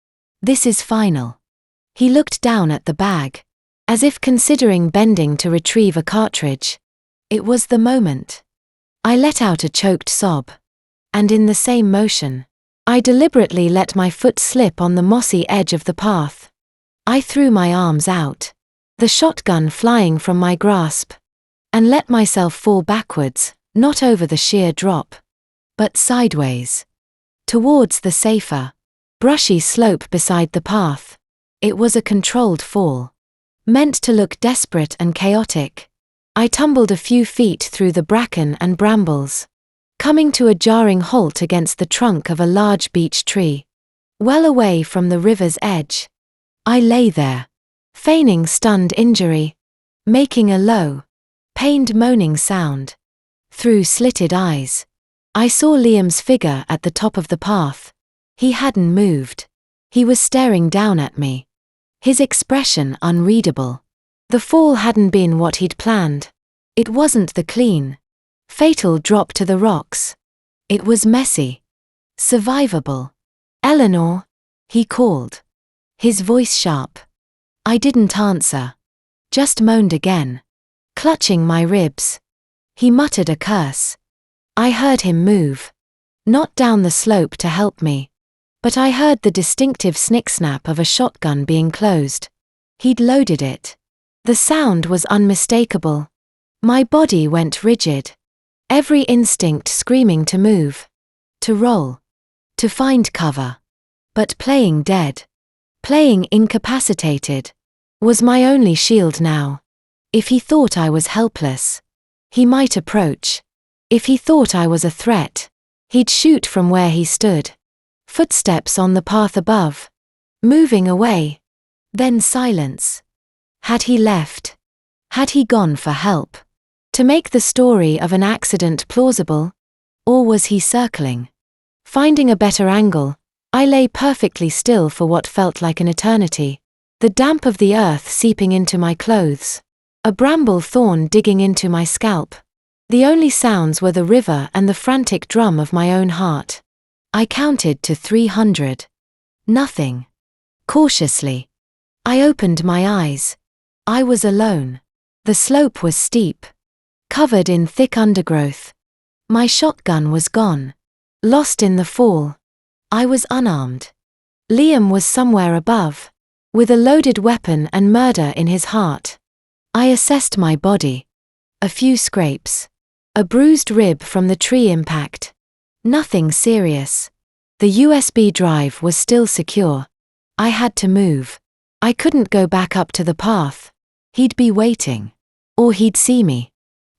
This is final." He looked down at the bag, as if considering bending to retrieve a cartridge. It was the moment. I let out a choked sob. And in the same motion, I deliberately let my foot slip on the mossy edge of the path. I threw my arms out, the shotgun flying from my grasp, and let myself fall backwards, not over the sheer drop, but sideways, towards the safer, brushy slope beside the path. It was a controlled fall, meant to look desperate and chaotic. I tumbled a few feet through the bracken and brambles, coming to a jarring halt against the trunk of a large beech tree, well away from the river's edge. I lay there, feigning stunned injury, making a low, pained moaning sound. Through slitted eyes, I saw Liam's figure at the top of the path. He hadn't moved. He was staring down at me, his expression unreadable. The fall hadn't been what he'd planned. It wasn't the clean, fatal drop to the rocks. It was messy, survivable. "Eleanor," he called, his voice sharp. I didn't answer, just moaned again, clutching my ribs. He muttered a curse. I heard him move, not down the slope to help me, but I heard the distinctive snick-snap of a shotgun being closed. He'd loaded it. The sound was unmistakable. My body went rigid, every instinct screaming to move, to roll, to find cover. But playing dead, playing incapacitated, was my only shield now. If he thought I was helpless, he might approach. If he thought I was a threat, he'd shoot from where he stood. Footsteps on the path above, moving away. Then silence. Had he left? Had he gone for help? To make the story of an accident plausible? Or was he circling? Finding a better angle, I lay perfectly still for what felt like an eternity. The damp of the earth seeping into my clothes, a bramble thorn digging into my scalp. The only sounds were the river and the frantic drum of my own heart. I counted to 300. Nothing. Cautiously, I opened my eyes. I was alone. The slope was steep, covered in thick undergrowth. My shotgun was gone, lost in the fall. I was unarmed. Liam was somewhere above, with a loaded weapon and murder in his heart. I assessed my body. A few scrapes. A bruised rib from the tree impact. Nothing serious. The USB drive was still secure. I had to move. I couldn't go back up to the path. He'd be waiting. Or he'd see me.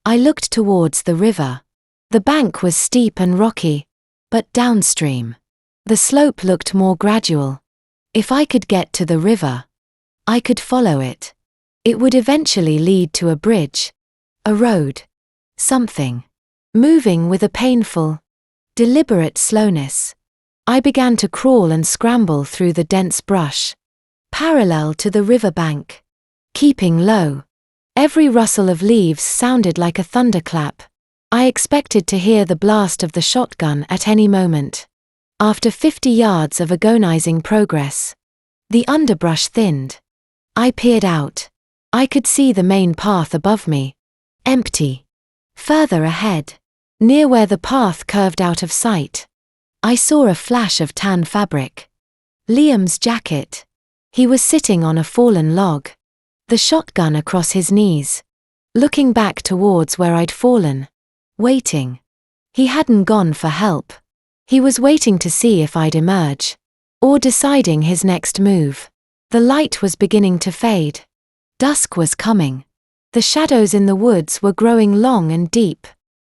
I looked towards the river. The bank was steep and rocky, but downstream. The slope looked more gradual. If I could get to the river, I could follow it. It would eventually lead to a bridge, a road, something. Moving with a painful, deliberate slowness, I began to crawl and scramble through the dense brush, parallel to the riverbank, keeping low. Every rustle of leaves sounded like a thunderclap. I expected to hear the blast of the shotgun at any moment. After 50 yards of agonizing progress, the underbrush thinned. I peered out. I could see the main path above me, empty. Further ahead, near where the path curved out of sight, I saw a flash of tan fabric. Liam's jacket. He was sitting on a fallen log, the shotgun across his knees, looking back towards where I'd fallen, waiting. He hadn't gone for help. He was waiting to see if I'd emerge, or deciding his next move. The light was beginning to fade. Dusk was coming. The shadows in the woods were growing long and deep.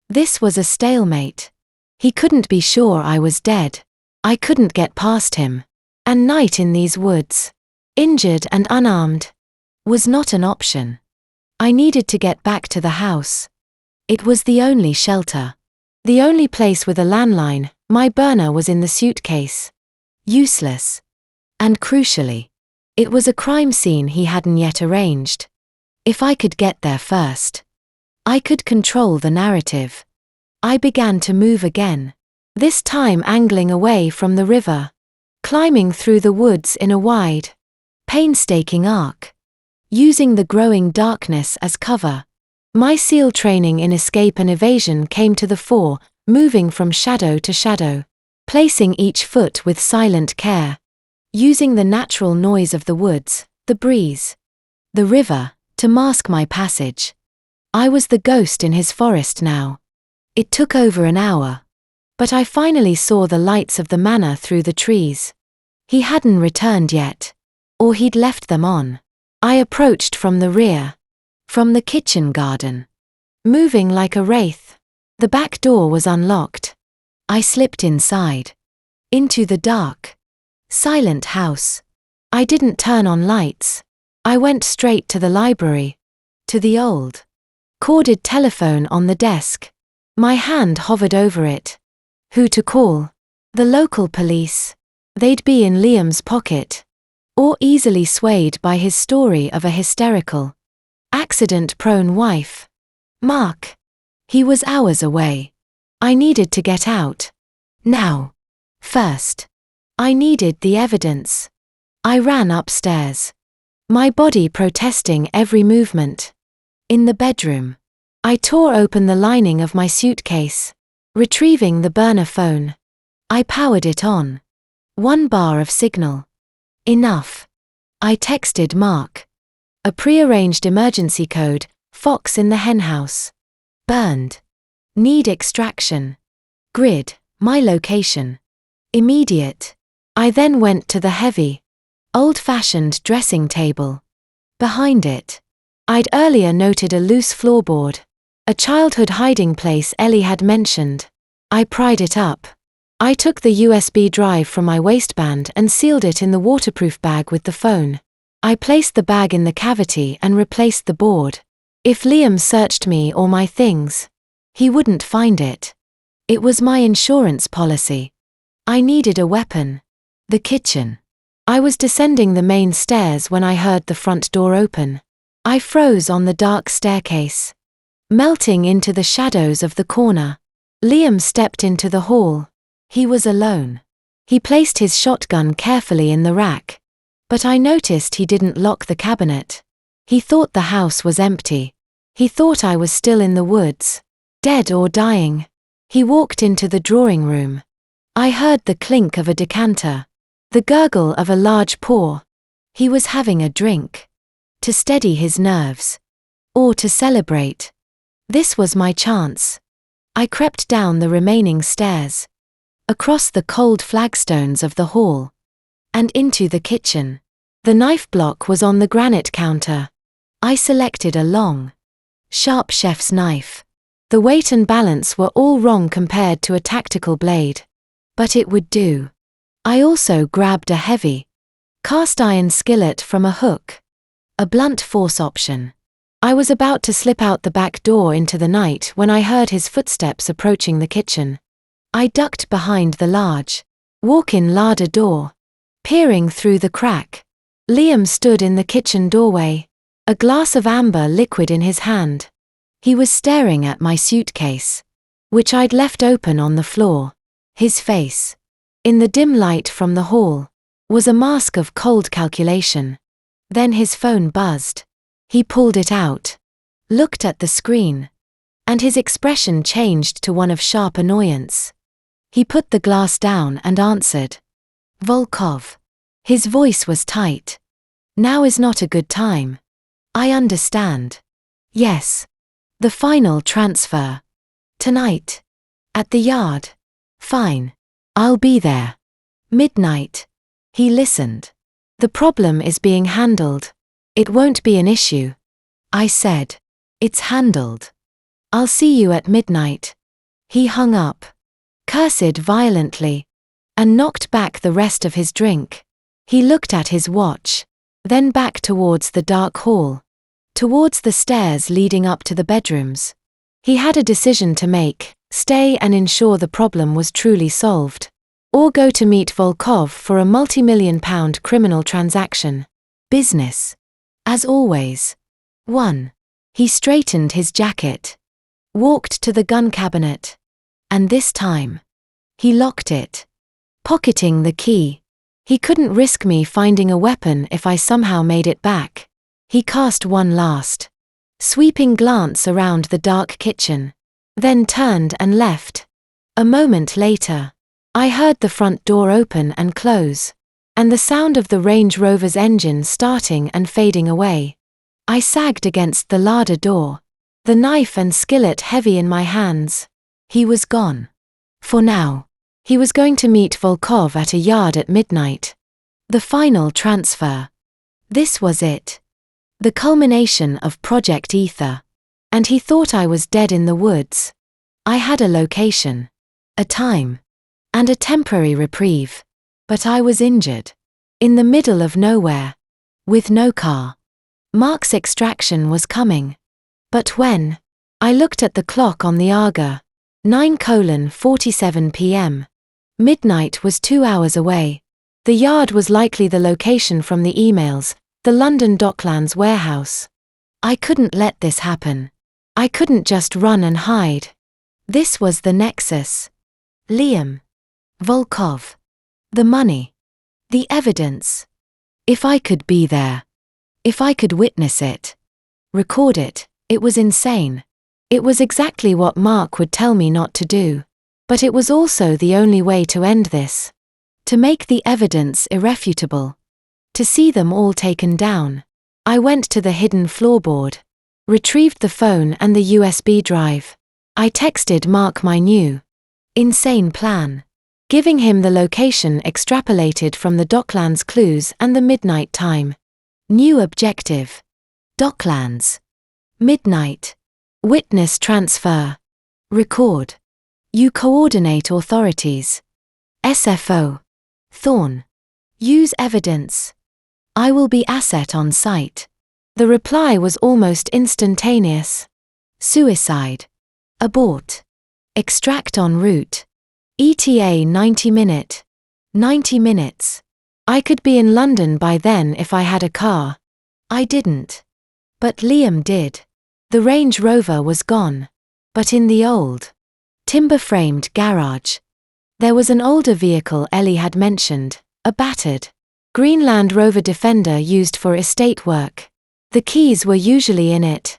This was a stalemate. He couldn't be sure I was dead. I couldn't get past him. And night in these woods, injured and unarmed, was not an option. I needed to get back to the house. It was the only shelter. The only place with a landline. My burner was in the suitcase. Useless. And crucially, it was a crime scene he hadn't yet arranged. If I could get there first, I could control the narrative. I began to move again, this time angling away from the river, climbing through the woods in a wide, painstaking arc, using the growing darkness as cover. My SEAL training in escape and evasion came to the fore, moving from shadow to shadow, placing each foot with silent care, using the natural noise of the woods, the breeze, the river, to mask my passage. I was the ghost in his forest now. It took over an hour, but I finally saw the lights of the manor through the trees. He hadn't returned yet, or he'd left them on. I approached from the rear, from the kitchen garden, moving like a wraith. The back door was unlocked. I slipped inside, into the dark, silent house. I didn't turn on lights. I went straight to the library, to the old, corded telephone on the desk. My hand hovered over it. Who to call? The local police. They'd be in Liam's pocket, or easily swayed by his story of a hysterical, accident-prone wife. Mark. He was hours away. I needed to get out. Now. First. I needed the evidence. I ran upstairs, my body protesting every movement. In the bedroom, I tore open the lining of my suitcase, retrieving the burner phone. I powered it on. 1 bar of signal. Enough. I texted Mark. A prearranged emergency code, Fox in the henhouse. Burned. Need extraction. Grid, my location. Immediate. I then went to the heavy, old-fashioned dressing table. Behind it, I'd earlier noted a loose floorboard, a childhood hiding place Ellie had mentioned. I pried it up. I took the USB drive from my waistband and sealed it in the waterproof bag with the phone. I placed the bag in the cavity and replaced the board. If Liam searched me or my things, he wouldn't find it. It was my insurance policy. I needed a weapon. The kitchen. I was descending the main stairs when I heard the front door open. I froze on the dark staircase, melting into the shadows of the corner. Liam stepped into the hall. He was alone. He placed his shotgun carefully in the rack, but I noticed he didn't lock the cabinet. He thought the house was empty. He thought I was still in the woods, dead or dying. He walked into the drawing room. I heard the clink of a decanter, the gurgle of a large pour. He was having a drink. To steady his nerves. Or to celebrate. This was my chance. I crept down the remaining stairs, across the cold flagstones of the hall, and into the kitchen. The knife block was on the granite counter. I selected a long, sharp chef's knife. The weight and balance were all wrong compared to a tactical blade. But it would do. I also grabbed a heavy, cast-iron skillet from a hook. A blunt force option. I was about to slip out the back door into the night when I heard his footsteps approaching the kitchen. I ducked behind the large, walk-in larder door, peering through the crack. Liam stood in the kitchen doorway, a glass of amber liquid in his hand. He was staring at my suitcase, which I'd left open on the floor. His face, in the dim light from the hall, was a mask of cold calculation. Then his phone buzzed. He pulled it out, looked at the screen, and his expression changed to one of sharp annoyance. He put the glass down and answered. Volkov. His voice was tight. Now is not a good time. I understand. Yes. The final transfer. Tonight. At the yard. Fine. I'll be there. Midnight. He listened. The problem is being handled. It won't be an issue. I said. It's handled. I'll see you at midnight. He hung up, cursed violently, and knocked back the rest of his drink. He looked at his watch, then back towards the dark hall, towards the stairs leading up to the bedrooms. He had a decision to make: stay and ensure the problem was truly solved, or go to meet Volkov for a multi-million-pound criminal transaction. Business. As always. 1. He straightened his jacket, walked to the gun cabinet, and this time, he locked it, pocketing the key. He couldn't risk me finding a weapon if I somehow made it back. He cast one last, sweeping glance around the dark kitchen, then turned and left. A moment later, I heard the front door open and close, and the sound of the Range Rover's engine starting and fading away. I sagged against the larder door, the knife and skillet heavy in my hands. He was gone. For now. He was going to meet Volkov at a yard at midnight. The final transfer. This was it. The culmination of Project Ether. And he thought I was dead in the woods. I had a location, a time, and a temporary reprieve. But I was injured. In the middle of nowhere. With no car. Mark's extraction was coming. But when? I looked at the clock on the Aga. 9:47 p.m. Midnight was 2 hours away. The yard was likely the location from the emails, the London Docklands warehouse. I couldn't let this happen. I couldn't just run and hide. This was the nexus. Liam. Volkov. The money. The evidence. If I could be there. If I could witness it. Record it, it was insane. It was exactly what Mark would tell me not to do. But it was also the only way to end this. To make the evidence irrefutable. To see them all taken down. I went to the hidden floorboard. Retrieved the phone and the USB drive. I texted Mark my new, insane plan. Giving him the location extrapolated from the Docklands clues and the midnight time. New objective. Docklands. Midnight. Witness transfer. Record. You coordinate authorities. SFO. Thorn. Use evidence. I will be asset on site. The reply was almost instantaneous. Suicide. Abort. Extract en route. ETA 90 minute. 90 minutes. I could be in London by then if I had a car. I didn't. But Liam did. The Range Rover was gone. But in the old, timber-framed garage. There was an older vehicle Ellie had mentioned, a battered green Land Rover Defender used for estate work. The keys were usually in it.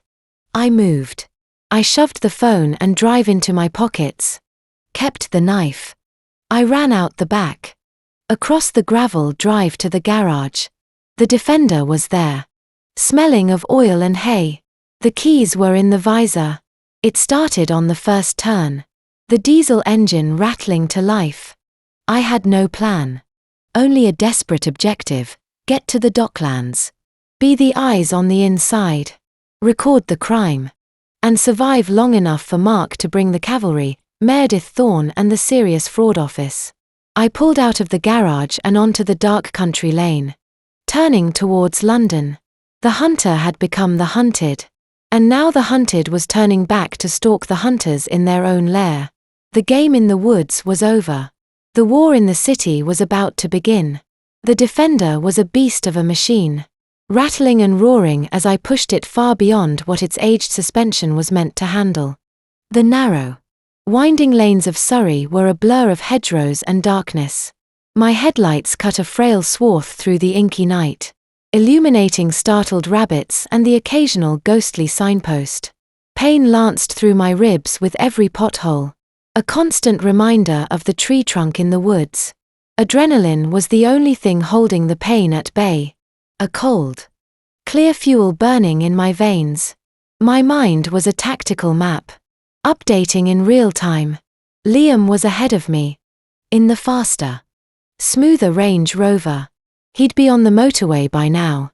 I moved. I shoved the phone and drive into my pockets. Kept the knife. I ran out the back. Across the gravel drive to the garage. The Defender was there. Smelling of oil and hay. The keys were in the visor. It started on the first turn. The diesel engine rattling to life. I had no plan. Only a desperate objective: get to the Docklands. Be the eyes on the inside. Record the crime. And survive long enough for Mark to bring the cavalry, Meredith Thorne and the serious fraud office. I pulled out of the garage and onto the dark country lane. Turning towards London. The hunter had become the hunted. And now the hunted was turning back to stalk the hunters in their own lair. The game in the woods was over. The war in the city was about to begin. The Defender was a beast of a machine. Rattling and roaring as I pushed it far beyond what its aged suspension was meant to handle. The narrow, winding lanes of Surrey were a blur of hedgerows and darkness. My headlights cut a frail swath through the inky night, illuminating startled rabbits and the occasional ghostly signpost. Pain lanced through my ribs with every pothole. A constant reminder of the tree trunk in the woods. Adrenaline was the only thing holding the pain at bay. A cold, clear fuel burning in my veins. My mind was a tactical map. Updating in real time. Liam was ahead of me. In the faster, smoother Range Rover. He'd be on the motorway by now.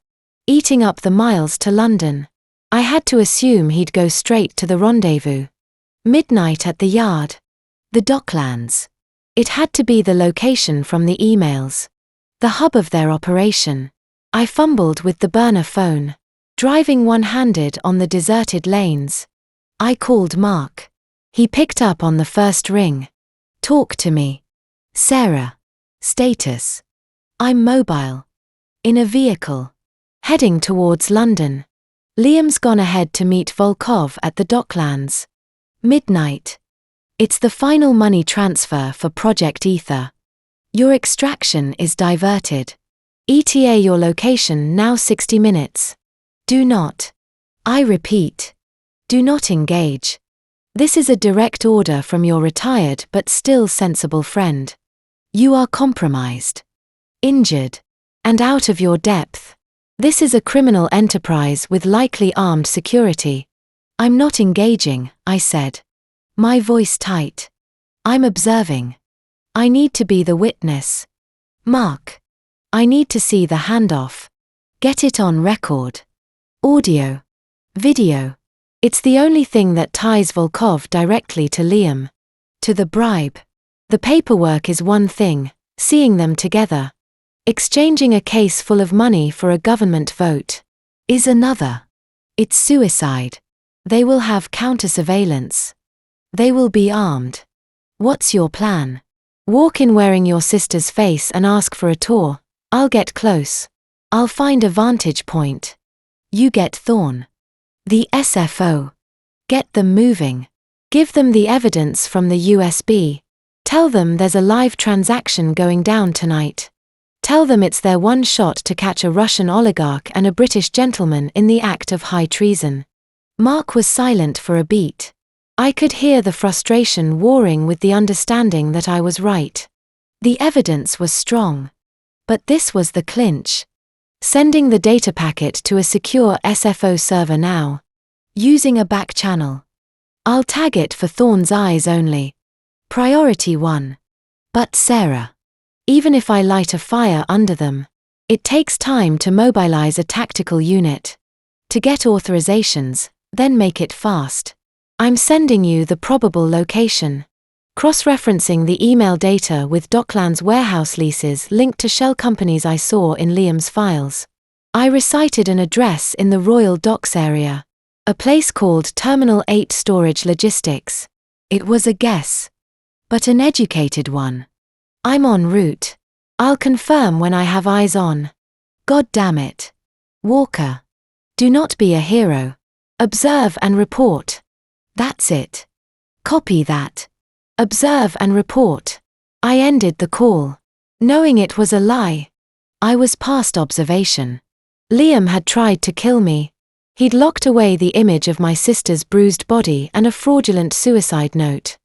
Eating up the miles to London. I had to assume he'd go straight to the rendezvous. Midnight at the yard. The Docklands. It had to be the location from the emails. The hub of their operation. I fumbled with the burner phone, driving one-handed on the deserted lanes. I called Mark. He picked up on the first ring. Talk to me. Sarah. Status. I'm mobile. In a vehicle. Heading towards London. Liam's gone ahead to meet Volkov at the Docklands. Midnight. It's the final money transfer for Project Ether. Your extraction is diverted. ETA your location now 60 minutes. Do not. I repeat. Do not engage. This is a direct order from your retired but still sensible friend. You are compromised. Injured. And out of your depth. This is a criminal enterprise with likely armed security. I'm not engaging, I said. My voice tight. I'm observing. I need to be the witness. Mark. I need to see the handoff. Get it on record. Audio. Video. It's the only thing that ties Volkov directly to Liam. To the bribe. The paperwork is one thing, seeing them together. Exchanging a case full of money for a government vote is another. It's suicide. They will have counter-surveillance. They will be armed. What's your plan? Walk in wearing your sister's face and ask for a tour. I'll get close. I'll find a vantage point. You get Thorn. The SFO. Get them moving. Give them the evidence from the USB. Tell them there's a live transaction going down tonight. Tell them it's their one shot to catch a Russian oligarch and a British gentleman in the act of high treason. Mark was silent for a beat. I could hear the frustration warring with the understanding that I was right. The evidence was strong. But this was the clinch. Sending the data packet to a secure SFO server now. Using a back channel. I'll tag it for Thorn's eyes only. Priority 1. But Sarah. Even if I light a fire under them, it takes time to mobilize a tactical unit. To get authorizations, then make it fast. I'm sending you the probable location. Cross-referencing the email data with Docklands warehouse leases linked to shell companies I saw in Liam's files. I recited an address in the Royal Docks area. A place called Terminal 8 Storage Logistics. It was a guess. But an educated one. I'm en route. I'll confirm when I have eyes on. God damn it. Walker. Do not be a hero. Observe and report. That's it. Copy that. Observe and report. I ended the call. Knowing it was a lie. I was past observation. Liam had tried to kill me. He'd locked away the image of my sister's bruised body and a fraudulent suicide note.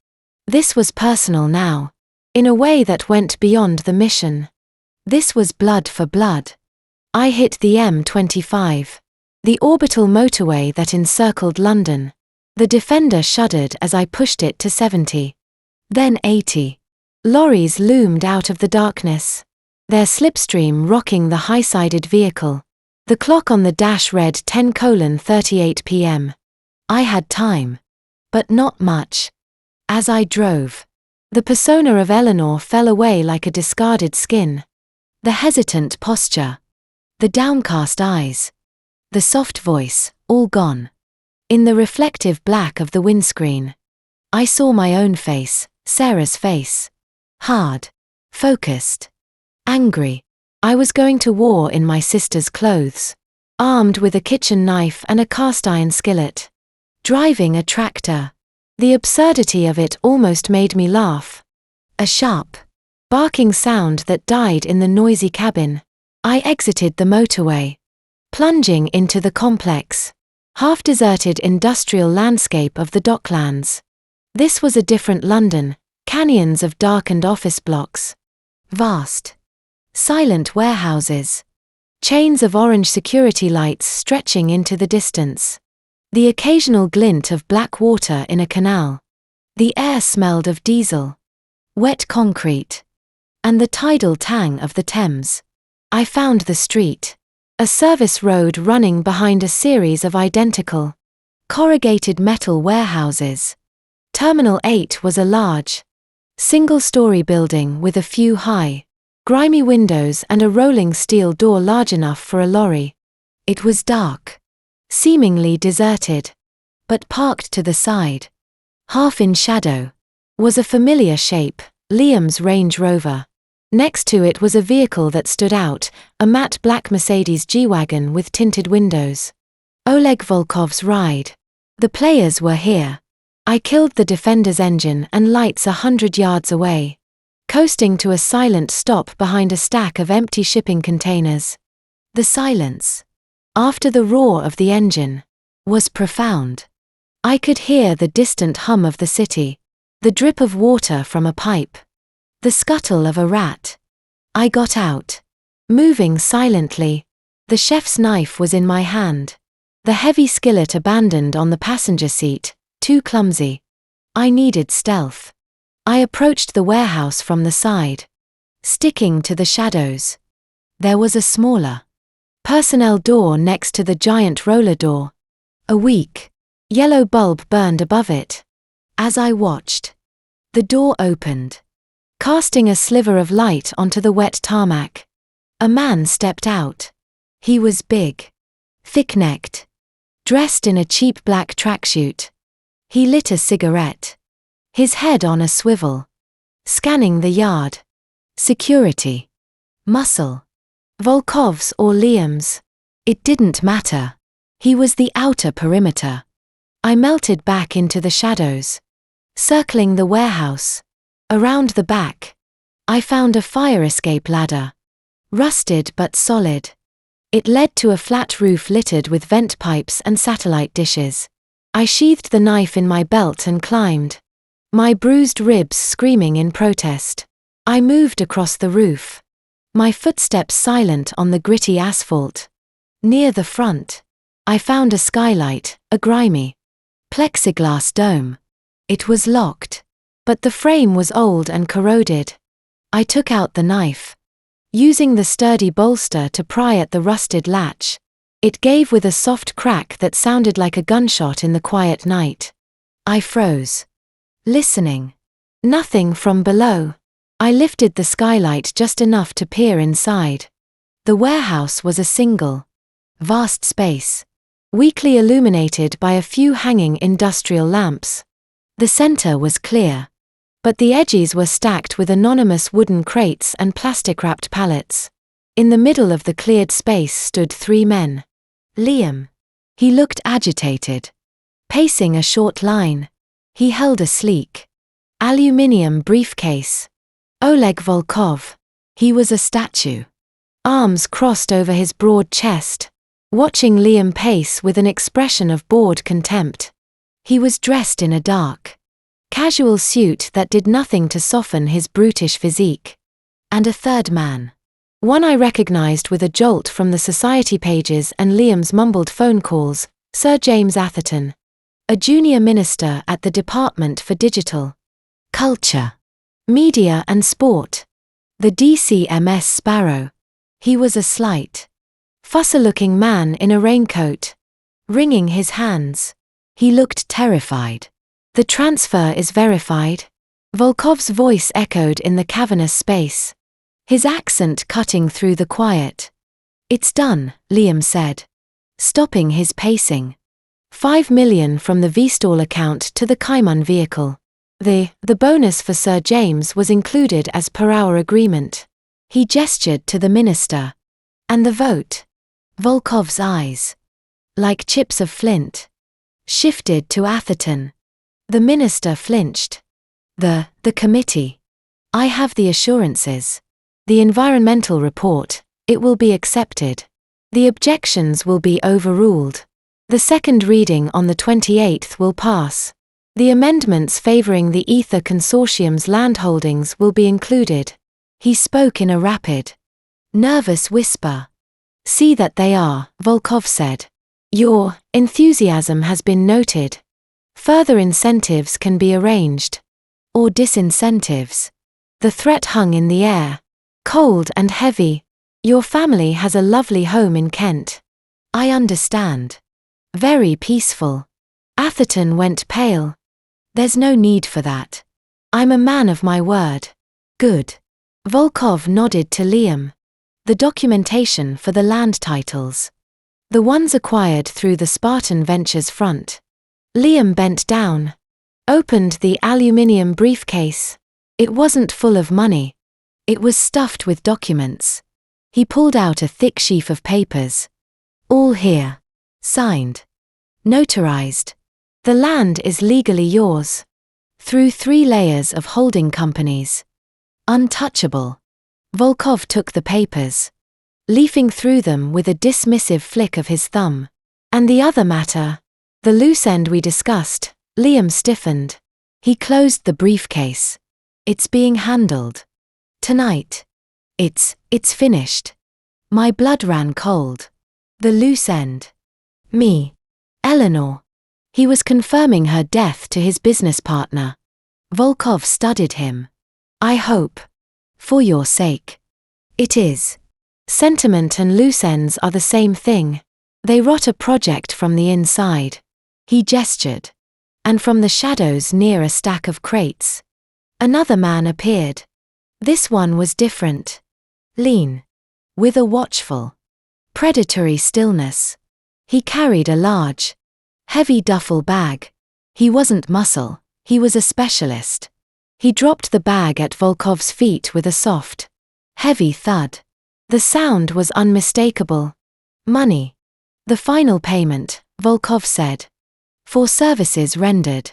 This was personal now. In a way that went beyond the mission. This was blood for blood. I hit the M25. The orbital motorway that encircled London. The Defender shuddered as I pushed it to 70. Then 80. Lorries loomed out of the darkness. Their slipstream rocking the high-sided vehicle. The clock on the dash read 10:38 p.m. I had time. But not much. As I drove, the persona of Eleanor fell away like a discarded skin. The hesitant posture. The downcast eyes. The soft voice, all gone. In the reflective black of the windscreen, I saw my own face, Sarah's face. Hard. Focused. Angry. I was going to war in my sister's clothes. Armed with a kitchen knife and a cast-iron skillet. Driving a tractor. The absurdity of it almost made me laugh. A sharp, barking sound that died in the noisy cabin. I exited the motorway. Plunging into the complex, half-deserted industrial landscape of the Docklands. This was a different London, canyons of darkened office blocks. Vast. Silent warehouses. Chains of orange security lights stretching into the distance. The occasional glint of black water in a canal. The air smelled of diesel. Wet concrete. And the tidal tang of the Thames. I found the street. A service road running behind a series of identical, corrugated metal warehouses. Terminal 8 was a large, Single-story building with a few high, grimy windows and a rolling steel door large enough for a lorry. It was dark, seemingly deserted, but parked to the side, half in shadow, was a familiar shape, Liam's Range Rover. Next to it was a vehicle that stood out, a matte black Mercedes G-Wagon with tinted windows. Oleg Volkov's ride. The players were here. I killed the defender's engine and lights 100 yards away, coasting to a silent stop behind a stack of empty shipping containers. The silence, after the roar of the engine, was profound. I could hear the distant hum of the city, the drip of water from a pipe, the scuttle of a rat. I got out, moving silently. The chef's knife was in my hand, the heavy skillet abandoned on the passenger seat, too clumsy. I needed stealth. I approached the warehouse from the side, sticking to the shadows. There was a smaller personnel door next to the giant roller door. A weak, yellow bulb burned above it. As I watched, the door opened, casting a sliver of light onto the wet tarmac. A man stepped out. He was big, thick-necked, dressed in a cheap black tracksuit. He lit a cigarette, his head on a swivel, scanning the yard. Security. Muscle. Volkov's or Liam's. It didn't matter. He was the outer perimeter. I melted back into the shadows, circling the warehouse. Around the back, I found a fire escape ladder, rusted but solid. It led to a flat roof littered with vent pipes and satellite dishes. I sheathed the knife in my belt and climbed, my bruised ribs screaming in protest. I moved across the roof, my footsteps silent on the gritty asphalt. Near the front, I found a skylight, a grimy plexiglass dome. It was locked, but the frame was old and corroded. I took out the knife, using the sturdy bolster to pry at the rusted latch. It gave with a soft crack that sounded like a gunshot in the quiet night. I froze, listening. Nothing from below. I lifted the skylight just enough to peer inside. The warehouse was a single, vast space, weakly illuminated by a few hanging industrial lamps. The center was clear, but the edges were stacked with anonymous wooden crates and plastic-wrapped pallets. In the middle of the cleared space stood 3 men. Liam. He looked agitated, pacing a short line. He held a sleek, aluminium briefcase. Oleg Volkov. He was a statue, arms crossed over his broad chest, watching Liam pace with an expression of bored contempt. He was dressed in a dark, casual suit that did nothing to soften his brutish physique. And a third man, one I recognized with a jolt from the society pages and Liam's mumbled phone calls, Sir James Atherton, a junior minister at the Department for Digital Culture, Media and Sport, the DCMS Sparrow. He was a slight, fusser-looking man in a raincoat, wringing his hands. He looked terrified. "The transfer is verified," Volkov's voice echoed in the cavernous space, his accent cutting through the quiet. "It's done," Liam said, stopping his pacing. 5 million from the Vstall account to the Kaiman vehicle. The bonus for Sir James was included as per our agreement. He gestured to the minister. "And the vote?" Volkov's eyes, like chips of flint, shifted to Atherton. The minister flinched. The committee. "I have the assurances. The environmental report, it will be accepted. The objections will be overruled. The second reading on the 28th will pass. The amendments favoring the Ether Consortium's landholdings will be included." He spoke in a rapid, nervous whisper. "See that they are," Volkov said. "Your enthusiasm has been noted. Further incentives can be arranged. Or disincentives." The threat hung in the air, cold and heavy. "Your family has a lovely home in Kent." "I understand. Very peaceful." Atherton went pale. "There's no need for that. I'm a man of my word. Good. Volkov nodded to Liam. The documentation for the land titles. The ones acquired through the Spartan Ventures front. Liam bent down. Opened the aluminium briefcase. It wasn't full of money. It was stuffed with documents. He pulled out a thick sheaf of papers. All here. Signed. Notarized. The land is legally yours. Through 3 layers of holding companies. Untouchable. Volkov took the papers. Leafing through them with a dismissive flick of his thumb. And the other matter, the loose end we discussed, Liam stiffened. He closed the briefcase. It's being handled. Tonight. It's finished. My blood ran cold. The loose end. Me. Eleanor. He was confirming her death to his business partner. Volkov studied him. I hope. For your sake. It is. Sentiment and loose ends are the same thing. They rot a project from the inside. He gestured. And from the shadows near a stack of crates. Another man appeared. This one was different. Lean. With a watchful, predatory stillness. He carried a large, heavy duffel bag. He wasn't muscle, he was a specialist. He dropped the bag at Volkov's feet with a soft, heavy thud. The sound was unmistakable. Money. The final payment, Volkov said. For services rendered.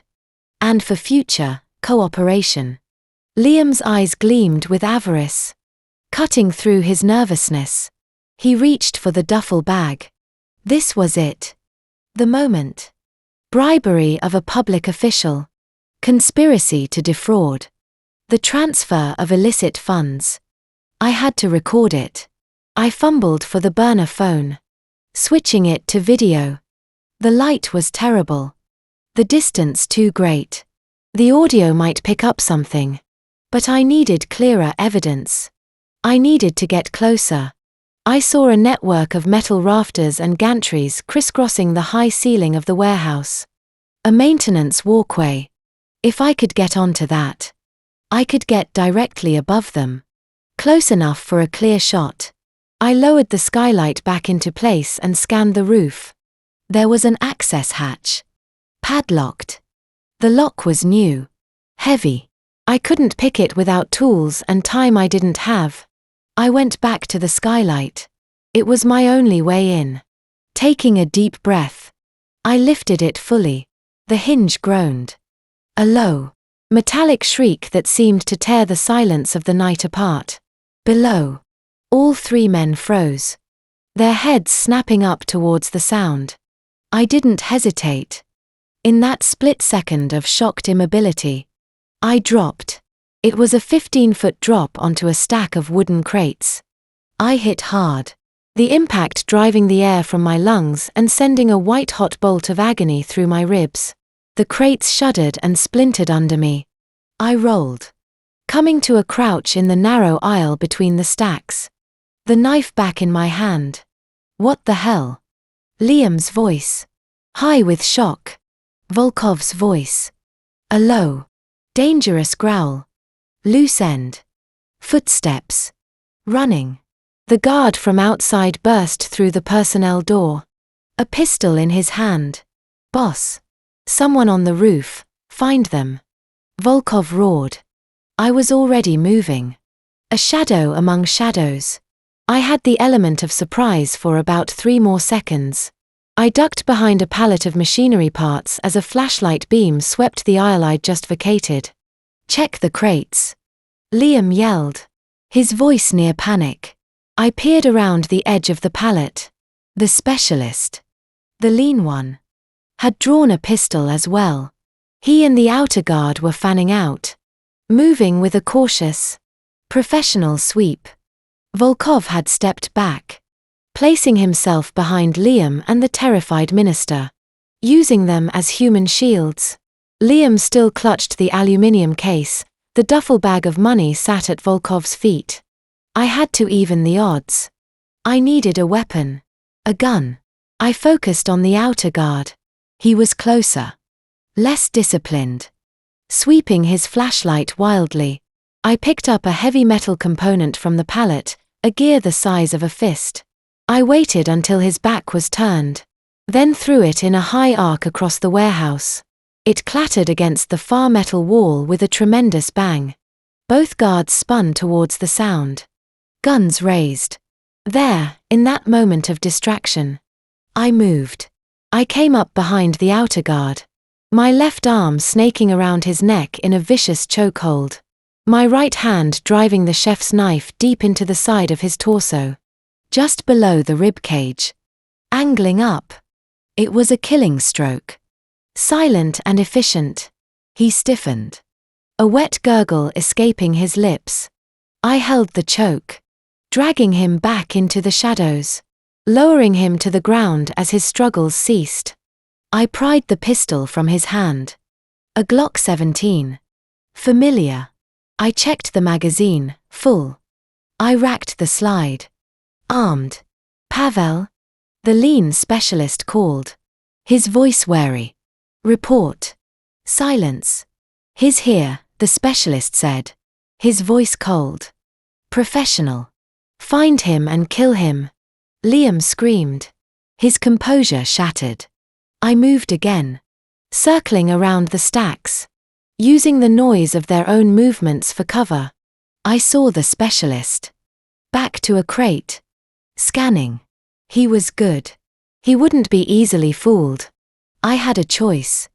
And for future cooperation. Liam's eyes gleamed with avarice. Cutting through his nervousness. He reached for the duffel bag. This was it. The moment. Bribery of a public official. Conspiracy to defraud. The transfer of illicit funds. I had to record it. I fumbled for the burner phone. Switching it to video. The light was terrible. The distance too great. The audio might pick up something. But I needed clearer evidence. I needed to get closer. I saw a network of metal rafters and gantries crisscrossing the high ceiling of the warehouse. A maintenance walkway. If I could get onto that, I could get directly above them. Close enough for a clear shot. I lowered the skylight back into place and scanned the roof. There was an access hatch. Padlocked. The lock was new. Heavy. I couldn't pick it without tools and time I didn't have. I went back to the skylight. It was my only way in. Taking a deep breath. I lifted it fully. The hinge groaned. A low, metallic shriek that seemed to tear the silence of the night apart. Below. All 3 men froze. Their heads snapping up towards the sound. I didn't hesitate. In that split second of shocked immobility, I dropped. It was a 15-foot drop onto a stack of wooden crates. I hit hard. The impact driving the air from my lungs and sending a white-hot bolt of agony through my ribs. The crates shuddered and splintered under me. I rolled. Coming to a crouch in the narrow aisle between the stacks. The knife back in my hand. What the hell? Liam's voice. High with shock. Volkov's voice. A low, dangerous growl. Loose end. Footsteps. Running. The guard from outside burst through the personnel door. A pistol in his hand. Boss. Someone on the roof. Find them. Volkov roared. I was already moving. A shadow among shadows. I had the element of surprise for about 3 more seconds. I ducked behind a pallet of machinery parts as a flashlight beam swept the aisle I'd just vacated. Check the crates. Liam yelled. His voice near panic. I peered around the edge of the pallet. The specialist. The lean one. Had drawn a pistol as well. He and the outer guard were fanning out. Moving with a cautious, professional sweep. Volkov had stepped back. Placing himself behind Liam and the terrified minister. Using them as human shields. Liam still clutched the aluminium case. The duffel bag of money sat at Volkov's feet. I had to even the odds. I needed a weapon. A gun. I focused on the outer guard. He was closer. Less disciplined. sweeping his flashlight wildly. I picked up a heavy metal component from the pallet, a gear the size of a fist. I waited until his back was turned, then threw it in a high arc across the warehouse. It clattered against the far metal wall with a tremendous bang. Both guards spun towards the sound. Guns raised. There, in that moment of distraction, I moved. I came up behind the outer guard, my left arm snaking around his neck in a vicious chokehold, my right hand driving the chef's knife deep into the side of his torso, just below the rib cage. Angling up. It was a killing stroke. Silent and efficient. He stiffened. A wet gurgle escaping his lips. I held the choke, dragging him back into the shadows, lowering him to the ground as his struggles ceased. I pried the pistol from his hand. A Glock 17. Familiar. I checked the magazine, full. I racked the slide. Armed. Pavel? The lean specialist called. His voice wary. Report. Silence. He's here, the specialist said. His voice cold. Professional. Find him and kill him. Liam screamed. His composure shattered. I moved again, circling around the stacks, using the noise of their own movements for cover. I saw the specialist. Back to a crate. Scanning. He was good. He wouldn't be easily fooled. I had a choice.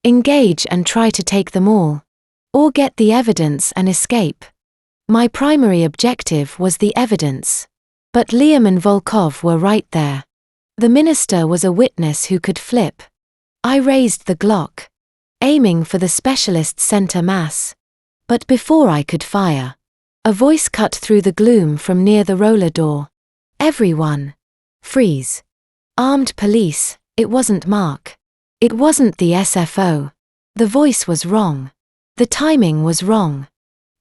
Engage and try to take them all, or get the evidence and escape. My primary objective was the evidence. But Liam and Volkov were right there. The minister was a witness who could flip. I raised the Glock, aiming for the specialist's center mass. But before I could fire, a voice cut through the gloom from near the roller door. Everyone. Freeze. Armed police. It wasn't Mark. It wasn't the SFO. The voice was wrong. The timing was wrong.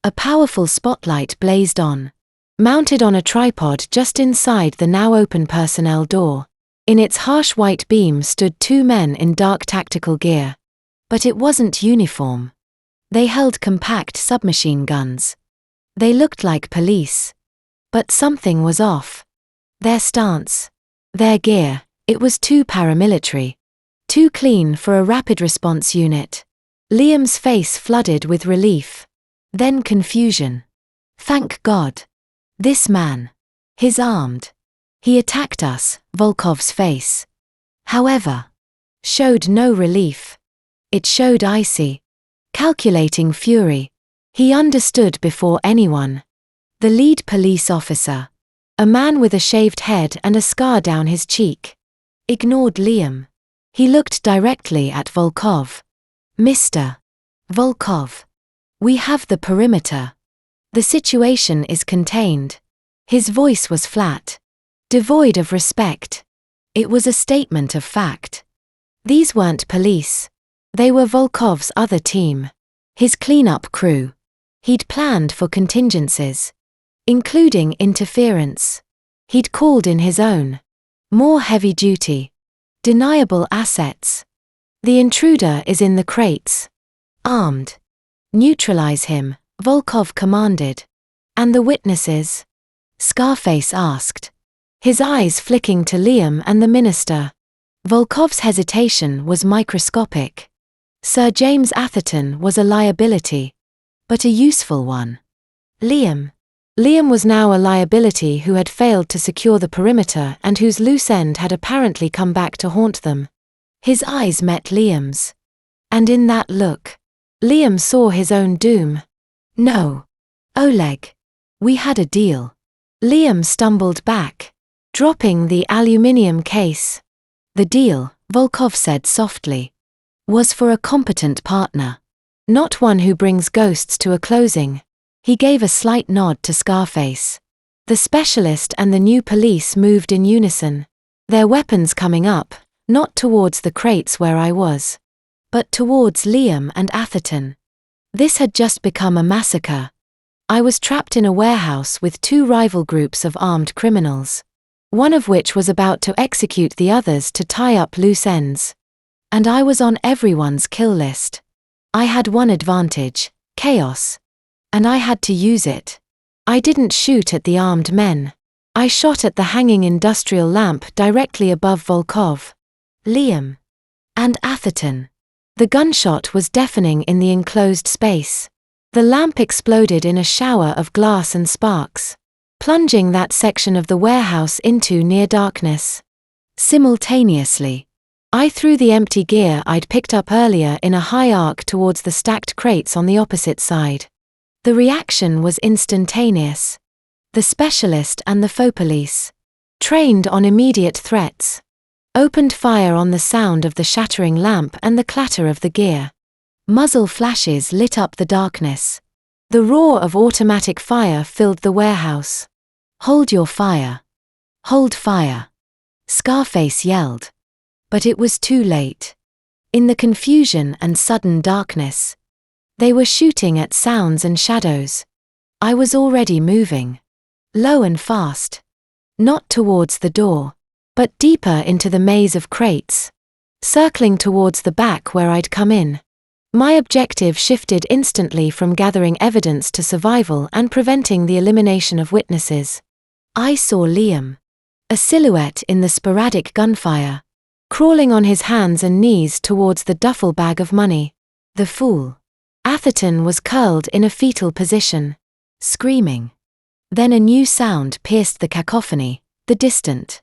A powerful spotlight blazed on, mounted on a tripod just inside the now open personnel door. In its harsh white beam stood two men in dark tactical gear. But it wasn't uniform. They held compact submachine guns. They looked like police. But something was off. Their stance. Their gear. It was too paramilitary. Too clean for a rapid response unit. Liam's face flooded with relief. Then confusion. Thank God. This man. He's armed. He attacked us, Volkov's face. However, showed no relief. It showed icy, calculating fury. He understood before anyone. The lead police officer, a man with a shaved head and a scar down his cheek, ignored Liam. He looked directly at Volkov. Mr. Volkov. We have the perimeter. The situation is contained. His voice was flat, devoid of respect. It was a statement of fact. These weren't police. They were Volkov's other team. His cleanup crew. He'd planned for contingencies, including interference. He'd called in his own, more heavy-duty, deniable assets. The intruder is in the crates. Armed. Neutralize him, Volkov commanded. And the witnesses? Scarface asked, his eyes flicking to Liam and the minister. Volkov's hesitation was microscopic. Sir James Atherton was a liability, but a useful one. Liam. Liam was now a liability who had failed to secure the perimeter and whose loose end had apparently come back to haunt them. His eyes met Liam's. And in that look, Liam saw his own doom. No. Oleg. We had a deal. Liam stumbled back, dropping the aluminium case. The deal, Volkov said softly, was for a competent partner, not one who brings ghosts to a closing. He gave a slight nod to Scarface. The specialist and the new police moved in unison, their weapons coming up, not towards the crates where I was, but towards Liam and Atherton. This had just become a massacre. I was trapped in a warehouse with two rival groups of armed criminals, one of which was about to execute the others to tie up loose ends. And I was on everyone's kill list. I had one advantage: chaos. And I had to use it. I didn't shoot at the armed men. I shot at the hanging industrial lamp directly above Volkov, Liam, and Atherton. The gunshot was deafening in the enclosed space. The lamp exploded in a shower of glass and sparks, plunging that section of the warehouse into near darkness. Simultaneously, I threw the empty gear I'd picked up earlier in a high arc towards the stacked crates on the opposite side. The reaction was instantaneous. The specialist and the faux police, trained on immediate threats, opened fire on the sound of the shattering lamp and the clatter of the gear. Muzzle flashes lit up the darkness. The roar of automatic fire filled the warehouse. "Hold your fire. Hold fire," Scarface yelled. But it was too late. In the confusion and sudden darkness, they were shooting at sounds and shadows. I was already moving. Low and fast. Not towards the door, but deeper into the maze of crates. Circling towards the back where I'd come in. My objective shifted instantly from gathering evidence to survival and preventing the elimination of witnesses. I saw Liam, a silhouette in the sporadic gunfire, crawling on his hands and knees towards the duffel bag of money. The fool. Atherton was curled in a fetal position, screaming. Then a new sound pierced the cacophony, the distant,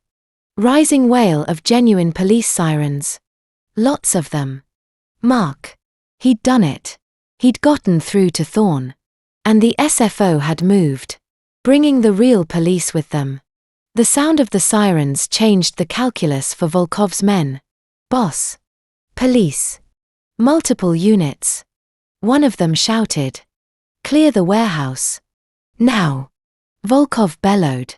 rising wail of genuine police sirens. Lots of them. Mark. He'd done it. He'd gotten through to Thorne. And the SFO had moved, bringing the real police with them. The sound of the sirens changed the calculus for Volkov's men. Boss. Police. Multiple units. One of them shouted, "Clear the warehouse. Now." Volkov bellowed.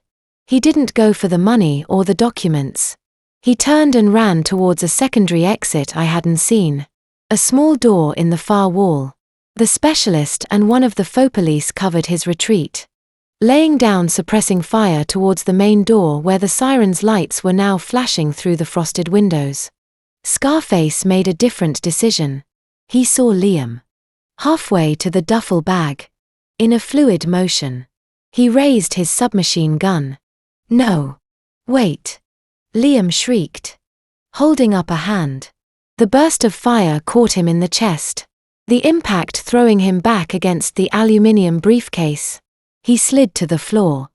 He didn't go for the money or the documents. He turned and ran towards a secondary exit I hadn't seen. A small door in the far wall. The specialist and one of the faux police covered his retreat, laying down suppressing fire towards the main door where the siren's lights were now flashing through the frosted windows. Scarface made a different decision. He saw Liam. Halfway to the duffel bag. In a fluid motion. He raised his submachine gun. "No. Wait." Liam shrieked, holding up a hand. The burst of fire caught him in the chest, the impact throwing him back against the aluminium briefcase. He slid to the floor.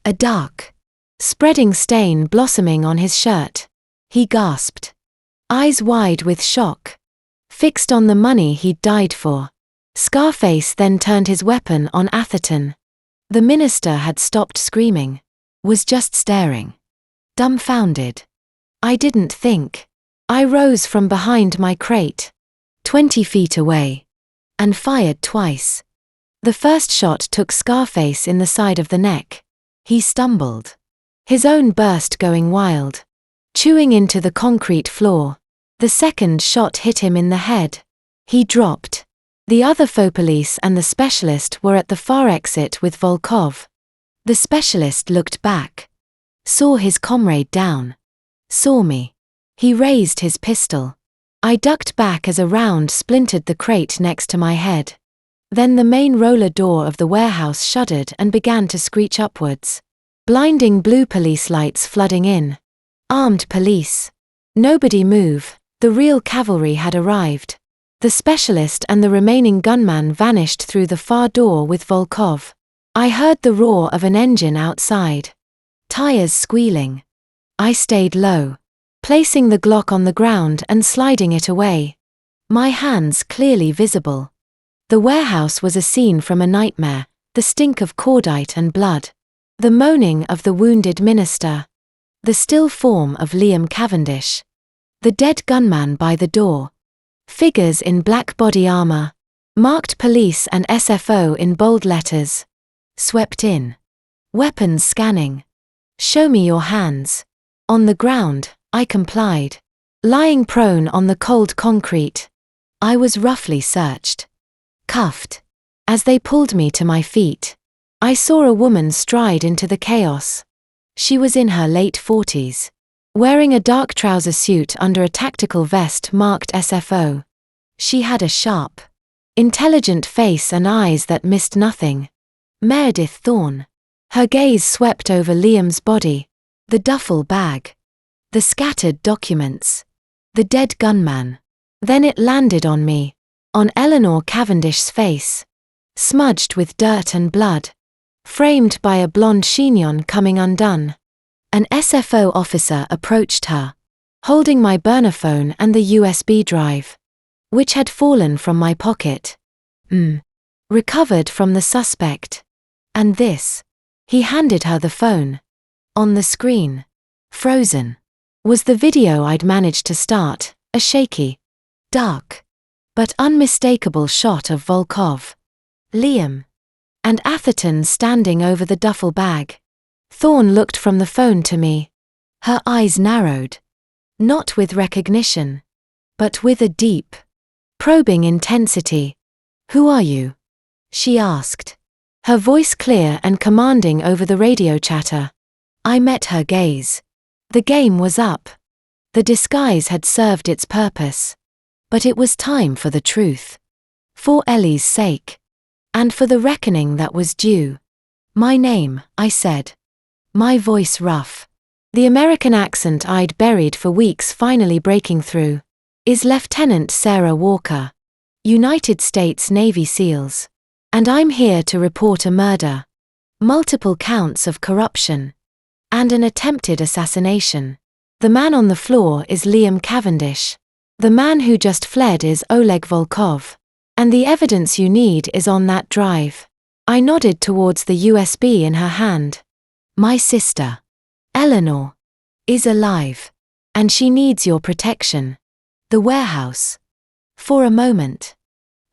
A dark, spreading stain blossoming on his shirt. He gasped, eyes wide with shock, fixed on the money he'd died for. Scarface then turned his weapon on Atherton. The minister had stopped screaming, was just staring, dumbfounded. I didn't think. I rose from behind my crate, 20 feet away, and fired twice. The first shot took Scarface in the side of the neck. He stumbled, his own burst going wild, chewing into the concrete floor. The second shot hit him in the head. He dropped. The other faux police and the specialist were at the far exit with Volkov. The specialist looked back, saw his comrade down, saw me. He raised his pistol. I ducked back as a round splintered the crate next to my head. Then the main roller door of the warehouse shuddered and began to screech upwards. Blinding blue police lights flooding in. Armed police. Nobody move. The real cavalry had arrived. The specialist and the remaining gunman vanished through the far door with Volkov. I heard the roar of an engine outside. Tires squealing. I stayed low, placing the Glock on the ground and sliding it away. My hands clearly visible. The warehouse was a scene from a nightmare, the stink of cordite and blood. The moaning of the wounded minister. The still form of Liam Cavendish. The dead gunman by the door. Figures in black body armor. Marked police and SFO in bold letters. Swept in. Weapons scanning. "Show me your hands." On the ground, I complied. Lying prone on the cold concrete, I was roughly searched. Cuffed. As they pulled me to my feet, I saw a woman stride into the chaos. She was in her late 40s, wearing a dark trouser suit under a tactical vest marked SFO. She had a sharp, Intelligent face and eyes that missed nothing. Meredith Thorne. Her gaze swept over Liam's body, the duffel bag, the scattered documents, the dead gunman. Then it landed on me, on Eleanor Cavendish's face, smudged with dirt and blood, framed by a blonde chignon coming undone. An SFO officer approached her, holding my burner phone and the USB drive, which had fallen from my pocket. Recovered from the suspect. And this. He handed her the phone. On the screen, frozen, was the video I'd managed to start, a shaky, dark, but unmistakable shot of Volkov, Liam, and Atherton standing over the duffel bag. Thorne looked from the phone to me. Her eyes narrowed, not with recognition, but with a deep, probing intensity. "Who are you?" she asked, her voice clear and commanding over the radio chatter. I met her gaze. The game was up. The disguise had served its purpose. But it was time for the truth. For Ellie's sake. And for the reckoning that was due. "My name," I said. My voice rough. The American accent I'd buried for weeks finally breaking through. "Is Lieutenant Sarah Walker. United States Navy SEALs. And I'm here to report a murder. Multiple counts of corruption. And an attempted assassination. The man on the floor is Liam Cavendish. The man who just fled is Oleg Volkov. And the evidence you need is on that drive." I nodded towards the USB in her hand. "My sister, Eleanor, is alive. And she needs your protection." The warehouse, for a moment,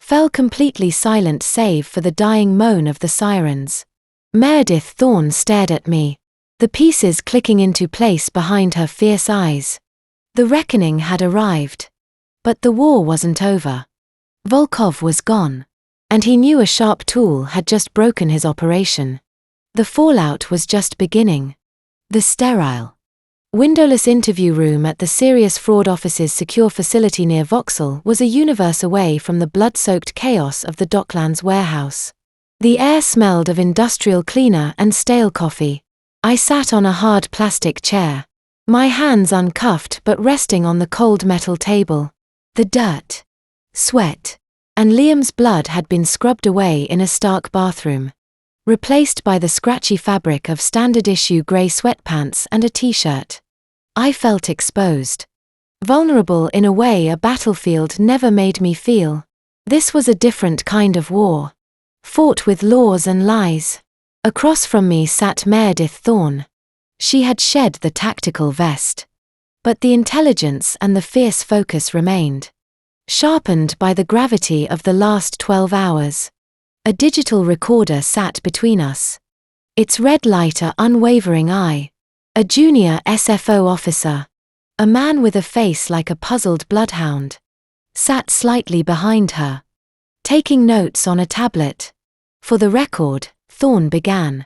fell completely silent save for the dying moan of the sirens. Meredith Thorne stared at me, the pieces clicking into place behind her fierce eyes. The reckoning had arrived. But the war wasn't over. Volkov was gone. And he knew a sharp tool had just broken his operation. The fallout was just beginning. The sterile, windowless interview room at the Serious Fraud Office's secure facility near Vauxhall was a universe away from the blood-soaked chaos of the Docklands warehouse. The air smelled of industrial cleaner and stale coffee. I sat on a hard plastic chair, my hands uncuffed but resting on the cold metal table. The dirt, sweat, and Liam's blood had been scrubbed away in a stark bathroom, replaced by the scratchy fabric of standard-issue grey sweatpants and a t-shirt. I felt exposed. Vulnerable in a way a battlefield never made me feel. This was a different kind of war. Fought with laws and lies. Across from me sat Meredith Thorne. She had shed the tactical vest. But the intelligence and the fierce focus remained. Sharpened by the gravity of the last 12 hours. A digital recorder sat between us. Its red light a unwavering eye. A junior SFO officer. A man with a face like a puzzled bloodhound. Sat slightly behind her. Taking notes on a tablet. "For the record," Thorne began.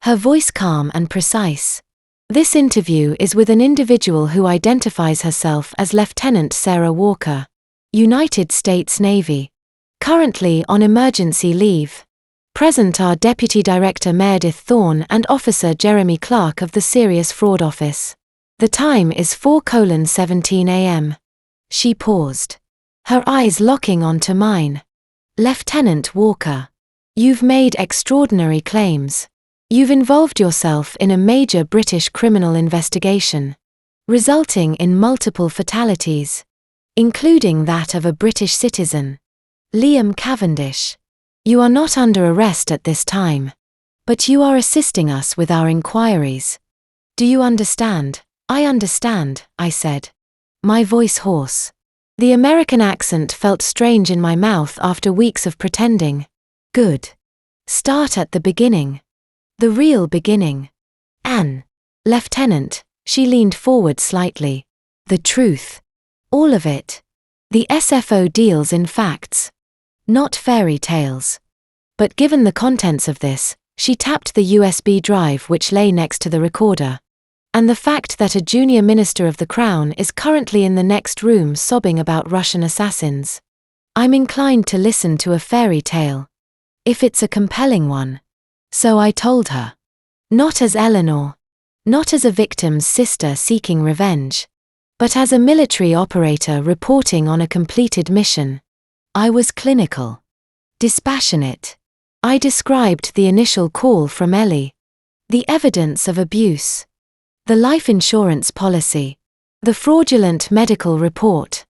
Her voice calm and precise. "This interview is with an individual who identifies herself as Lieutenant Sarah Walker. United States Navy. Currently on emergency leave. Present are Deputy Director Meredith Thorne and Officer Jeremy Clark of the Serious Fraud Office. The time is 4:17 a.m. She paused. Her eyes locking onto mine. "Lieutenant Walker. You've made extraordinary claims. You've involved yourself in a major British criminal investigation, resulting in multiple fatalities, including that of a British citizen, Liam Cavendish. You are not under arrest at this time, but you are assisting us with our inquiries. Do you understand?" "I understand," I said, my voice hoarse. The American accent felt strange in my mouth after weeks of pretending. "Good. Start at the beginning. The real beginning. Anne. Lieutenant," she leaned forward slightly. "The truth. All of it. The SFO deals in facts. Not fairy tales." But given the contents of this, she tapped the USB drive which lay next to the recorder. "And the fact that a junior minister of the Crown is currently in the next room sobbing about Russian assassins. I'm inclined to listen to a fairy tale, if it's a compelling one. So I told her. Not as Eleanor. Not as a victim's sister seeking revenge. But as a military operator reporting on a completed mission. I was clinical. Dispassionate. I described the initial call from Ellie. The evidence of abuse. The life insurance policy. The fraudulent medical report.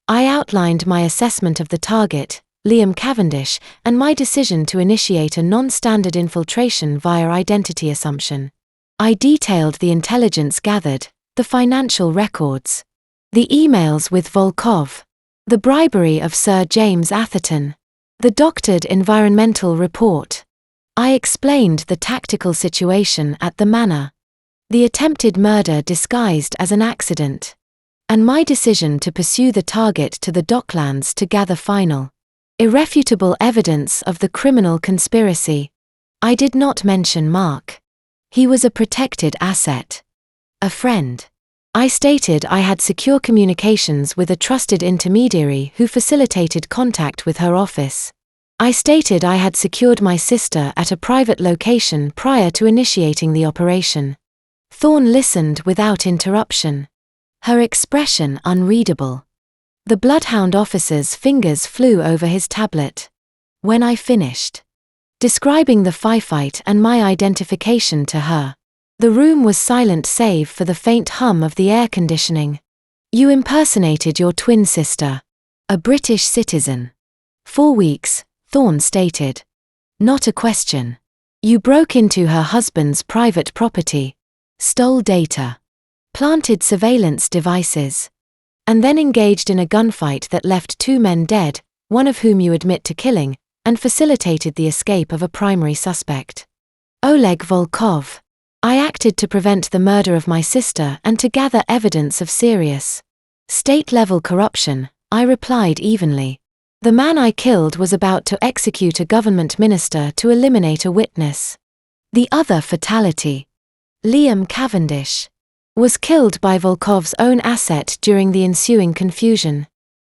I outlined my assessment of the target, Liam Cavendish, and my decision to initiate a non-standard infiltration via identity assumption. I detailed the intelligence gathered, the financial records, the emails with Volkov, the bribery of Sir James Atherton, the doctored environmental report. I explained the tactical situation at the manor, the attempted murder disguised as an accident, and my decision to pursue the target to the Docklands to gather final, irrefutable evidence of the criminal conspiracy. I did not mention Mark. He was a protected asset. A friend. I stated I had secure communications with a trusted intermediary who facilitated contact with her office. I stated I had secured my sister at a private location prior to initiating the operation. Thorne listened without interruption. Her expression unreadable. The bloodhound officer's fingers flew over his tablet. When I finished describing the firefight and my identification to her, the room was silent save for the faint hum of the air conditioning. You impersonated your twin sister, a British citizen. 4 weeks, Thorne stated. Not a question. You broke into her husband's private property, stole data, planted surveillance devices, and then engaged in a gunfight that left 2 men dead, one of whom you admit to killing, and facilitated the escape of a primary suspect. Oleg Volkov. I acted to prevent the murder of my sister and to gather evidence of serious state-level corruption, I replied evenly. The man I killed was about to execute a government minister to eliminate a witness. The other fatality, Liam Cavendish, was killed by Volkov's own asset during the ensuing confusion.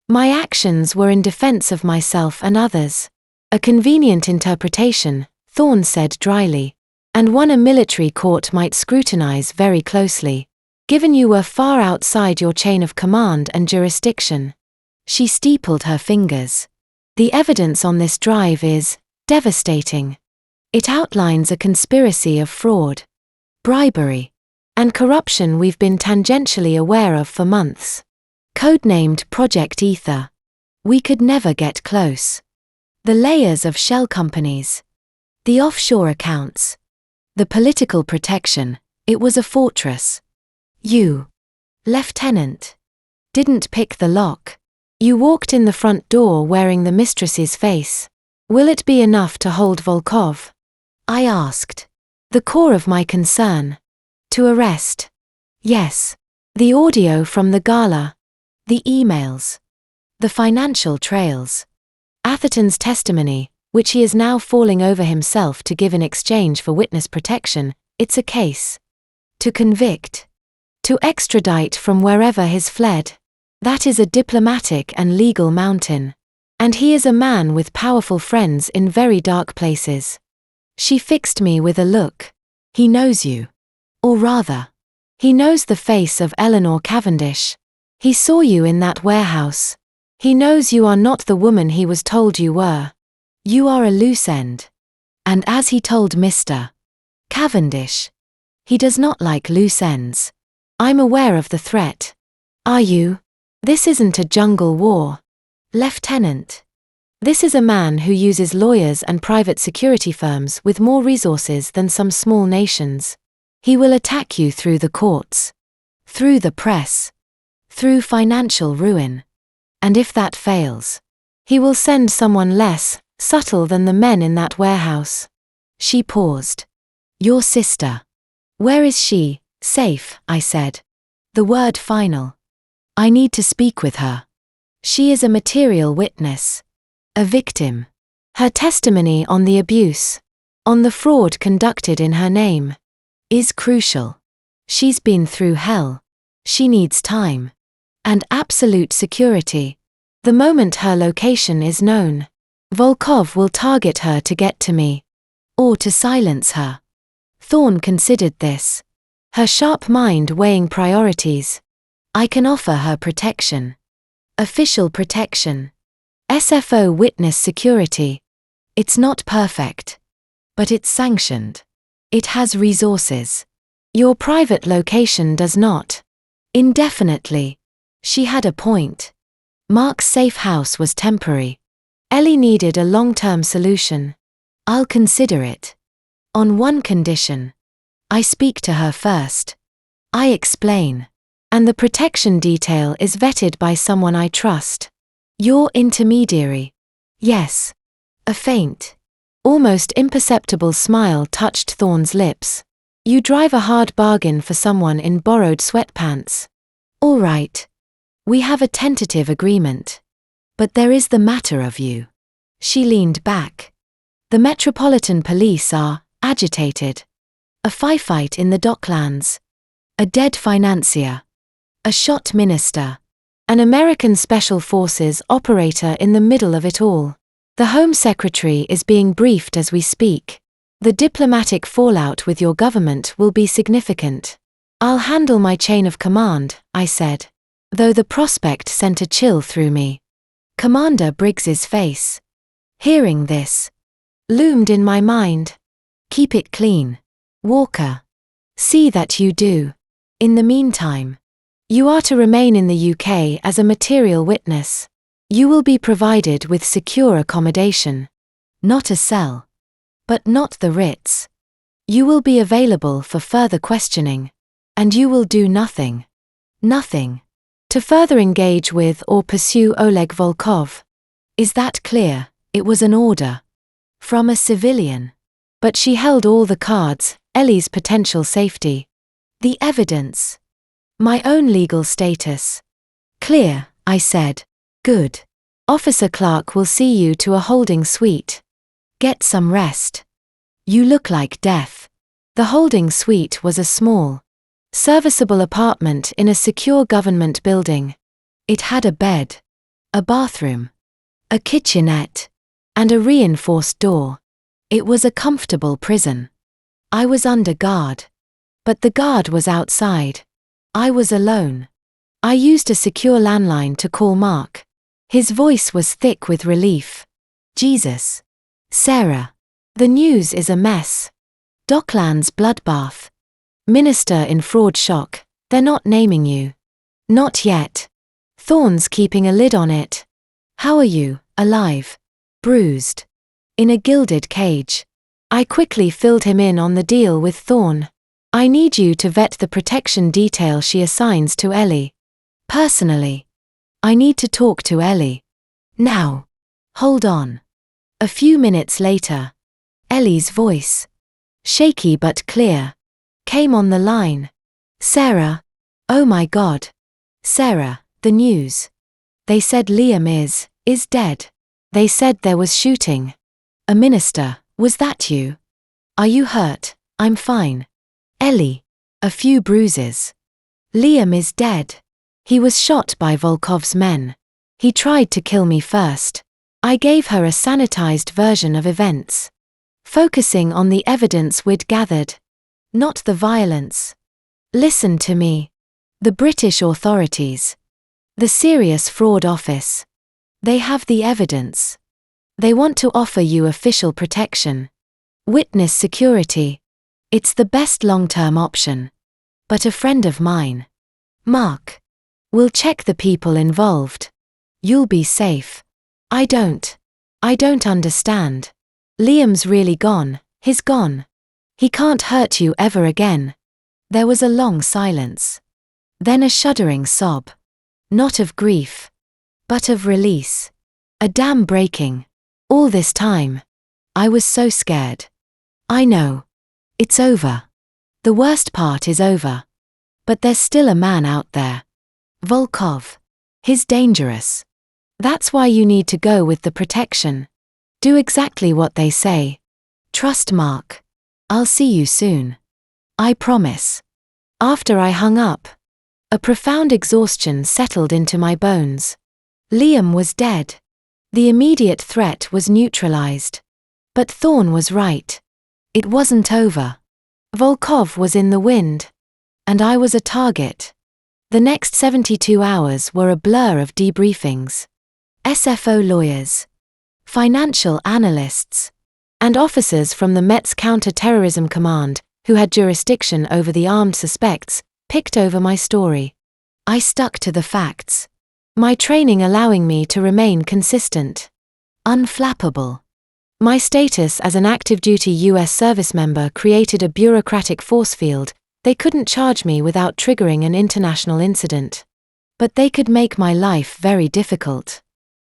My actions were in defense of myself and others. A convenient interpretation, Thorne said dryly, and one a military court might scrutinize very closely, given you were far outside your chain of command and jurisdiction. She steepled her fingers. The evidence on this drive is devastating. It outlines a conspiracy of fraud, bribery, and corruption we've been tangentially aware of for months. Codenamed Project Ether. We could never get close. The layers of shell companies, the offshore accounts, the political protection, it was a fortress. You, Lieutenant, didn't pick the lock. You walked in the front door wearing the mistress's face. Will it be enough to hold Volkov? I asked. The core of my concern. To arrest. Yes. The audio from the gala. The emails. The financial trails. Atherton's testimony, which he is now falling over himself to give in exchange for witness protection, it's a case. To convict. To extradite from wherever he's fled. That is a diplomatic and legal mountain. And he is a man with powerful friends in very dark places. She fixed me with a look. He knows you. Or rather, he knows the face of Eleanor Cavendish. He saw you in that warehouse. He knows you are not the woman he was told you were. You are a loose end. And as he told Mr. Cavendish, he does not like loose ends. I'm aware of the threat. Are you? This isn't a jungle war. Lieutenant. This is a man who uses lawyers and private security firms with more resources than some small nations. He will attack you through the courts, through the press, through financial ruin. And if that fails, he will send someone less subtle than the men in that warehouse. She paused. Your sister. Where is she? Safe, I said. The word final. I need to speak with her. She is a material witness. A victim. Her testimony on the abuse, on the fraud conducted in her name, is crucial. She's been through hell. She needs time. And absolute security. The moment her location is known, Volkov will target her to get to me. Or to silence her. Thorne considered this. Her sharp mind weighing priorities. I can offer her protection. Official protection. SFO witness security. It's not perfect. But it's sanctioned. It has resources. Your private location does not. Indefinitely. She had a point. Mark's safe house was temporary. Ellie needed a long-term solution. I'll consider it. On one condition. I speak to her first. I explain. And the protection detail is vetted by someone I trust. Your intermediary. Yes. A faint, almost imperceptible smile touched Thorne's lips. You drive a hard bargain for someone in borrowed sweatpants. All right. We have a tentative agreement. But there is the matter of you. She leaned back. The Metropolitan Police are agitated. A firefight in the Docklands. A dead financier. A shot minister. An American Special Forces operator in the middle of it all. The Home Secretary is being briefed as we speak. The diplomatic fallout with your government will be significant. I'll handle my chain of command, I said. Though the prospect sent a chill through me. Commander Briggs's face. Hearing this. Loomed in my mind. Keep it clean. Walker. See that you do. In the meantime. You are to remain in the UK as a material witness. You will be provided with secure accommodation. Not a cell. But not the Ritz. You will be available for further questioning. And you will do nothing. Nothing. To further engage with or pursue Oleg Volkov. Is that clear? It was an order. From a civilian. But she held all the cards, Ellie's potential safety. The evidence. My own legal status. Clear, I said. Good. Officer Clark will see you to a holding suite. Get some rest. You look like death. The holding suite was a small, serviceable apartment in a secure government building. It had a bed, a bathroom, a kitchenette, and a reinforced door. It was a comfortable prison. I was under guard. But the guard was outside. I was alone. I used a secure landline to call Mark. His voice was thick with relief. Jesus. Sarah. The news is a mess. Docklands bloodbath. Minister in fraud shock. They're not naming you. Not yet. Thorne's keeping a lid on it. How are you? Alive. Bruised. In a gilded cage. I quickly filled him in on the deal with Thorne. I need you to vet the protection detail she assigns to Ellie. Personally. I need to talk to Ellie. Now. Hold on. A few minutes later. Ellie's voice. Shaky but clear. Came on the line. Sarah. Oh my God. Sarah, the news. They said Liam is dead. They said there was shooting. A minister, was that you? Are you hurt? I'm fine. Ellie. A few bruises. Liam is dead. He was shot by Volkov's men. He tried to kill me first. I gave her a sanitized version of events. Focusing on the evidence we'd gathered. Not the violence. Listen to me. The British authorities. The Serious Fraud Office. They have the evidence. They want to offer you official protection. Witness security. It's the best long-term option. But a friend of mine. Mark. Will check the people involved. You'll be safe. I don't understand. Liam's really gone, he's gone. He can't hurt you ever again. There was a long silence. Then a shuddering sob. Not of grief. But of release. A dam breaking. All this time. I was so scared. I know. It's over. The worst part is over. But there's still a man out there. Volkov. He's dangerous. That's why you need to go with the protection. Do exactly what they say. Trust Mark. I'll see you soon. I promise. After I hung up, a profound exhaustion settled into my bones. Liam was dead. The immediate threat was neutralized. But Thorne was right. It wasn't over. Volkov was in the wind. And I was a target. The next 72 hours were a blur of debriefings. SFO lawyers, financial analysts, and officers from the Met's Counter-Terrorism Command, who had jurisdiction over the armed suspects, picked over my story. I stuck to the facts. My training allowing me to remain consistent. Unflappable. My status as an active-duty U.S. service member created a bureaucratic force field. They couldn't charge me without triggering an international incident. But they could make my life very difficult.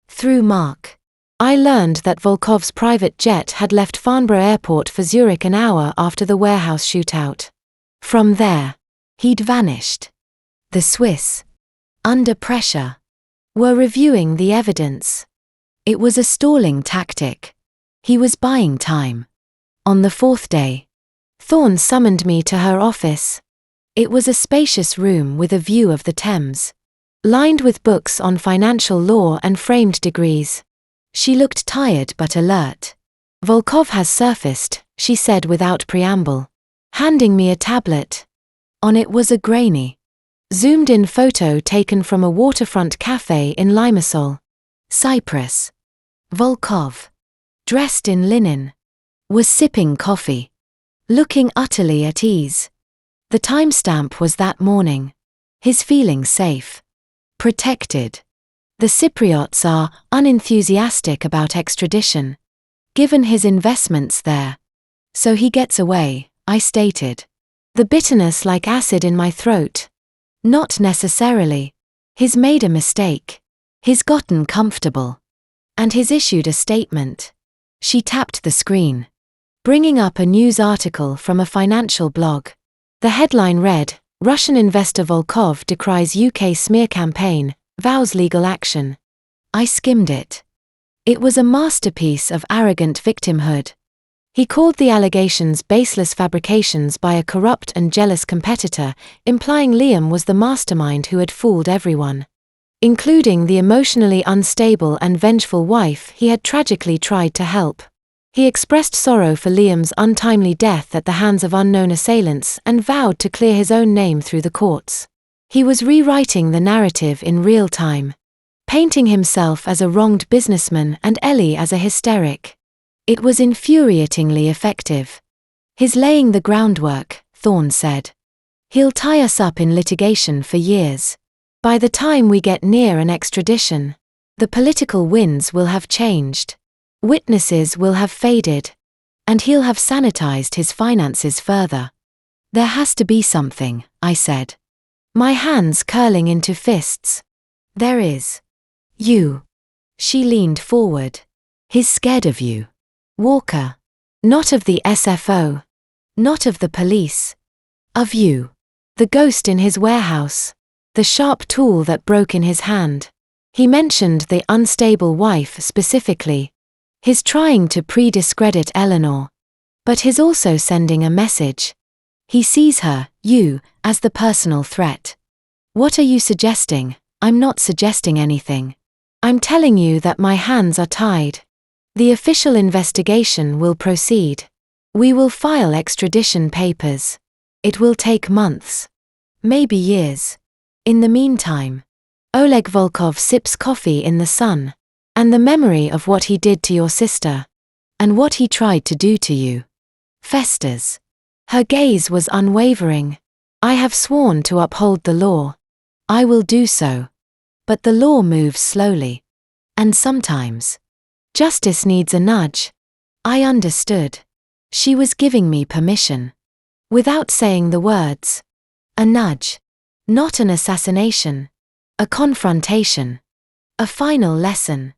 Through Mark, I learned that Volkov's private jet had left Farnborough Airport for Zurich an hour after the warehouse shootout. From there, he'd vanished. The Swiss, under pressure, were reviewing the evidence. It was a stalling tactic. He was buying time. On the fourth day, Thorne summoned me to her office. It was a spacious room with a view of the Thames, lined with books on financial law and framed degrees. She looked tired but alert. "Volkov has surfaced," she said without preamble, handing me a tablet. On it was a grainy, zoomed-in photo taken from a waterfront cafe in Limassol, Cyprus. Volkov, dressed in linen, was sipping coffee, looking utterly at ease. The timestamp was that morning. His feeling safe, protected. The Cypriots are unenthusiastic about extradition, given his investments there. So he gets away, I stated. The bitterness like acid in my throat. Not necessarily. He's made a mistake. He's gotten comfortable. And he's issued a statement. She tapped the screen, bringing up a news article from a financial blog. The headline read, "Russian investor Volkov decries UK smear campaign, vows legal action." I skimmed it. It was a masterpiece of arrogant victimhood. He called the allegations baseless fabrications by a corrupt and jealous competitor, implying Liam was the mastermind who had fooled everyone, including the emotionally unstable and vengeful wife he had tragically tried to help. He expressed sorrow for Liam's untimely death at the hands of unknown assailants and vowed to clear his own name through the courts. He was rewriting the narrative in real time, painting himself as a wronged businessman and Ellie as a hysteric. It was infuriatingly effective. "He's laying the groundwork," Thorne said. "He'll tie us up in litigation for years. By the time we get near an extradition, the political winds will have changed. Witnesses will have faded. And he'll have sanitized his finances further." "There has to be something," I said, my hands curling into fists. "There is. You." She leaned forward. "He's scared of you, Walker. Not of the SFO. Not of the police. Of you. The ghost in his warehouse. The sharp tool that broke in his hand." He mentioned the unstable wife specifically. "He's trying to pre-discredit Eleanor. But he's also sending a message. He sees her, you, as the personal threat." "What are you suggesting?" "I'm not suggesting anything. I'm telling you that my hands are tied. The official investigation will proceed. We will file extradition papers. It will take months. Maybe years. In the meantime, Oleg Volkov sips coffee in the sun. And the memory of what he did to your sister, and what he tried to do to you, festers." Her gaze was unwavering. "I have sworn to uphold the law. I will do so. But the law moves slowly. And sometimes, justice needs a nudge." I understood. She was giving me permission. Without saying the words. A nudge. Not an assassination. A confrontation. A final lesson.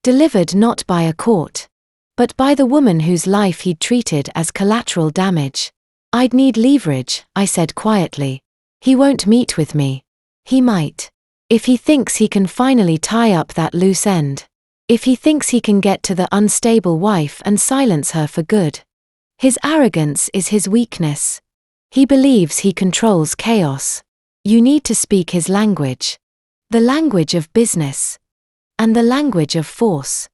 Delivered not by a court, but by the woman whose life he'd treated as collateral damage. "I'd need leverage," I said quietly. "He won't meet with me. He might. If he thinks he can finally tie up that loose end. If he thinks he can get to the unstable wife and silence her for good. His arrogance is his weakness. He believes he controls chaos. You need to speak his language. The language of business. and the language of force.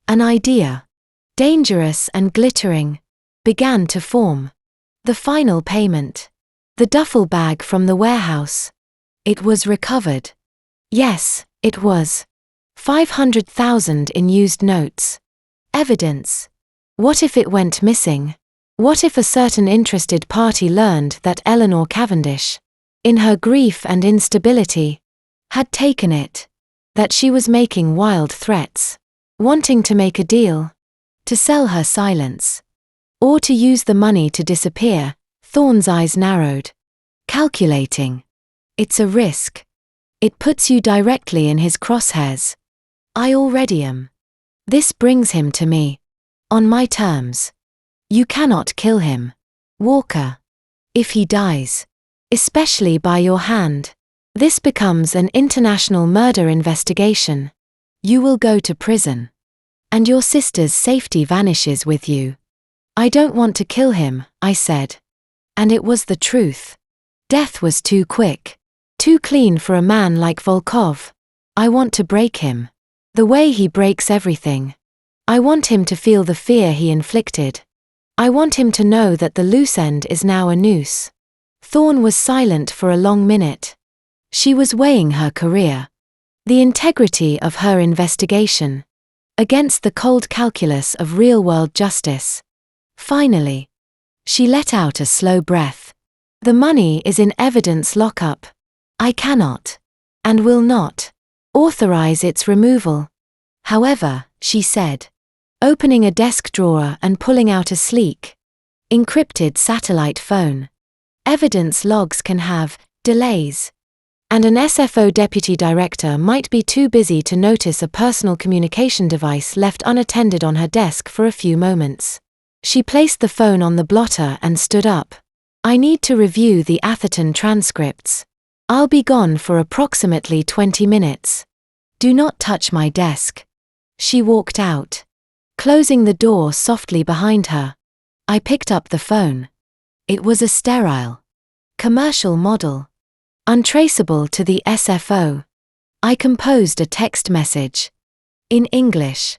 An idea, dangerous and glittering, began to form. The final payment. The duffel bag from the warehouse. It was recovered. Yes, it was. 500,000 in used notes. Evidence. What if it went missing? What if a certain interested party learned that Eleanor Cavendish, in her grief and instability, had taken it? That she was making wild threats, wanting to make a deal, to sell her silence, or to use the money to disappear? Thorne's eyes narrowed. Calculating. It's a risk. It puts you directly in his crosshairs. I already am. This brings him to me. On my terms. You cannot kill him, Walker. If he dies, especially by your hand, this becomes an international murder investigation. You will go to prison. And your sister's safety vanishes with you. I don't want to kill him, I said. And it was the truth. Death was too quick, too clean for a man like Volkov. I want to break him. The way he breaks everything. I want him to feel the fear he inflicted. I want him to know that the loose end is now a noose. Thorne was silent for a long minute. She was weighing her career, the integrity of her investigation, against the cold calculus of real-world justice. Finally, she let out a slow breath. The money is in evidence lockup. I cannot, and will not, authorize its removal. However, she said, opening a desk drawer and pulling out a sleek, encrypted satellite phone. Evidence logs can have delays. And an SFO deputy director might be too busy to notice a personal communication device left unattended on her desk for a few moments. She placed the phone on the blotter and stood up. I need to review the Atherton transcripts. I'll be gone for approximately 20 minutes. Do not touch my desk. She walked out, closing the door softly behind her. I picked up the phone. It was a sterile, commercial model, untraceable to the SFO. I composed a text message, in English,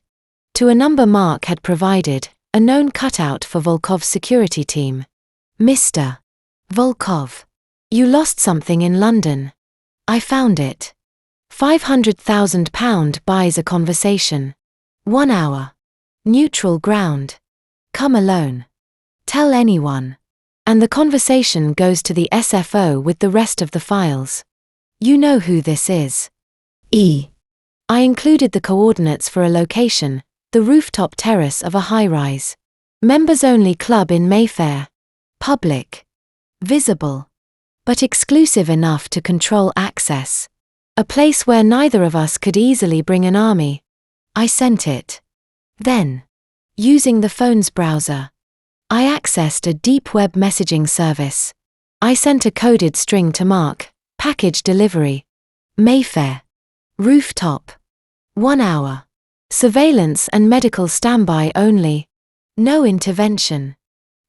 to a number Mark had provided, a known cutout for Volkov's security team. Mr. Volkov, you lost something in London. I found it. £500,000 buys a conversation. 1 hour. Neutral ground. Come alone. Tell anyone. And the conversation goes to the SFO with the rest of the files. You know who this is. E. I included the coordinates for a location, the rooftop terrace of a high-rise. Members-only club in Mayfair. Public. Visible. But exclusive enough to control access. A place where neither of us could easily bring an army. I sent it. Then, using the phone's browser, I accessed a deep web messaging service. I sent a coded string to Mark, package delivery. Mayfair. Rooftop. 1 hour. Surveillance and medical standby only. No intervention.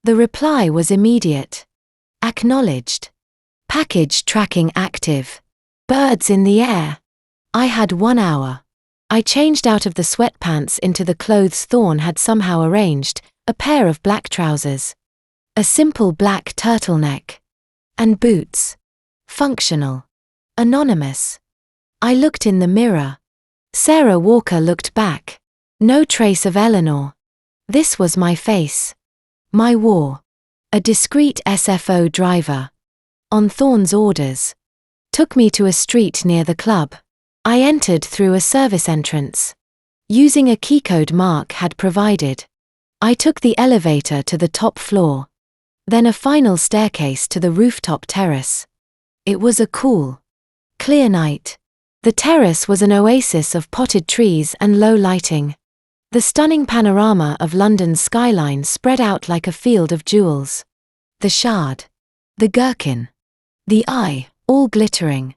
The reply was immediate. Acknowledged. Package tracking active. Birds in the air. I had 1 hour. I changed out of the sweatpants into the clothes Thorne had somehow arranged, a pair of black trousers, a simple black turtleneck, and boots. Functional. Anonymous. I looked in the mirror. Sarah Walker looked back. No trace of Eleanor. This was my face. My war. A discreet SFO driver, on Thorne's orders, took me to a street near the club. I entered through a service entrance, using a keycode Mark had provided. I took the elevator to the top floor, then a final staircase to the rooftop terrace. It was a cool, clear night. The terrace was an oasis of potted trees and low lighting. The stunning panorama of London's skyline spread out like a field of jewels. The Shard, the Gherkin, the Eye, all glittering,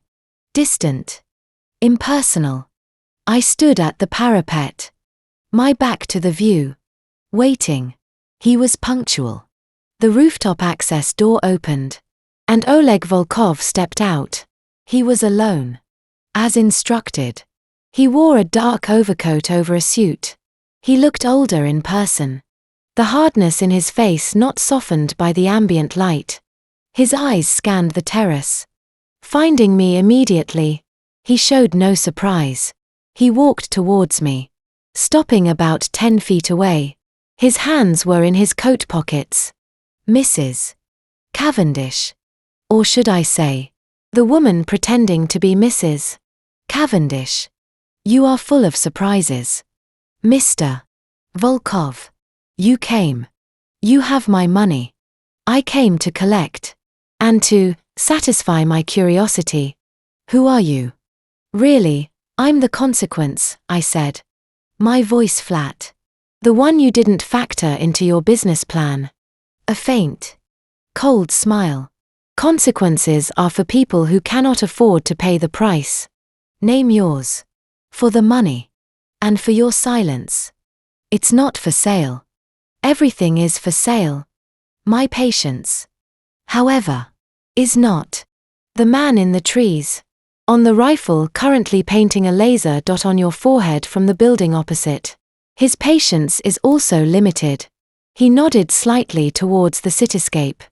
distant, impersonal. I stood at the parapet, my back to the view, waiting. He was punctual. The rooftop access door opened, and Oleg Volkov stepped out. He was alone. As instructed. He wore a dark overcoat over a suit. He looked older in person. The hardness in his face not softened by the ambient light. His eyes scanned the terrace. Finding me immediately, he showed no surprise. He walked towards me, stopping about 10 feet away. His hands were in his coat pockets. Mrs. Cavendish. Or should I say, the woman pretending to be Mrs. Cavendish. You are full of surprises. Mr. Volkov. You came. You have my money. I came to collect. And to satisfy my curiosity. Who are you? Really, I'm the consequence, I said. My voice flat. The one you didn't factor into your business plan. A faint, cold smile. Consequences are for people who cannot afford to pay the price. Name yours. For the money. And for your silence. It's not for sale. Everything is for sale. My patience, however, is not. The man in the trees. On the rifle currently painting a laser dot on your forehead from the building opposite. His patience is also limited. He nodded slightly towards the cityscape.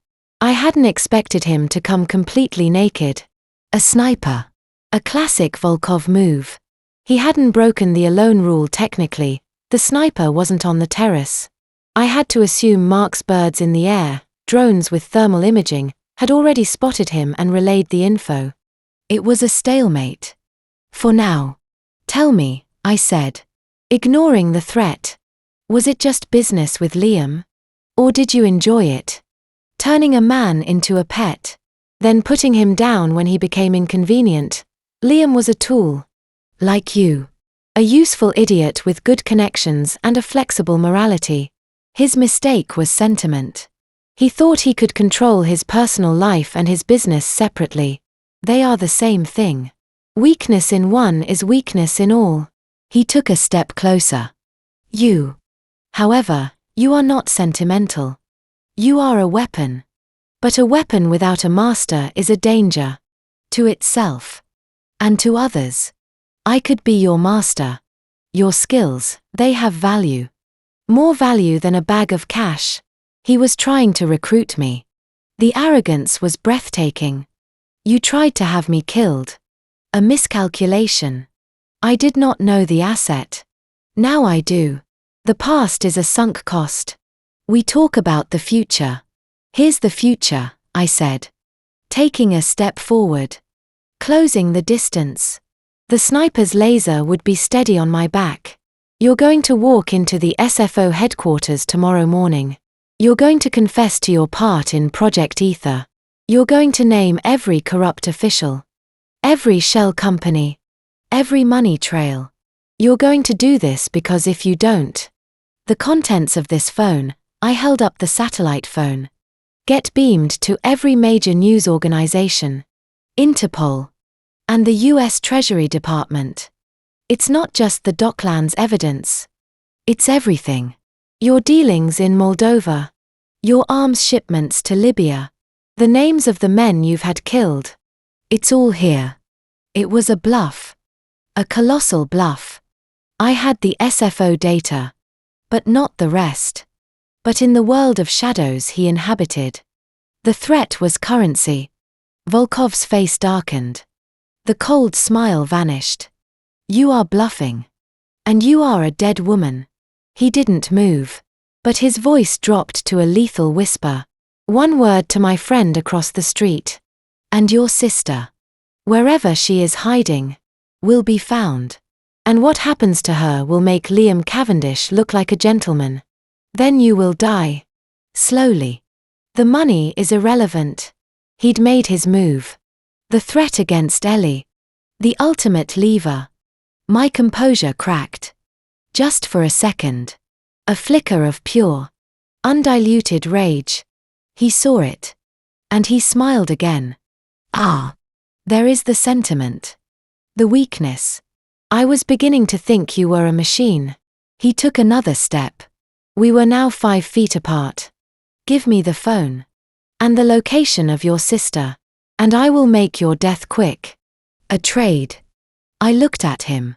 I hadn't expected him to come completely naked. A sniper. A classic Volkov move. He hadn't broken the alone rule technically. The sniper wasn't on the terrace. I had to assume Mark's birds in the air, drones with thermal imaging, had already spotted him and relayed the info. It was a stalemate. For now. Tell me, I said. Ignoring the threat. Was it just business with Liam? Or did you enjoy it? Turning a man into a pet. Then putting him down when he became inconvenient. Liam was a tool. Like you. A useful idiot with good connections and a flexible morality. His mistake was sentiment. He thought he could control his personal life and his business separately. They are the same thing. Weakness in one is weakness in all. He took a step closer. You. However, you are not sentimental. You are a weapon. But a weapon without a master is a danger. To itself. And to others. I could be your master. Your skills, they have value. More value than a bag of cash. He was trying to recruit me. The arrogance was breathtaking. You tried to have me killed. A miscalculation. I did not know the asset. Now I do. The past is a sunk cost. We talk about the future. Here's the future, I said. Taking a step forward. Closing the distance. The sniper's laser would be steady on my back. You're going to walk into the SFO headquarters tomorrow morning. You're going to confess to your part in Project Ether. You're going to name every corrupt official. Every shell company. Every money trail. You're going to do this because if you don't. The contents of this phone, I held up the satellite phone. Get beamed to every major news organization. Interpol. And the US Treasury Department. It's not just the Docklands evidence. It's everything. Your dealings in Moldova. Your arms shipments to Libya. The names of the men you've had killed. It's all here. It was a bluff. A colossal bluff. I had the SFO data. But not the rest. But in the world of shadows he inhabited. The threat was currency. Volkov's face darkened. The cold smile vanished. You are bluffing. And you are a dead woman. He didn't move. But his voice dropped to a lethal whisper. One word to my friend across the street. And your sister. Wherever she is hiding. Will be found. And what happens to her will make Liam Cavendish look like a gentleman. Then you will die. Slowly. The money is irrelevant. He'd made his move. The threat against Ellie. The ultimate lever. My composure cracked. Just for a second. A flicker of pure, undiluted rage. He saw it. And he smiled again. Ah. There is the sentiment. The weakness. I was beginning to think you were a machine. He took another step. We were now 5 feet apart. Give me the phone. And the location of your sister. And I will make your death quick. A trade. I looked at him.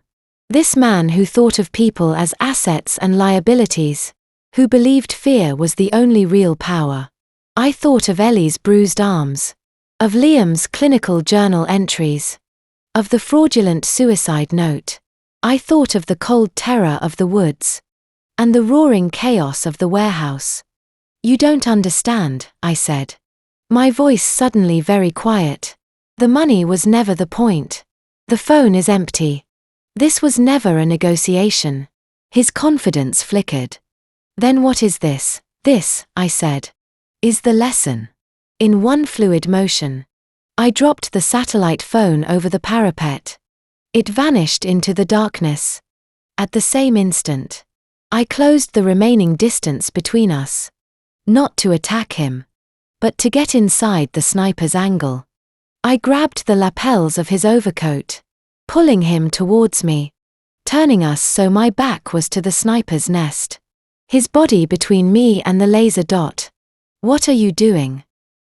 This man who thought of people as assets and liabilities, who believed fear was the only real power. I thought of Ellie's bruised arms, of Liam's clinical journal entries, of the fraudulent suicide note. I thought of the cold terror of the woods, and the roaring chaos of the warehouse. You don't understand, I said. My voice suddenly very quiet. The money was never the point. The phone is empty. This was never a negotiation. His confidence flickered. Then what is this? This, I said, is the lesson. In one fluid motion, I dropped the satellite phone over the parapet. It vanished into the darkness. At the same instant, I closed the remaining distance between us. Not to attack him, but to get inside the sniper's angle. I grabbed the lapels of his overcoat, pulling him towards me, turning us so my back was to the sniper's nest. His body between me and the laser dot. What are you doing?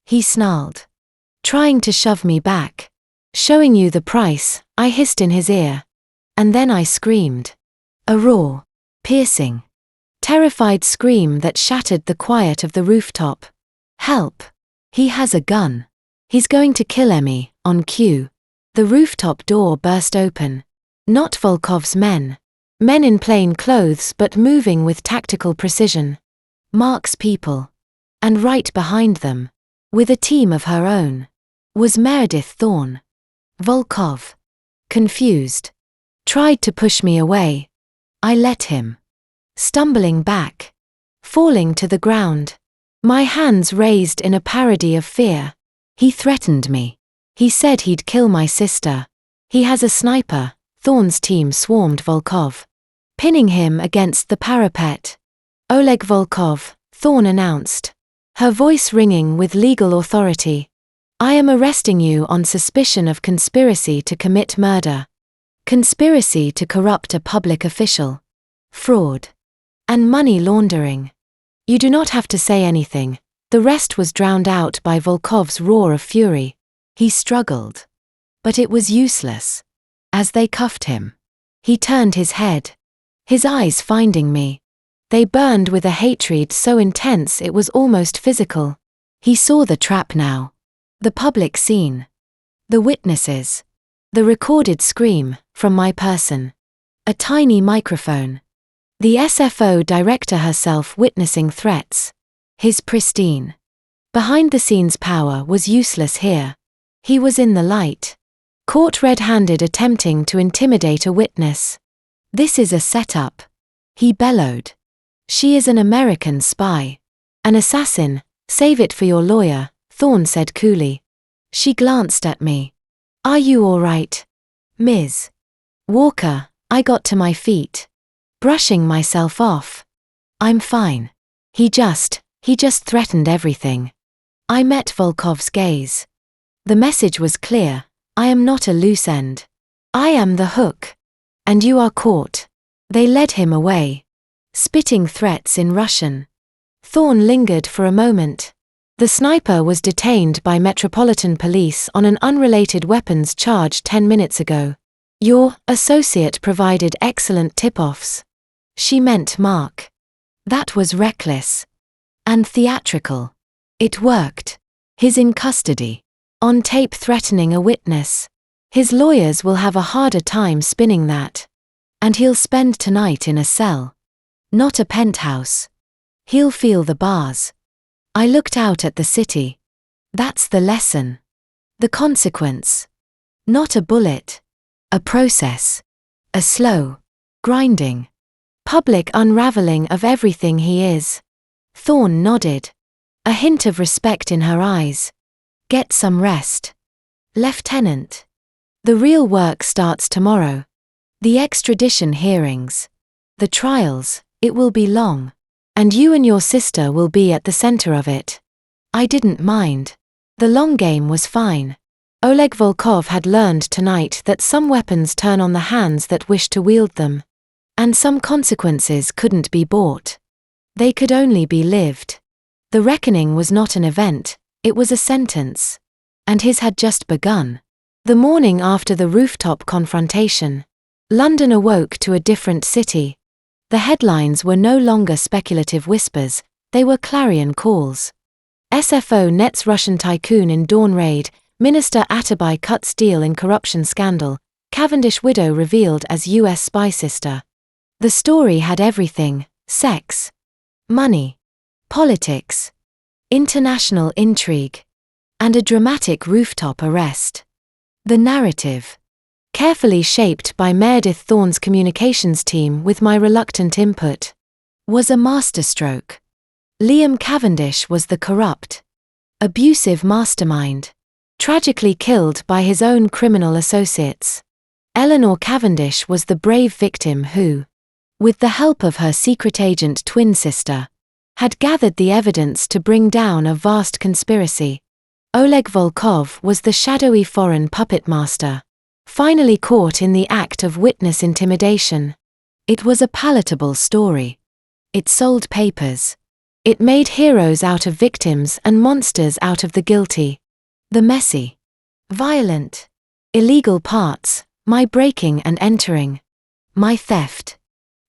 He snarled. Trying to shove me back. Showing you the price, I hissed in his ear. And then I screamed. A raw, piercing, terrified scream that shattered the quiet of the rooftop. Help! He has a gun. He's going to kill Emmy, on cue. The rooftop door burst open. Not Volkov's men. Men in plain clothes but moving with tactical precision. Mark's people. And right behind them, with a team of her own, was Meredith Thorne. Volkov, confused, tried to push me away. I let him. Stumbling back, falling to the ground, my hands raised in a parody of fear. He threatened me. He said he'd kill my sister. He has a sniper. Thorne's team swarmed Volkov, pinning him against the parapet. Oleg Volkov, Thorne announced, her voice ringing with legal authority. I am arresting you on suspicion of conspiracy to commit murder, conspiracy to corrupt a public official, fraud, and money laundering. You do not have to say anything. The rest was drowned out by Volkov's roar of fury. He struggled. But it was useless. As they cuffed him, he turned his head, his eyes finding me. They burned with a hatred so intense it was almost physical. He saw the trap now. The public scene. The witnesses. The recorded scream, from my person. A tiny microphone. The SFO director herself witnessing threats. His pristine, behind-the-scenes power was useless here. He was in the light. Caught red-handed attempting to intimidate a witness. This is a setup. He bellowed. She is an American spy. An assassin. Save it for your lawyer, Thorne said coolly. She glanced at me. Are you all right, Ms. Walker? I got to my feet, brushing myself off. I'm fine. He just threatened everything. I met Volkov's gaze. The message was clear. I am not a loose end. I am the hook. And you are caught. They led him away, spitting threats in Russian. Thorne lingered for a moment. The sniper was detained by Metropolitan Police on an unrelated weapons charge 10 minutes ago. Your associate provided excellent tip-offs. She meant Mark. That was reckless. And theatrical. It worked. He's in custody. On tape threatening a witness. His lawyers will have a harder time spinning that. And he'll spend tonight in a cell. Not a penthouse. He'll feel the bars. I looked out at the city. That's the lesson. The consequence. Not a bullet. A process. A slow, grinding, public unraveling of everything he is. Thorne nodded. A hint of respect in her eyes. Get some rest, Lieutenant. The real work starts tomorrow. The extradition hearings. The trials, it will be long. And you and your sister will be at the center of it. I didn't mind. The long game was fine. Oleg Volkov had learned tonight that some weapons turn on the hands that wish to wield them. And some consequences couldn't be bought. They could only be lived. The reckoning was not an event, it was a sentence. And his had just begun. The morning after the rooftop confrontation. London awoke to a different city. The headlines were no longer speculative whispers, they were clarion calls. SFO nets Russian tycoon in dawn raid, Minister Atabai cuts deal in corruption scandal, Cavendish widow revealed as US spy sister. The story had everything: sex, money, politics, international intrigue, and a dramatic rooftop arrest. The narrative, carefully shaped by Meredith Thorne's communications team with my reluctant input, was a masterstroke. Liam Cavendish was the corrupt, abusive mastermind, tragically killed by his own criminal associates. Eleanor Cavendish was the brave victim who, with the help of her secret agent twin sister, had gathered the evidence to bring down a vast conspiracy. Oleg Volkov was the shadowy foreign puppet master, finally caught in the act of witness intimidation. It was a palatable story. It sold papers. It made heroes out of victims and monsters out of the guilty. The messy, violent, illegal parts, my breaking and entering, my theft,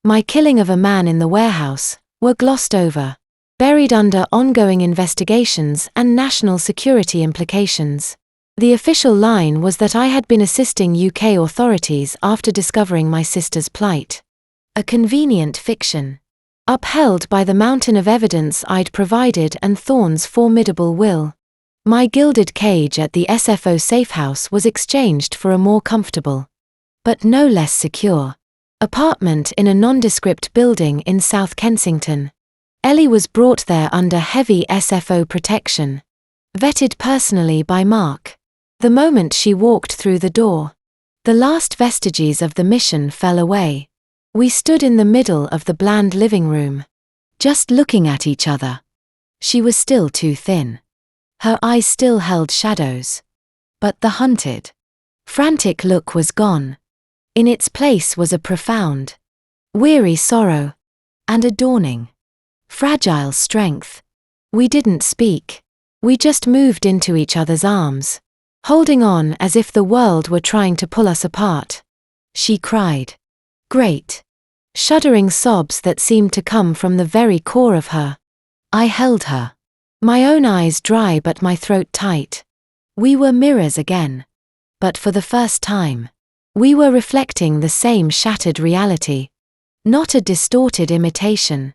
my killing of a man in the warehouse, were glossed over, buried under ongoing investigations and national security implications. The official line was that I had been assisting UK authorities after discovering my sister's plight. A convenient fiction, upheld by the mountain of evidence I'd provided and Thorne's formidable will. My gilded cage at the SFO safehouse was exchanged for a more comfortable, but no less secure, apartment in a nondescript building in South Kensington. Ellie was brought there under heavy SFO protection, vetted personally by Mark. The moment she walked through the door, the last vestiges of the mission fell away. We stood in the middle of the bland living room, just looking at each other. She was still too thin. Her eyes still held shadows. But the hunted, frantic look was gone. In its place was a profound, weary sorrow, and a dawning, fragile strength. We didn't speak. We just moved into each other's arms, holding on as if the world were trying to pull us apart. She cried. Great, shuddering sobs that seemed to come from the very core of her. I held her. My own eyes dry but my throat tight. We were mirrors again. But for the first time, we were reflecting the same shattered reality. Not a distorted imitation.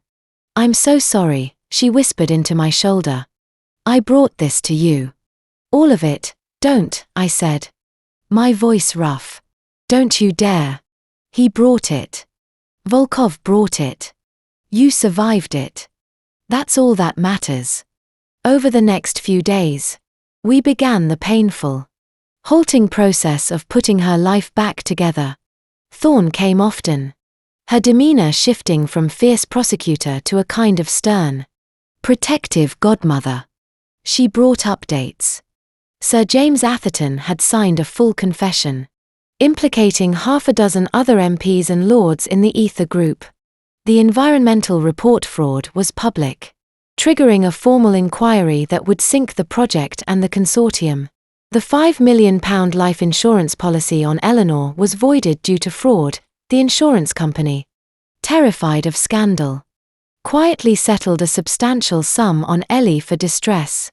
I'm so sorry, she whispered into my shoulder. I brought this to you. All of it. Don't, I said. My voice rough. Don't you dare. He brought it. Volkov brought it. You survived it. That's all that matters. Over the next few days, we began the painful, halting process of putting her life back together. Thorne came often, her demeanor shifting from fierce prosecutor to a kind of stern, protective godmother. She brought updates. Sir James Atherton had signed a full confession, implicating half a dozen other MPs and lords in the Ether Group. The environmental report fraud was public, triggering a formal inquiry that would sink the project and the consortium. The £5 million life insurance policy on Eleanor was voided due to fraud. The insurance company, terrified of scandal, quietly settled a substantial sum on Ellie for distress.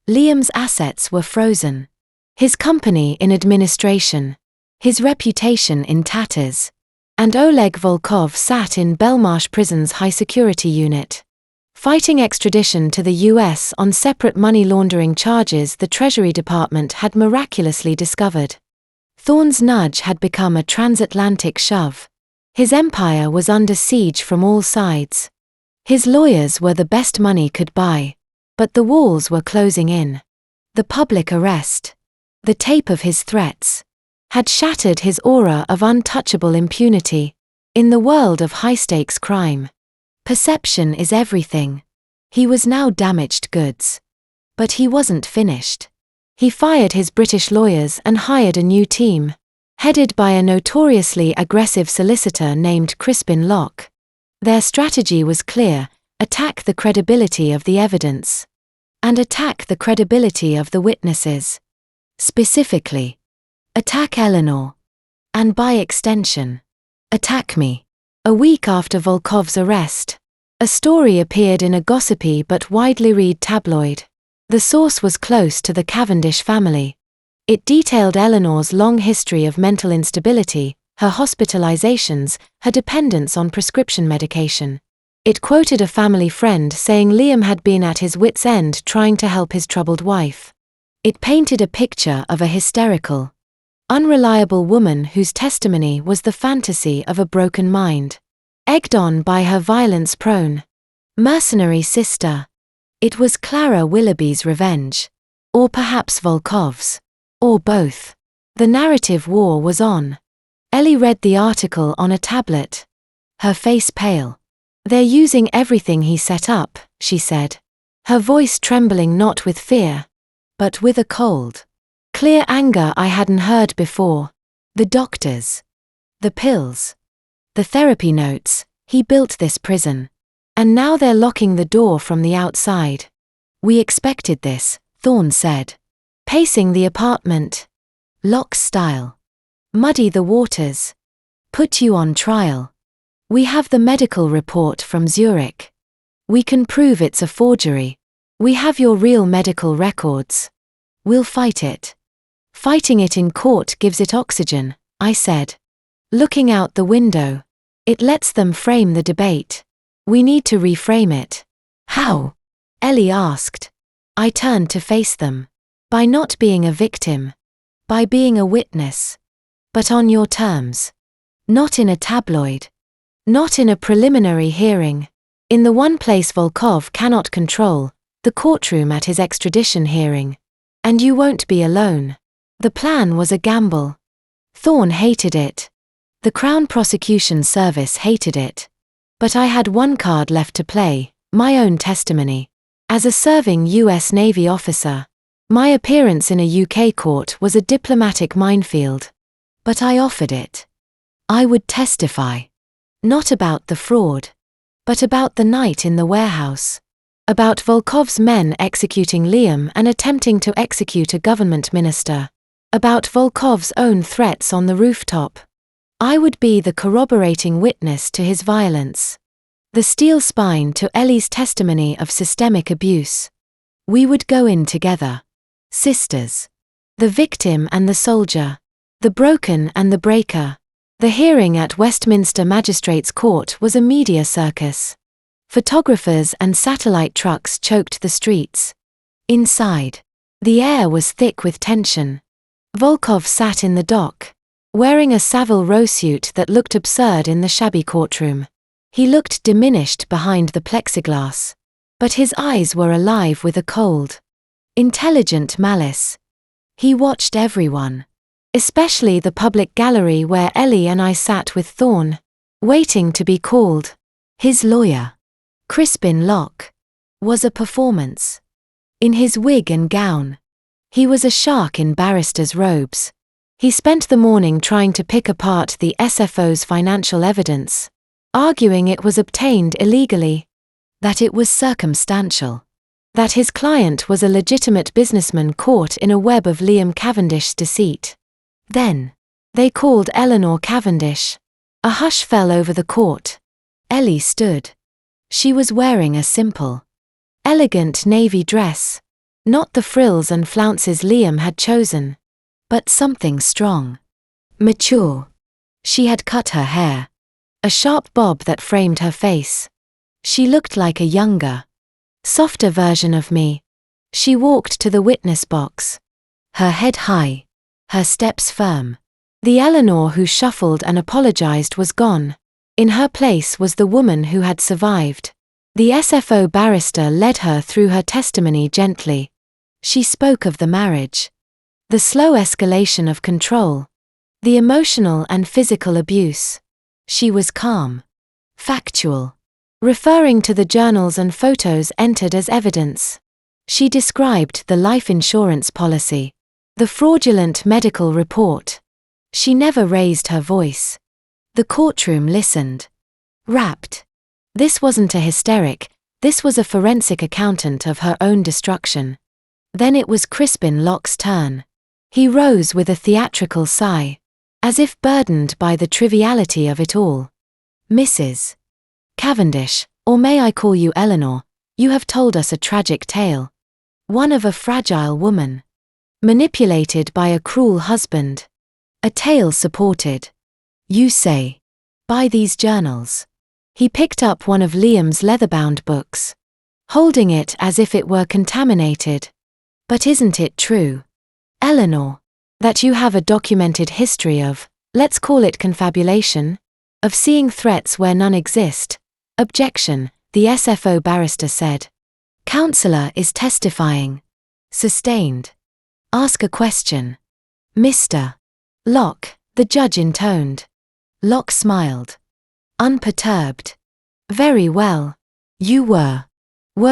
Liam's assets were frozen. His company in administration. His reputation in tatters. And Oleg Volkov sat in Belmarsh Prison's high-security unit, fighting extradition to the US on separate money laundering charges the Treasury Department had miraculously discovered. Thorne's nudge had become a transatlantic shove. His empire was under siege from all sides. His lawyers were the best money could buy, but the walls were closing in. The public arrest, the tape of his threats, had shattered his aura of untouchable impunity. In the world of high-stakes crime, perception is everything. He was now damaged goods. But he wasn't finished. He fired his British lawyers and hired a new team, headed by a notoriously aggressive solicitor named Crispin Locke. Their strategy was clear: attack the credibility of the evidence, and attack the credibility of the witnesses. Specifically, attack Eleanor, and by extension, Attack me. A week after Volkov's arrest, a story appeared in a gossipy but widely read tabloid. The source was close to the Cavendish family. It detailed Eleanor's long history of mental instability, her hospitalizations, her dependence on prescription medication. It quoted a family friend saying Liam had been at his wits' end trying to help his troubled wife. It painted a picture of a hysterical, unreliable woman whose testimony was the fantasy of a broken mind, egged on by her violence-prone, mercenary sister. It was Clara Willoughby's revenge. Or perhaps Volkov's. Or both. The narrative war was on. Ellie read the article on a tablet. Her face pale. "They're using everything he set up," she said. Her voice trembling not with fear, but with a cold, clear anger I hadn't heard before. The doctors. The pills. The therapy notes. He built this prison. And now they're locking the door from the outside. "We expected this," Thorne said, pacing the apartment. "Locke's style. Muddy the waters. Put you on trial. We have the medical report from Zurich. We can prove it's a forgery. We have your real medical records. We'll fight it." "Fighting it in court gives it oxygen," I said, looking out the window. "It lets them frame the debate. We need to reframe it." "How?" Ellie asked. I turned to face them. "By not being a victim. By being a witness. But on your terms. Not in a tabloid. Not in a preliminary hearing. In the one place Volkov cannot control, the courtroom at his extradition hearing. And you won't be alone." The plan was a gamble. Thorne hated it. The Crown Prosecution Service hated it. But I had one card left to play, my own testimony. As a serving US Navy officer, my appearance in a UK court was a diplomatic minefield. But I offered it. I would testify. Not about the fraud. But about the night in the warehouse. About Volkov's men executing Liam and attempting to execute a government minister. About Volkov's own threats on the rooftop. I would be the corroborating witness to his violence. The steel spine to Ellie's testimony of systemic abuse. We would go in together. Sisters. The victim and the soldier. The broken and the breaker. The hearing at Westminster Magistrates' Court was a media circus. Photographers and satellite trucks choked the streets. Inside, the air was thick with tension. Volkov sat in the dock, wearing a Savile Row suit that looked absurd in the shabby courtroom. He looked diminished behind the plexiglass. But his eyes were alive with a cold, intelligent malice. He watched everyone. Especially the public gallery where Ellie and I sat with Thorne, waiting to be called. His lawyer, Crispin Locke, was a performance. In his wig and gown. He was a shark in barrister's robes. He spent the morning trying to pick apart the SFO's financial evidence, arguing it was obtained illegally, that it was circumstantial, that his client was a legitimate businessman caught in a web of Liam Cavendish's deceit. Then, they called Eleanor Cavendish. A hush fell over the court. Ellie stood. She was wearing a simple, elegant navy dress. Not the frills and flounces Liam had chosen, but something strong, mature. She had cut her hair. A sharp bob that framed her face. She looked like a younger, softer version of me. She walked to the witness box. Her head high. Her steps firm. The Eleanor who shuffled and apologized was gone. In her place was the woman who had survived. The SFO barrister led her through her testimony gently. She spoke of the marriage. The slow escalation of control. The emotional and physical abuse. She was calm. Factual. Referring to the journals and photos entered as evidence. She described the life insurance policy. The fraudulent medical report. She never raised her voice. The courtroom listened. Rapt. This wasn't a hysteric, this was a forensic accountant of her own destruction. Then it was Crispin Locke's turn. He rose with a theatrical sigh. as if burdened by the triviality of it all. Mrs. Cavendish, or may I call you Eleanor, you have told us a tragic tale. One of a fragile woman, manipulated by a cruel husband. A tale supported, you say, by these journals. He picked up one of Liam's leather-bound books, holding it as if it were contaminated. But isn't it true, Eleanor, that you have a documented history of, let's call it confabulation, of seeing threats where none exist? Objection, the SFO barrister said. Counselor is testifying. Sustained. Ask a question. Mr. Locke, the judge intoned. Locke smiled. Unperturbed. Very well. You were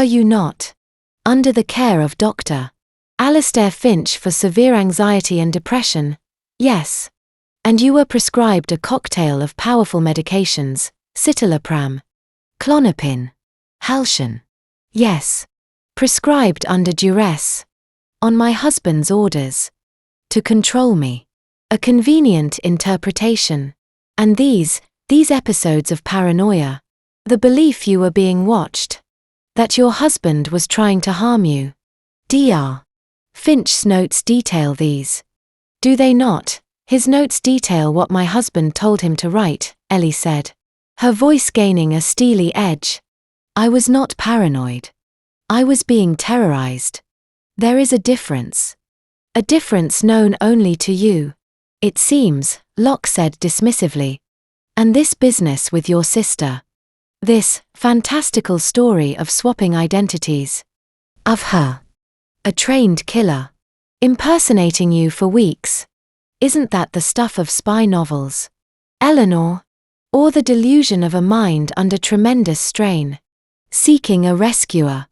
you not, under the care of Dr. Alistair Finch for severe anxiety and depression? Yes. And you were prescribed a cocktail of powerful medications, citalopram, Klonopin, Halcion? Yes. Prescribed under duress. On my husband's orders. To control me. A convenient interpretation. And these episodes of paranoia. The belief you were being watched. That your husband was trying to harm you. Dr. Finch's notes detail these. Do they not? His notes detail what my husband told him to write, Ellie said, her voice gaining a steely edge. I was not paranoid. I was being terrorized. There is a difference. A difference known only to you. It seems, Locke said dismissively. And this business with your sister. This fantastical story of swapping identities. Of her. A trained killer. Impersonating you for weeks. Isn't that the stuff of spy novels, Eleanor? Or the delusion of a mind under tremendous strain? Seeking a rescuer.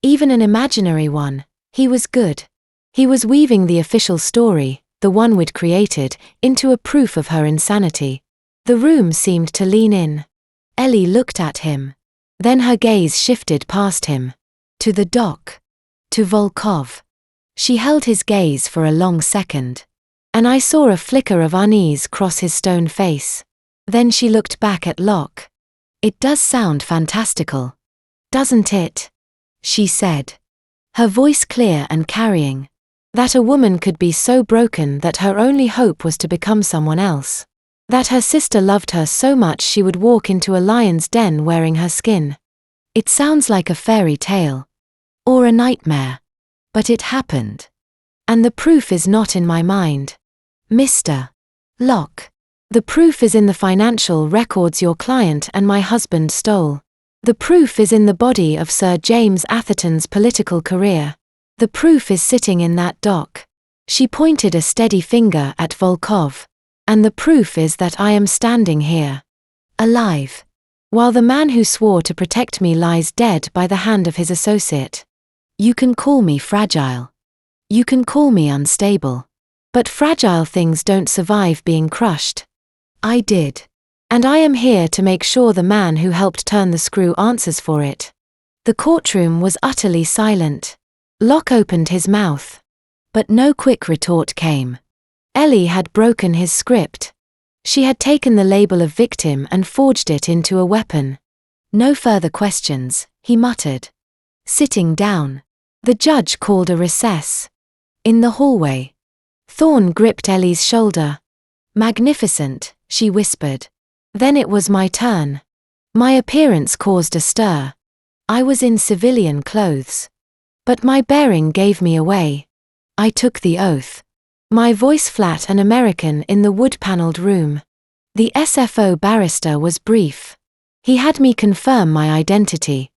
Even an imaginary one. He was good. He was weaving the official story, the one we'd created, into a proof of her insanity. The room seemed to lean in. Ellie looked at him. Then her gaze shifted past him. To the dock. To Volkov. She held his gaze for a long second. And I saw a flicker of unease cross his stone face. Then she looked back at Locke. It does sound fantastical. Doesn't it? She said. Her voice clear and carrying. That a woman could be so broken that her only hope was to become someone else. That her sister loved her so much she would walk into a lion's den wearing her skin. It sounds like a fairy tale. Or a nightmare. But it happened. And the proof is not in my mind. Mr. Locke. The proof is in the financial records your client and my husband stole. The proof is in the body of Sir James Atherton's political career. The proof is sitting in that dock. She pointed a steady finger at Volkov. And the proof is that I am standing here. Alive. While the man who swore to protect me lies dead by the hand of his associate. You can call me fragile. You can call me unstable. But fragile things don't survive being crushed. I did. And I am here to make sure the man who helped turn the screw answers for it. The courtroom was utterly silent. Locke opened his mouth. But no quick retort came. Ellie had broken his script. She had taken the label of victim and forged it into a weapon. No further questions, he muttered. Sitting down. The judge called a recess. In the hallway. Thorne gripped Ellie's shoulder. Magnificent, she whispered. Then it was my turn. My appearance caused a stir. I was in civilian clothes. But my bearing gave me away. I took the oath. My voice flat and American in the wood-panelled room. The SFO barrister was brief. He had me confirm my identity.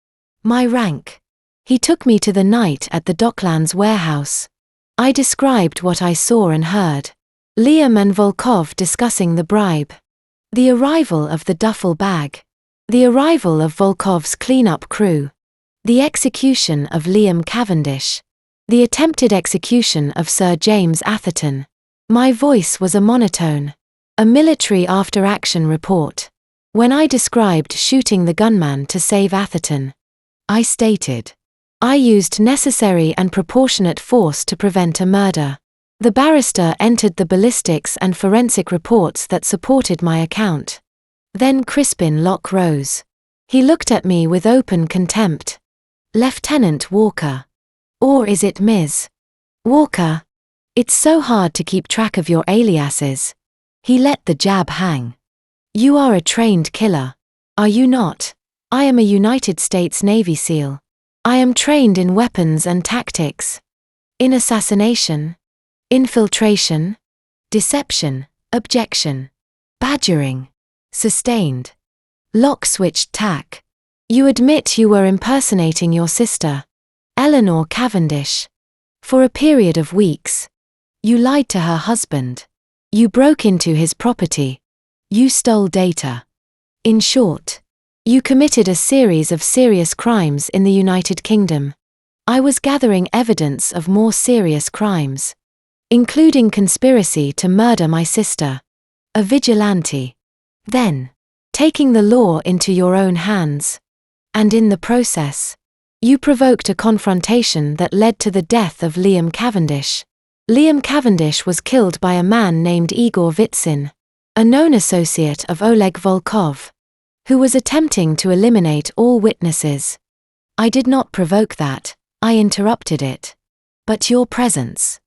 My rank. He took me to the night at the Docklands warehouse. I described what I saw and heard. Liam and Volkov discussing the bribe. The arrival of the duffel bag. The arrival of Volkov's cleanup crew. The execution of Liam Cavendish. The attempted execution of Sir James Atherton. My voice was a monotone. A military after-action report. When I described shooting the gunman to save Atherton, I stated, I used necessary and proportionate force to prevent a murder. The barrister entered the ballistics and forensic reports that supported my account. Then Crispin Locke rose. He looked at me with open contempt. "Lieutenant Walker. Or is it Ms. Walker? It's so hard to keep track of your aliases." He let the jab hang. "You are a trained killer. Are you not? I am a United States Navy SEAL. I am trained in weapons and tactics. In assassination, infiltration, deception, objection, badgering, sustained." Locke switched tack. "You admit you were impersonating your sister, Eleanor Cavendish, for a period of weeks. You lied to her husband. You broke into his property. You stole data. In short, you committed a series of serious crimes in the United Kingdom. I was gathering evidence of more serious crimes, including conspiracy to murder my sister, a vigilante. Then, taking the law into your own hands. And in the process, you provoked a confrontation that led to the death of Liam Cavendish. Liam Cavendish was killed by a man named Igor Vitsin, a known associate of Oleg Volkov, who was attempting to eliminate all witnesses. I did not provoke that, I interrupted it. But your presence,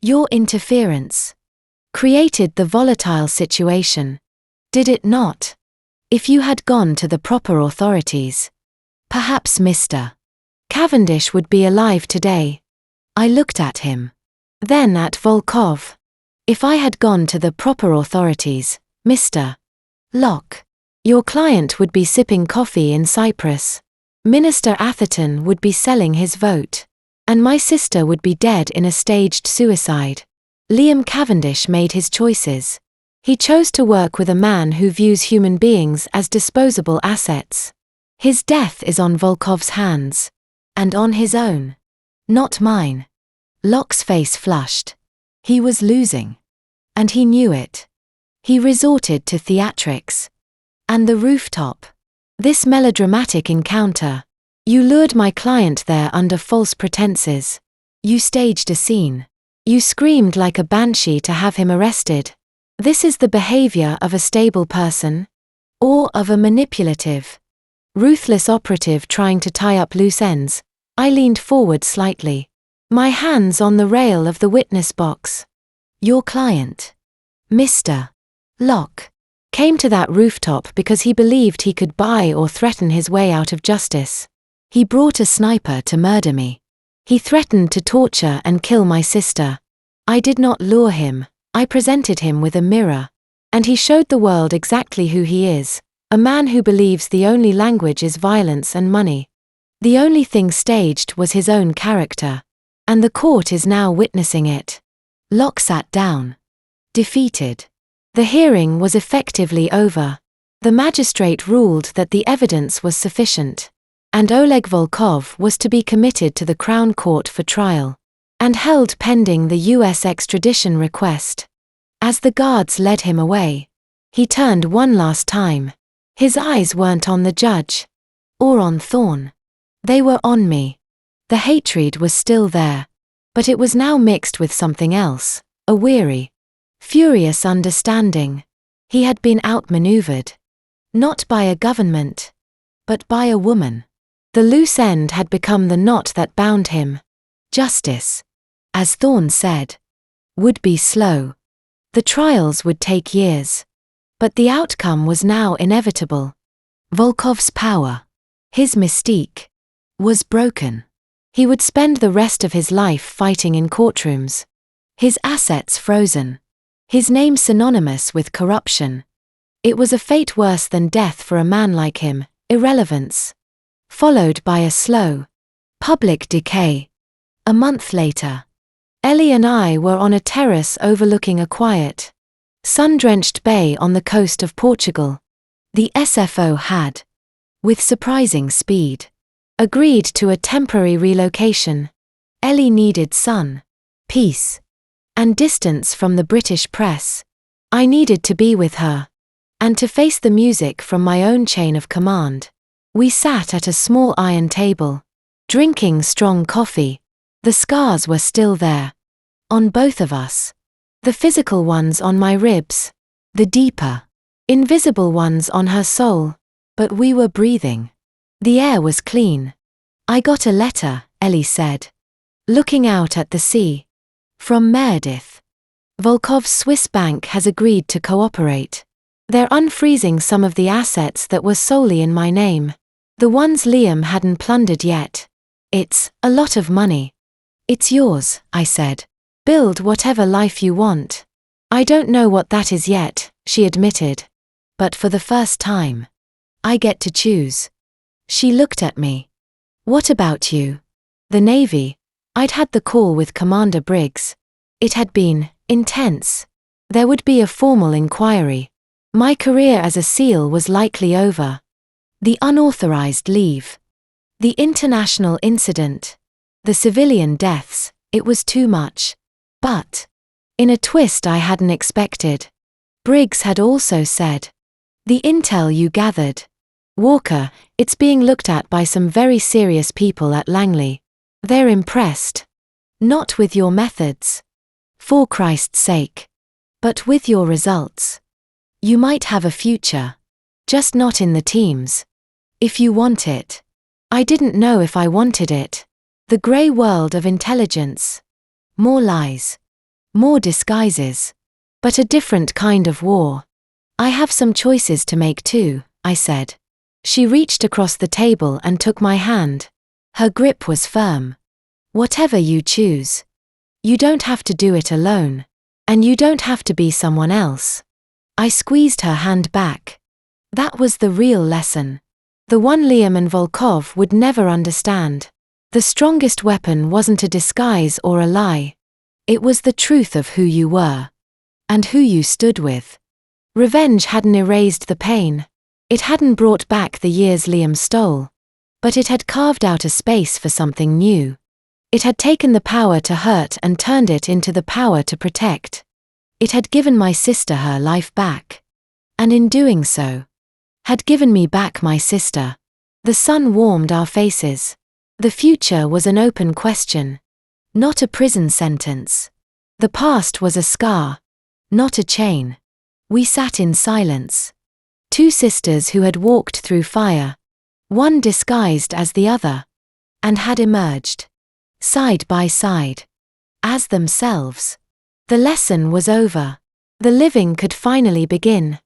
your interference, created the volatile situation. Did it not? If you had gone to the proper authorities, perhaps Mr. Cavendish would be alive today." I looked at him. Then at Volkov. "If I had gone to the proper authorities, Mr. Locke, your client would be sipping coffee in Cyprus. Minister Atherton would be selling his vote. And my sister would be dead in a staged suicide." Liam Cavendish made his choices. He chose to work with a man who views human beings as disposable assets. His death is on Volkov's hands. And on his own. Not mine. Locke's face flushed. He was losing. And he knew it. He resorted to theatrics. And the rooftop. This melodramatic encounter. You lured my client there under false pretenses. You staged a scene. You screamed like a banshee to have him arrested. This is the behavior of a stable person? Or of a manipulative, ruthless operative trying to tie up loose ends? I leaned forward slightly, my hands on the rail of the witness box. Your client, Mr. Locke, came to that rooftop because he believed he could buy or threaten his way out of justice. He brought a sniper to murder me. He threatened to torture and kill my sister. I did not lure him, I presented him with a mirror. And he showed the world exactly who he is, a man who believes the only language is violence and money. The only thing staged was his own character. And the court is now witnessing it. Locke sat down. Defeated. The hearing was effectively over. The magistrate ruled that the evidence was sufficient. And Oleg Volkov was to be committed to the Crown Court for trial. And held pending the U.S. extradition request. As the guards led him away, he turned one last time. His eyes weren't on the judge. Or on Thorne. They were on me. The hatred was still there. But it was now mixed with something else, a weary, furious understanding. He had been outmaneuvered. Not by a government, but by a woman. The loose end had become the knot that bound him. Justice, as Thorne said, would be slow. The trials would take years. But the outcome was now inevitable. Volkov's power, his mystique, was broken. He would spend the rest of his life fighting in courtrooms. His assets frozen. His name synonymous with corruption. It was a fate worse than death for a man like him, irrelevance. Followed by a slow, public decay. A month later, Ellie and I were on a terrace overlooking a quiet, sun-drenched bay on the coast of Portugal. The SFO had, with surprising speed, agreed to a temporary relocation. Ellie needed sun, peace, and distance from the British press. I needed to be with her, and to face the music from my own chain of command. We sat at a small iron table, drinking strong coffee. The scars were still there, On both of us. The physical ones on my ribs. The deeper, invisible ones on her soul. But we were breathing. The air was clean. I got a letter, Ellie said. Looking out at the sea. From Meredith. Volkov's Swiss bank has agreed to cooperate. They're unfreezing some of the assets that were solely in my name. The ones Liam hadn't plundered yet. It's a lot of money. It's yours, I said. Build whatever life you want. I don't know what that is yet, she admitted. But for the first time, I get to choose. She looked at me. What about you? The Navy. I'd had the call with Commander Briggs. It had been intense. There would be a formal inquiry. My career as a SEAL was likely over. The unauthorized leave. The international incident. The civilian deaths, it was too much. But, in a twist I hadn't expected, Briggs had also said, the intel you gathered, Walker, it's being looked at by some very serious people at Langley. They're impressed. Not with your methods. For Christ's sake. But with your results. You might have a future. Just not in the teams. If you want it. I didn't know if I wanted it. The grey world of intelligence. More lies. More disguises. But a different kind of war. I have some choices to make too, I said. She reached across the table and took my hand. Her grip was firm. Whatever you choose. You don't have to do it alone. And you don't have to be someone else. I squeezed her hand back. That was the real lesson. The one Liam and Volkov would never understand. The strongest weapon wasn't a disguise or a lie. It was the truth of who you were. And who you stood with. Revenge hadn't erased the pain. It hadn't brought back the years Liam stole. But it had carved out a space for something new. It had taken the power to hurt and turned it into the power to protect. It had given my sister her life back. And in doing so, had given me back my sister. The sun warmed our faces. The future was an open question. Not a prison sentence. The past was a scar. Not a chain. We sat in silence. Two sisters who had walked through fire. One disguised as the other. And had emerged. Side by side. As themselves. The lesson was over. The living could finally begin.